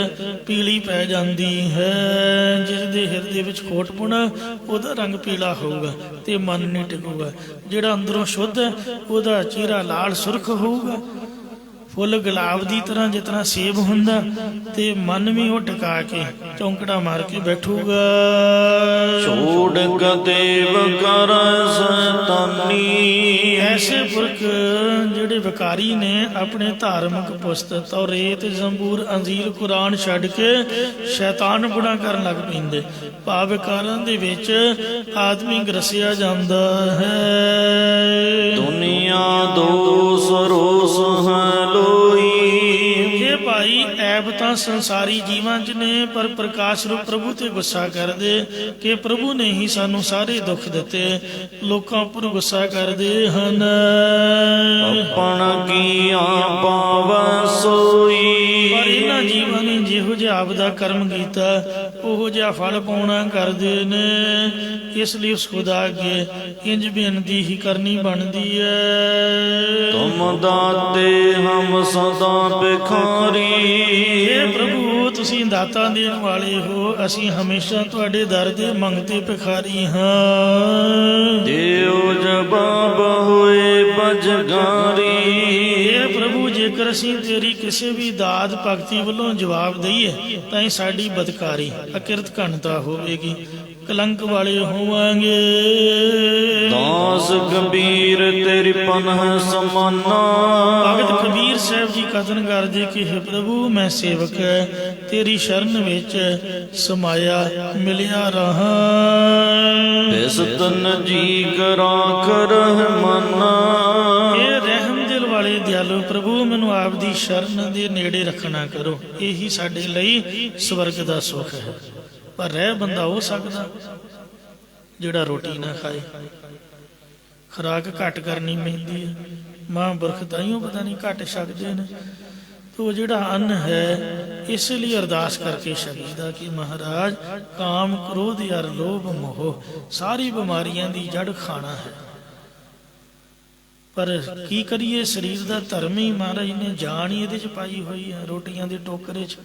ਪੀਲੀ ਪੈ ਜਾਂਦੀ ਹੈ। ਜਿਸ ਦੇ ਹਿਰਦੇ ਵਿੱਚ ਖੋਟਪੁਣਾ, ਉਹਦਾ ਰੰਗ ਪੀਲਾ ਹੋਊਗਾ ਤੇ ਮਨ ਨਹੀਂ ਟਿਕੂਗਾ। ਜਿਹੜਾ ਅੰਦਰੋਂ ਸ਼ੁੱਧ ਹੈ, ਉਹਦਾ ਚਿਹਰਾ ਲਾਲ ਸੁਰਖ ਹੋਊਗਾ। ਫੁੱਲ ਗੁਲਾਬ ਦੀ ਤਰ੍ਹਾਂ ਜਿਤਨਾ ਸੇਬ ਹੁੰਦਾ, ਤੇ ਮਨ ਵੀ ਉਹ ਟਿਕਾ ਕੇ ਚੌਂਕੜਾ ਮਾਰ ਕੇ ਬੈਠੂਗਾ। ਛੋੜ ਕਦੇਵ ਕਰ ਸਤਾਨੀ, ਐਸੇ ਪੁਰਖ ਜਿਹੜੇ ਵਿਕਾਰੀ ਨੇ ਆਪਣੇ ਧਾਰਮਿਕ ਪੁਸਤਕ ਤੌਰੇਤ, ਜ਼ਬੂਰ, ਅੰਜੀਲ, ਕੁਰਾਨ ਛੱਡ ਕੇ ਸ਼ੈਤਾਨ ਬੁਣਾ ਕਰਨ ਲੱਗ ਪੈਂਦੇ। ਭਾਵ ਵਿਕਾਰਾਂ ਦੇ ਵਿੱਚ ਆਦਮੀ ਗਰਸਿਆ ਜਾਂਦਾ ਹੈ। ਦੁਨੀਆ ਦੋਸ ਰੋਸ ਹੈ ਲੋਈ, ਇਹ ਭਾਈ ਐਬ ਤਾਂ ਸੰਸਾਰੀ ਜੀਵਾਂ 'ਚ ਨੇ, ਪਰ ਪ੍ਰਕਾਸ਼ ਰੂਪ ਪ੍ਰਭੂ ਤੇ ਗੁੱਸਾ ਕਰਦੇ ਕਿ ਪ੍ਰਭੂ ਨੇ ਹੀ ਸਾਨੂੰ ਸਾਰੇ ਦੁੱਖ ਦਿੱਤੇ। ਲੋਕਾਂ ਉੱਪਰ ਗੁੱਸਾ ਕਰਦੇ ਹਨ। ਆਪਣ ਕੀਆ ਪਾਵੈ ਸੋਈ, ਪਰ ਇਹਨਾਂ ਜੀਵਾਂ ਨੇ ਜਿਹੋ ਜਿਹਾ ਆਪਦਾ ਕਰਮ ਕੀਤਾ, ਉਹੋ ਜਿਹਾ ਫਲ ਪਾਉਣਾ ਕਰਦੇ ਨੇ। ਇਸ ਲਈ ਉਸ ਖੁਦਾ ਅੱਗੇ ਇੰਜ ਬੇਨਤੀ ਹੀ ਕਰਨੀ ਬਣਦੀ ਹੈ। ਤੁਮ ਦਾਤੇ ਹਮ ਸਦਾ ਭਿਖਾਰੀ, हे ਪ੍ਰਭੂ ਤੁਸੀਂ ਦਾਤਾਂ ਦੇਣ ਵਾਲੇ ਹੋ, ਅਸੀਂ ਹਮੇਸ਼ਾ ਤੁਹਾਡੇ ਦਰ ਦੇ ਮੰਗਤੇ ਭਿਖਾਰੀ ਹਾਂ। ਦਿਓ ਜਵਾਬ ਹੋਏ ਬਜਗਾਰੀ, हे ਪ੍ਰਭੂ ਜੇਕਰ ਅਸੀਂ ਤੇਰੀ ਕਿਸੇ ਵੀ ਦਾਤ ਭਗਤੀ ਵੱਲੋਂ ਜਵਾਬ ਦਈਏ ਤਾਂ ਇਹ ਸਾਡੀ ਬਦਕਾਰੀ ਅਕਿਰਤ ਘਣਤਾ ਹੋਵੇਗੀ, ਕਲੰਕ ਵਾਲੇ ਹੋਵਾਂਗੇ। ਦਾਸ ਕਬੀਰ ਤੇਰੀ ਪਨਹ ਸਮਾਨਾ, ਭਗਤ ਕਬੀਰ ਸਾਹਿਬ ਜੀ ਕਥਨ ਕਰਦੇ ਕਿ हे ਪ੍ਰਭੂ ਮੈਂ ਸੇਵਕ ਤੇਰੀ ਸ਼ਰਨ ਵਿੱਚ ਸਮਾਇਆ ਮਿਲਿਆ ਰਹਾ। ਤਿਸ ਤਨ ਜੀ ਕਰਾ ਰਹਿਮਾਨਾ, ਇਹ ਰਹਿਮ ਦਿਲ ਵਾਲੇ ਦਿਆਲੂ ਪ੍ਰਭੂ ਮੈਨੂੰ ਆਪ ਦੀ ਸ਼ਰਨ ਦੇ ਨੇੜੇ ਰੱਖਣਾ ਕਰੋ। ਇਹੀ ਸਾਡੇ ਲਈ ਸਵਰਗ ਦਾ ਸੁੱਖ ਹੈ। ਪਰ ਰਹਿ ਬੰਦਾ ਹੋ ਸਕਦਾ ਜਿਹੜਾ ਰੋਟੀ ਨਾ ਖਾਏ, ਖੁਰਾਕ ਘੱਟ ਕਰਨੀ ਪੈਂਦੀ ਹੈ। ਮਹਾਂਪੁਰਖ ਤਾਈਓ ਪਤਾ ਨਹੀਂ ਘੱਟ ਛਕਦੇ ਨੇ। ਤੋ ਜਿਹੜਾ ਅੰਨ ਹੈ ਇਸ ਲਈ ਅਰਦਾਸ ਕਰਕੇ ਛਕੀਦਾ ਕਿ ਮਹਾਰਾਜ ਕਾਮ, ਕ੍ਰੋਧ, ਅਰ ਲੋਭ, ਮੋਹ ਸਾਰੀ ਬਿਮਾਰੀਆਂ ਦੀ ਜੜ ਖਾਣਾ ਹੈ। ਪਰ ਕੀ ਕਰੀਏ, ਸਰੀਰ ਦਾ ਧਰਮ ਹੀ ਮਹਾਰਾਜ ਨੇ ਜਾਨ ਹੀ ਇਹਦੇ 'ਚ ਪਾਈ ਹੋਈ ਹੈ। ਰੋਟੀਆਂ ਦੇ ਟੋਕਰੇ 'ਚ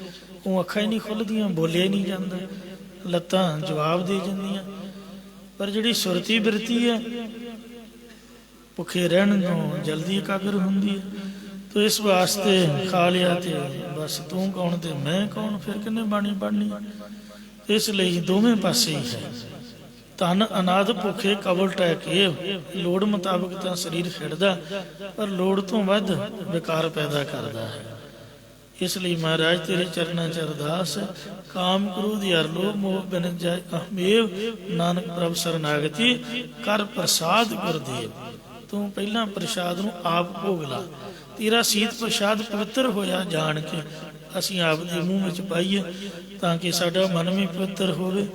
ਉਹ ਅੱਖਾਂ ਹੀ ਨਹੀਂ ਖੁੱਲ੍ਹਦੀਆਂ, ਬੋਲਿਆ ਹੀ ਨਹੀਂ ਜਾਂਦਾ, ਲੱਤਾਂ ਜਵਾਬ ਦੇ ਜਾਂਦੀਆਂ। ਪਰ ਜਿਹੜੀ ਸੁਰਤੀ ਬਿਰਤੀ ਹੈ ਭੁੱਖੇ ਰਹਿਣ ਤੋਂ ਜਲਦੀ ਇਕਾਗਰ ਹੁੰਦੀ ਹੈ। ਤੋ ਇਸ ਵਾਸਤੇ ਖਾ ਲਿਆ ਤੇ ਬਸ ਤੂੰ ਕੌਣ ਤੇ ਮੈਂ ਕੌਣ, ਫਿਰ ਕਿੰਨੇ ਬਾਣੀ ਪੜ੍ਹਨੀ। ਇਸ ਲਈ ਦੋਵੇਂ ਪਾਸੇ ਹੀ ਹੈ। ਧਨ ਅਨਾਦ ਭੁੱਖੇ ਕਬਲ ਟੈ ਕੇ, ਲੋੜ ਮੁਤਾਬਕ ਤਾਂ ਸਰੀਰ ਖਿੜਦਾ, ਪਰ ਲੋੜ ਤੋਂ ਵੱਧ ਵਿਕਾਰ ਪੈਦਾ ਕਰਦਾ ਹੈ। ਇਸ ਲਈ ਮਹਾਰਾਜ ਤੇਰੇ ਚਰਨਾਂ 'ਚ ਅਰਦਾਸ, ਕਾਮ, ਕ੍ਰੋਧ, ਅਰ ਲੋਭ, ਮੋਹ ਬਿਨ ਜਾਇ ਅਹਮੇਵ, ਨਾਨਕ ਪ੍ਰਭ ਸਰਨਾਗਤੀ ਕਰ ਪ੍ਰਸਾਦ ਗੁਰਦੇਵ। ਤੂੰ ਪਹਿਲਾਂ ਪ੍ਰਸ਼ਾਦ ਨੂੰ ਆਪ ਭੋਗ ਲਾ ਤੇਰਾ ਸੀਤ ਪ੍ਰਸ਼ਾਦ ਪਵਿੱਤਰ ਹੋਇਆ ਜਾਣ ਕੇ ਅਸੀਂ ਆਪ ਦੇ ਮੂੰਹ ਵਿੱਚ ਪਾਈਏ, ਤਾਂ ਕਿ ਸਾਡਾ ਮਨ ਵੀ ਪਵਿੱਤਰ ਹੋਵੇ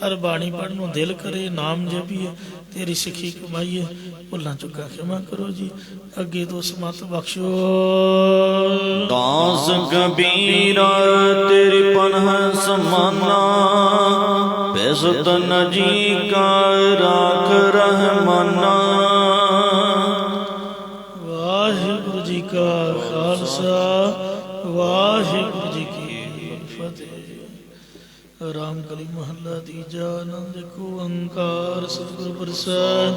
ਔਰ ਬਾਣੀ ਪੜ੍ਹਨ ਨੂੰ ਦਿਲ ਕਰੇ, ਨਾਮ ਜਪੀਏ, ਤੇਰੀ ਸਿੱਖੀ ਕਮਾਈਏ। ਭੁੱਲਾਂ ਚੁੱਕਾ ਖਿਮਾ ਕਰੋ ਜੀ, ਅੱਗੇ ਤੋਂ ਸਮਤ ਬਖਸ਼ੋ। ਦਾਸ ਕਬੀਰਾ ਤੇਰੀ ਪਨਹ ਸਮਾਨਾ, ਬੇਸੁੱਧ ਨਜੀ ਕਾ ਰਾਖ ਰਹਿਮਾਨਾ। ਵਾਹਿਗੁਰੂ ਜੀ ਕਾ ਖਾਲਸਾ, ਵਾਹਿਗੁਰੂ ਜੀ ਕੀ ਫਤਿਹ। ਰਾਮ ਕਲੀ ਮਹੱਲਾ ਤੀਜਾ। ਆਨੰਦ ਏਕ ਓੰਕਾਰ ਸਤਿਗੁਰ ਪ੍ਰਸਾਦ।